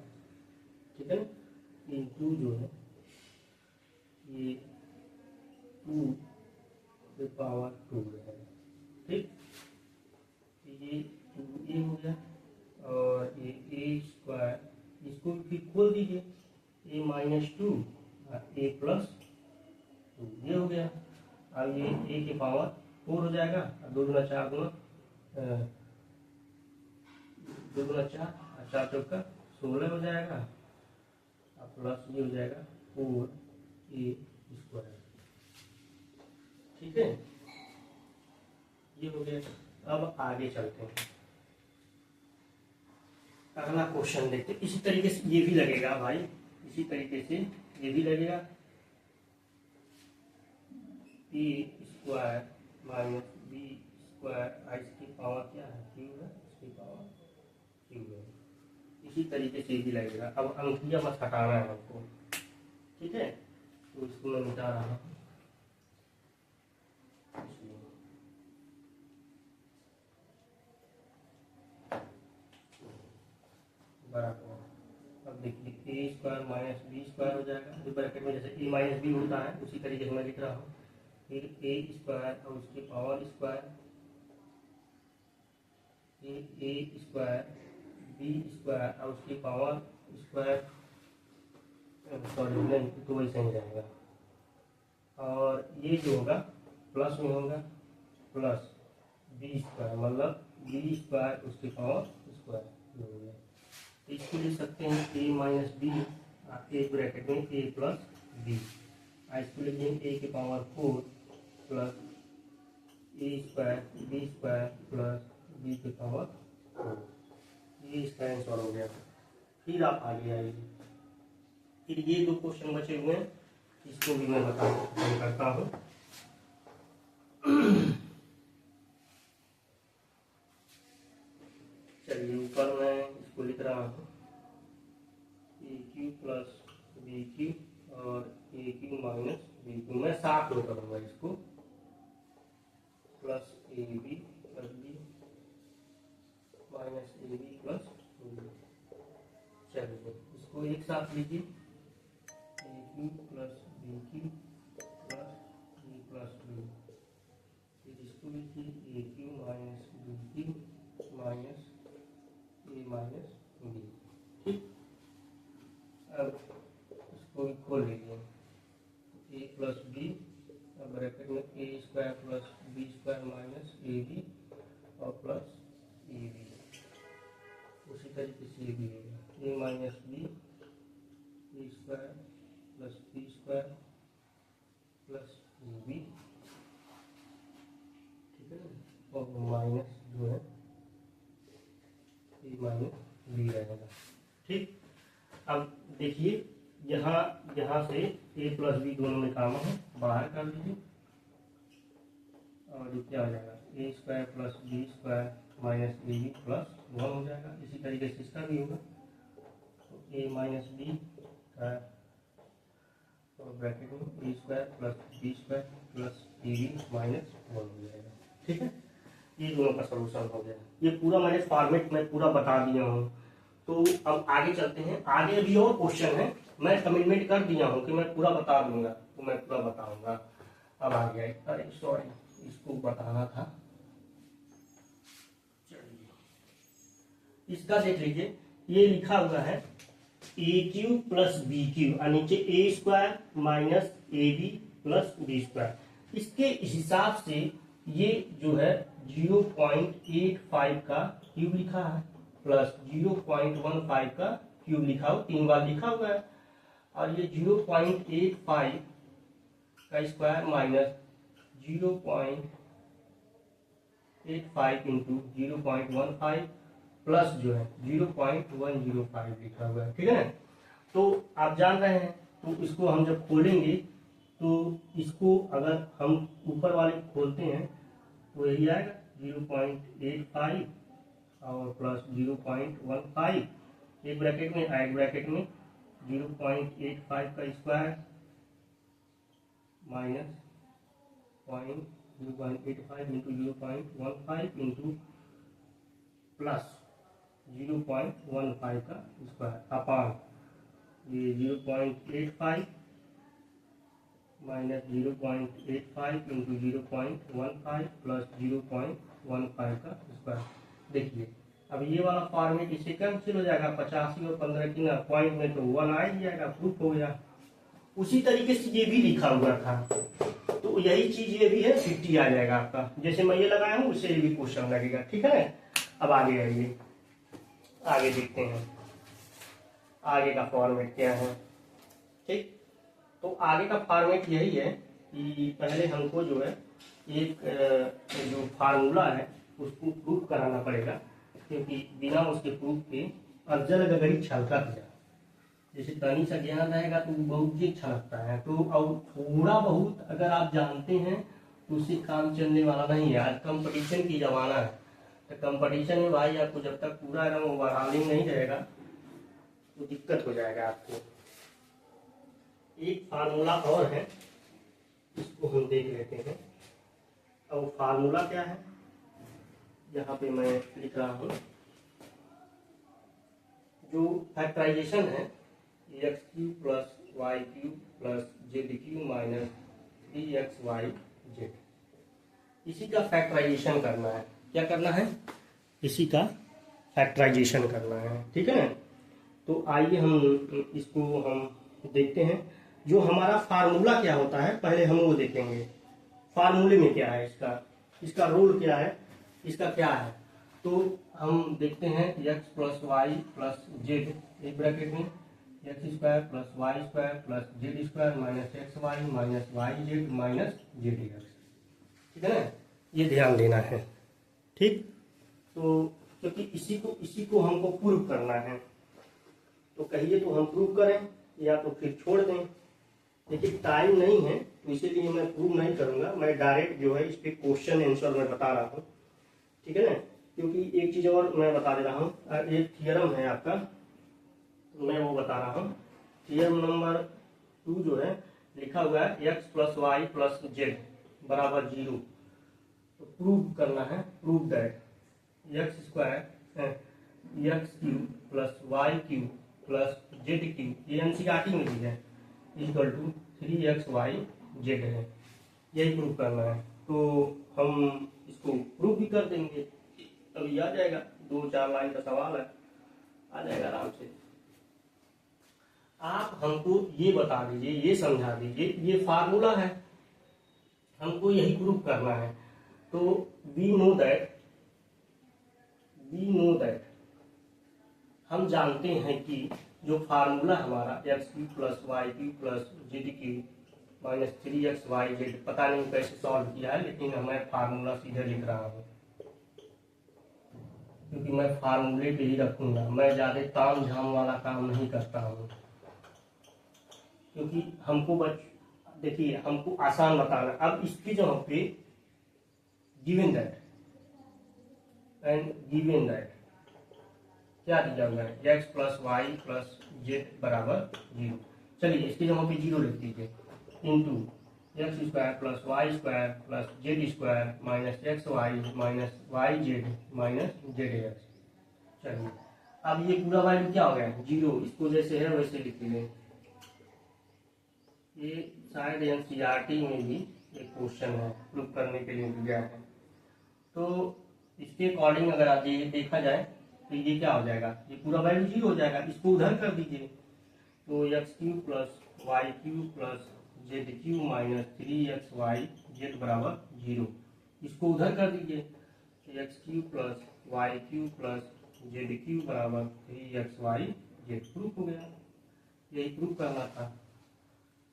ठीक है ना, इंटू जो है ये 2 की पावर 2 रहेगा, ठीक। ये 2a हो गया और ये ए स्क्वायर, इसको फिर खोल दीजिए, ए माइनस 2 और ए प्लस 2 ये हो गया। अब ये ए की पावर 4 हो जाएगा और 2 दूना 4 दूना 2 दूना 4 और 4 चौका 16 हो जाएगा और प्लस ये हो जाएगा 4a स्क्वायर, ठीक है। ये हो गया। अब आगे चलते हैं, अगला क्वेश्चन देखते हैं। इसी तरीके से ये भी लगेगा भाई, इसी तरीके से ये भी लगेगा, ए स्क्वायर माइनस बी स्क्वायर, इसकी पावर क्या है क्यू है, इसकी पावर क्यू है। इसी तरीके से भी लगेगा। अब अंकिया मत हटाना है हमको, ठीक है, तो इसको मैं मिटा रहा हूँ। बराबर अब देखिए ए स्क्वायर माइनस बी स्क्वायर हो जाएगा, जो ब्रैकेट में जैसे ए माइनस बी होता है उसी तरीके से मैं लिख रहा हूँ। फिर ए स्क्वायर और उसकी पावर स्क्वायर, ए स्क्वायर बी स्क्वायर और उसकी पावर स्क्वायर, सॉरी नहीं तो वैसे ही रहेगा। और ये जो होगा प्लस में होगा प्लस बी स्क्वायर, मतलब बी स्क्वायर उसकी पावर स्क्वायर ये हो गया। इसको लिख सकते हैं ए माइनस बी, ए ब्रैकेट में ए प्लस बी, इसको लिखेंगे ए की power 4 plus A square B square plus B की पावर 4। ये इसका आंसर हो गया। फिर आप आगे आइए, फिर ये 2 क्वेश्चन बचे हुए हैं, इसको भी मैं करता हूँ। चलिए ऊपर मैं इसको लिख रहा हूँ A cube plus B cube और A cube minus B cube, मैं साफ में करूँगा इसको, plus A B plus B minus A B plus B. चलिए इसको एक साथ लीजिए, A cube plus B cube plus B plus B, फिर इसको लिखिए A cube minus B cube minus A minus B, ठीक। अब इसको खोल लीजिए, ए प्लस बी ब्रैकेट में A square plus B square minus A B और प्लस ए बी, उसी तरीके से ये भी है A minus B A square plus B square plus A B, ठीक है ना, और माइनस जो है ए माइनस बी रहेगा, ठीक। अब देखिए यहाँ से ए प्लस बी दोनों में काम है, बाहर कर लीजिए और ये क्या हो जाएगा A square plus B square minus A B plus 1 हो जाएगा। इसी तरीके से इसका भी होगा, तो ए माइनस बी का और ब्रैकेट में A square plus B square plus A B minus 1 हो जाएगा, ठीक है। ये दोनों का सॉल्यूशन हो गया। ये पूरा मैंने फॉर्मेट में पूरा बता दिया हूँ। तो अब आगे चलते हैं। आगे अभी और क्वेश्चन है, मैं कमिटमेंट कर दिया हूँ कि मैं पूरा बता दूंगा, तो मैं पूरा बताऊंगा। अब आ गया, अरे सॉरी, इसको बताना था। चलिए इसका देख लीजिए, ये लिखा हुआ है A cube plus B cube और नीचे A square minus A B plus B square. इसके हिसाब से ये जो है 0.85 का क्यूब लिखा है प्लस 0.15 का क्यूब लिखा हो, 3 बार लिखा हुआ है। और ये 0.85 का स्क्वायर माइनस 0.85 इंटू 0.15 प्लस जो है 0.105 लिखा हुआ है, ठीक है ना। तो आप जान रहे हैं, तो इसको हम जब खोलेंगे तो इसको अगर हम ऊपर वाले खोलते हैं तो यही आएगा 0.85 और प्लस 0.15, एक ब्रैकेट में, एक ब्रैकेट में 0.85 का square minus 0.85 into 0.15 into plus 0.15 का स्क्वायर अपान ये 0.85 माइनस 0.85 इंटू 0.15 प्लस 0.15 का स्क्वायर। देखिए अब ये वाला फॉर्मेट इससे कैंसिल हो जाएगा, 85 और 15 की ना पॉइंट में तो 1 आ ही जाएगा, प्रूफ हो गया। उसी तरीके से ये भी लिखा हुआ था, तो यही चीज ये भी है, 50 आ जाएगा आपका। जैसे मैं ये लगाया हूँ उससे भी क्वेश्चन लगेगा, ठीक है ना। अब आगे आइए, आगे देखते हैं आगे का फॉर्मेट क्या है। ठीक, तो आगे का फॉर्मेट यही है कि पहले हमको जो है एक जो फार्मूला है उसको प्रूफ कराना पड़ेगा, क्योंकि बिना उसके प्रूफ के अफजल गगरी छलका दिया, जैसे तनी सा ज्ञान रहेगा तो बहुत ही अच्छा लगता है। तो अब थोड़ा बहुत अगर आप जानते हैं तो उससे काम चलने वाला नहीं है। आज कंपटीशन की जमाना है, तो कंपटीशन में भाई आपको जब तक पूरा एकदम ओवरऑलिंग नहीं रहेगा तो दिक्कत हो जाएगा आपको। एक फार्मूला और है, इसको हम देख लेते हैं। अब फार्मूला क्या है, यहाँ पे मैं लिख रहा हूँ, जो फैक्टराइजेशन है X cube plus Y cube plus Z cube minus 3xy Z, इसी का फैक्टराइजेशन करना है। क्या करना है, इसी का फैक्टराइजेशन करना है, ठीक है ना। तो आइए हम इसको हम देखते हैं। जो हमारा फार्मूला क्या होता है पहले हम वो देखेंगे। फार्मूले में क्या है, इसका रोल क्या है, इसका क्या है। तो हम देखते हैं X plus Y plus Z, एक ब्रैकेट में X square plus Y square plus Z square minus X Y minus Y Z minus Z X, ठीक है ना। ये ध्यान देना है, ठीक। तो क्योंकि इसी को हमको प्रूव करना है, तो कहिए तो हम प्रूव करें या तो फिर छोड़ दें। लेकिन टाइम नहीं है तो इसीलिए मैं प्रूव नहीं करूंगा, मैं डायरेक्ट जो है इस पे क्वेश्चन आंसर में बता रहा हूँ, ठीक है ना। क्योंकि एक चीज और मैं बता दे रहा हूँ, एक थियरम है आपका, मैं वो बता रहा हूँ। थियरम नंबर 2 जो है लिखा हुआ है X plus Y plus Z बराबर 0। तो प्रूव करना है, prove that X square X cube plus Y cube plus Z cube, ये एनसीईआरटी में भी है, इक्वल टू 3xy जेड है। यही प्रूव करना है। तो हम इसको प्रूव भी कर देंगे, अभी आ जाएगा, 2-4 लाइन का सवाल है, आ जाएगा आराम से। आप हमको ये बता दीजिए, ये समझा दीजिए, ये फार्मूला है, हमको यही प्रूव करना है। तो वी नो दैट हम जानते हैं कि जो फार्मूला हमारा X cube plus Y cube plus Z cube minus 3xy Z, पता नहीं कैसे सॉल्व किया है, लेकिन मैं फार्मूला सीधे लिख रहा हूँ क्योंकि मैं फार्मूले पे ही रखूंगा। मैं ज्यादा ताम झाम वाला काम नहीं करता हूँ, क्योंकि हमको देखिए हमको आसान बताना। अब इसकी जगह पे given that and given that क्या दिया हुआ है, X plus Y plus Z बराबर 0। चलिए इसकी जगह पे 0 लिख दीजिए, into X square plus Y square plus Z square minus X Y minus Y Z minus Z X. चलिए अब ये पूरा वैल्यू क्या हो गया, जीरो। इसको जैसे है वैसे लिख लेंगे। ये शायद एनसीईआरटी में भी एक क्वेश्चन है, प्रूव करने के लिए दिया है। तो इसके अकॉर्डिंग अगर आप ये देखा जाए तो ये क्या हो जाएगा, ये पूरा वैल्यू जीरो हो जाएगा। इसको उधर कर दीजिए तो X cube plus Y cube plus Z cube minus 3xy Z बराबर जीरो। इसको उधर कर दीजिए तो X cube plus Y cube plus Z cube बराबर 3xy जेड। प्रूफ हो गया, यही प्रूफ करना था।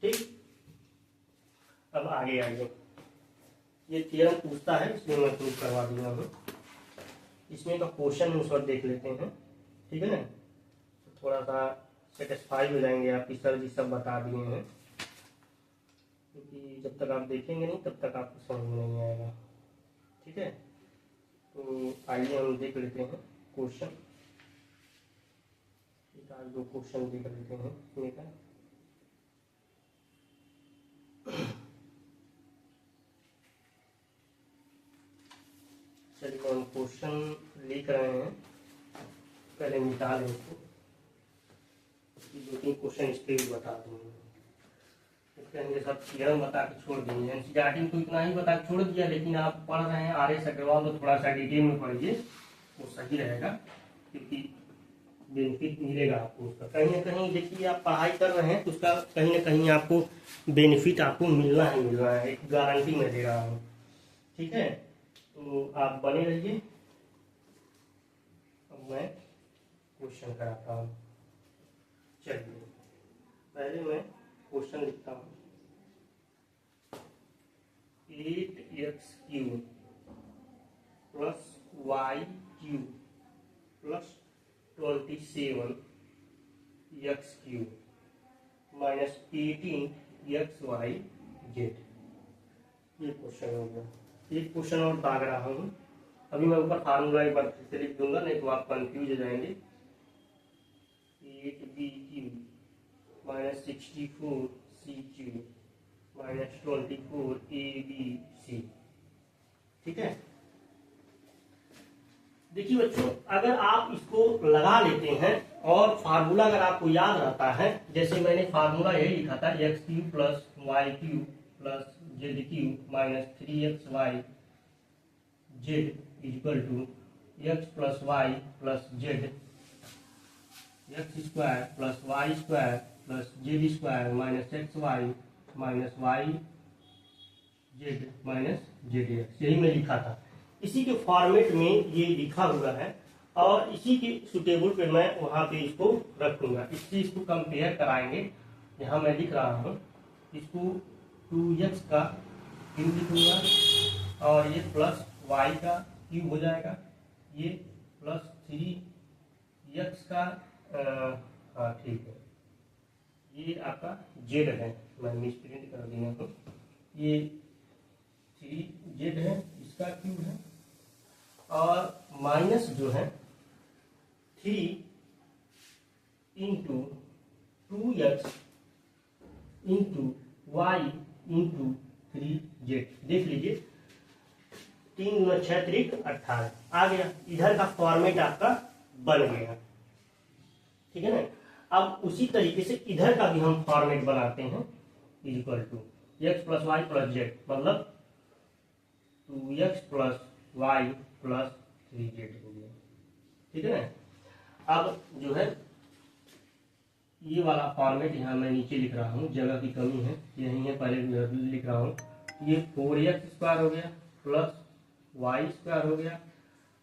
ठीक, अब आगे आइए। ये थियरम पूछता है इसलिए मैं प्रूफ करवा दूंगा हूँ। इसमें का क्वेश्चन उस वक्त देख लेते हैं, ठीक है ना, तो थोड़ा सा सेटिस्फाई हो जाएंगे आपकी सर जी सब बता दिए हैं, क्योंकि जब तक आप देखेंगे नहीं तब तक आपको समझ में नहीं आएगा। ठीक है, तो आइए हम देख लेते हैं क्वेश्चन, एक आध दो क्वेश्चन देख लेते हैं इसमें का। चलिए हम क्वेश्चन लिख रहे हैं, पहले मिटा लें इसको, दो तीन क्वेश्चन इस पर भी बता दूंगा। कहेंगे सब थियरम बता के छोड़ दिए, एनसीईआरटी को इतना ही बता के छोड़ दिया, लेकिन आप पढ़ रहे हैं आर एस अग्रवाल तो थोड़ा सा डिटेल में पढ़िए, वो सही रहेगा, क्योंकि बेनिफिट मिलेगा आपको उसका। कहीं ना कहीं देखिए आप पढ़ाई कर रहे हैं तो उसका कहीं ना कहीं आपको बेनिफिट आपको मिलना ही मिल रहा है, एक गारंटी मैं दे रहा हूँ। ठीक है, तो आप बने रहिए। अब मैं क्वेश्चन कराता हूँ। चलिए पहले मैं क्वेश्चन लिखता हूँ। 8x cube plus Y cube plus 27 X cube minus 18xy Z. ये क्वेश्चन हो गया। एक क्वेश्चन और दाग रहा हूँ, अभी मैं ऊपर फार्मूला एक बार फिर से लिख दूंगा, नहीं तो आप कंफ्यूज हो जाएंगे। 8b cube minus 64c cube minus 24abc। ठीक है, देखिए बच्चों, अगर आप इसको लगा लेते हैं और फार्मूला अगर आपको याद रहता है, जैसे मैंने फार्मूला यही लिखा था, X cube plus Y cube plus Z cube minus 3xy Z equal to X plus Y plus Z, X square plus Y square plus Z square minus X Y minus Y Z minus Z X. यही मैं लिखा था, इसी के फॉर्मेट में ये लिखा हुआ है, और इसी के सुटेबल पे मैं वहाँ पे इसको रखूंगा। इससे इसको कंपेयर कराएंगे। यहाँ मैं लिख रहा हूँ, इसको 2x का क्यूब लिखूंगा और ये प्लस y का क्यूब हो जाएगा, ये प्लस 3x का हाँ ठीक है, ये आपका जेड है, मैं मिसप्रिंट कर दिया हूँ, ये 3z है, इसका क्यूब है, और माइनस जो है 3 into 2x into Y into 3z। देख लीजिए 3 गुना 6 त्रिक 18 आ गया। इधर का फॉर्मेट आपका बन गया, ठीक है ना। अब उसी तरीके से इधर का भी हम फॉर्मेट बनाते हैं, equal to X plus Y plus Z, मतलब 2x plus Y plus 3z हो गया। ठीक है ना। अब जो है ये वाला फॉर्मेट यहाँ मैं नीचे लिख रहा हूँ, जगह की कमी है, यही है, पहले लिख रहा हूँ। ये 4x स्क्वायर हो गया प्लस वाई स्क्वायर हो गया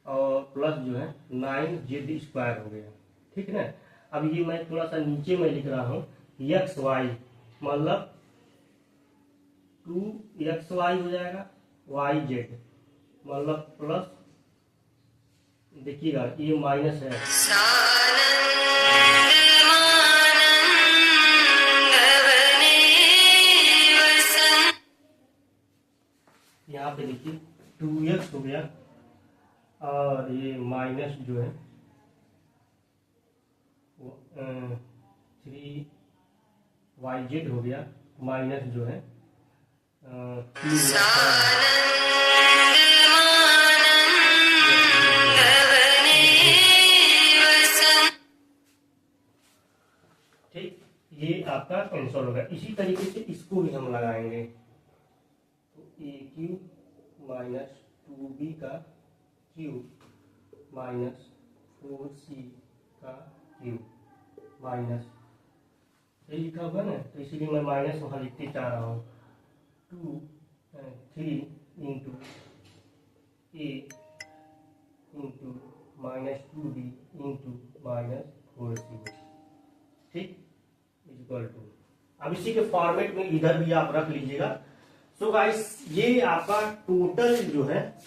और प्लस जो है 9z स्क्वायर हो गया। ठीक है ना। अब ये मैं थोड़ा सा नीचे में लिख रहा हूँ, एक्स वाई मतलब 2xy हो जाएगा, वाई जेड मतलब प्लस, देखिएगा ये माइनस है, यहाँ पे देखिए 2x हो गया और ये माइनस जो है 3yz हो गया, माइनस जो है ठीक, ये आपका कैंसल होगा। इसी तरीके से इसको भी हम लगाएंगे, तो ए क्यूब माइनस 2b का क्यूब माइनस 4c का क्यूब माइनस, ये लिखा हुआ ना, तो इसीलिए मैं माइनस वहाँ लिखते चाह रहा हूँ, 3 into A into minus 2b into minus 4c, ठीक, इक्वल टू। अब इसी के फॉर्मेट में इधर भी आप रख लीजिएगा। सो गाइस, ये आपका टोटल जो है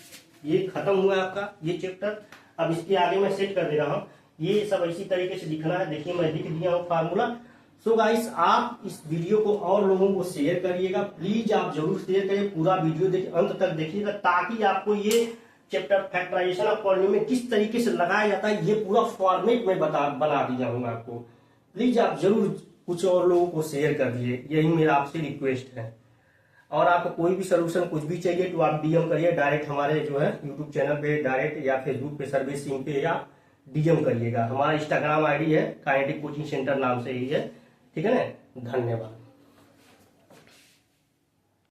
ये खत्म हुआ आपका ये चैप्टर। अब इसके आगे मैं सेट कर दे रहा हूँ, ये सब इसी तरीके से दिखना है। देखिए मैं लिख दिया हूँ फार्मूला। सो गाइस, आप इस वीडियो को और लोगों को शेयर करिएगा, प्लीज आप जरूर शेयर करिए, पूरा वीडियो देखिए, अंत तक देखिएगा, ताकि आपको ये चैप्टर फैक्टराइजेशन ऑफ पॉलिनोमियल किस तरीके से लगाया जाता है ये पूरा फॉर्मेट में बना दिया हूँ आपको। प्लीज आप जरूर कुछ और लोगों को शेयर कर दीजिए, यही मेरा आपसे रिक्वेस्ट है। और आपको कोई भी सोल्यूशन कुछ भी चाहिए तो आप डीएम करिए डायरेक्ट हमारे जो है यूट्यूब चैनल पे डायरेक्ट, या फेसबुक पे सर्विसिंग पे, या डीएम करिएगा। हमारा इंस्टाग्राम आईडी है काइनेटिक कोचिंग सेंटर नाम से ही है, ठीक है ना। धन्यवाद।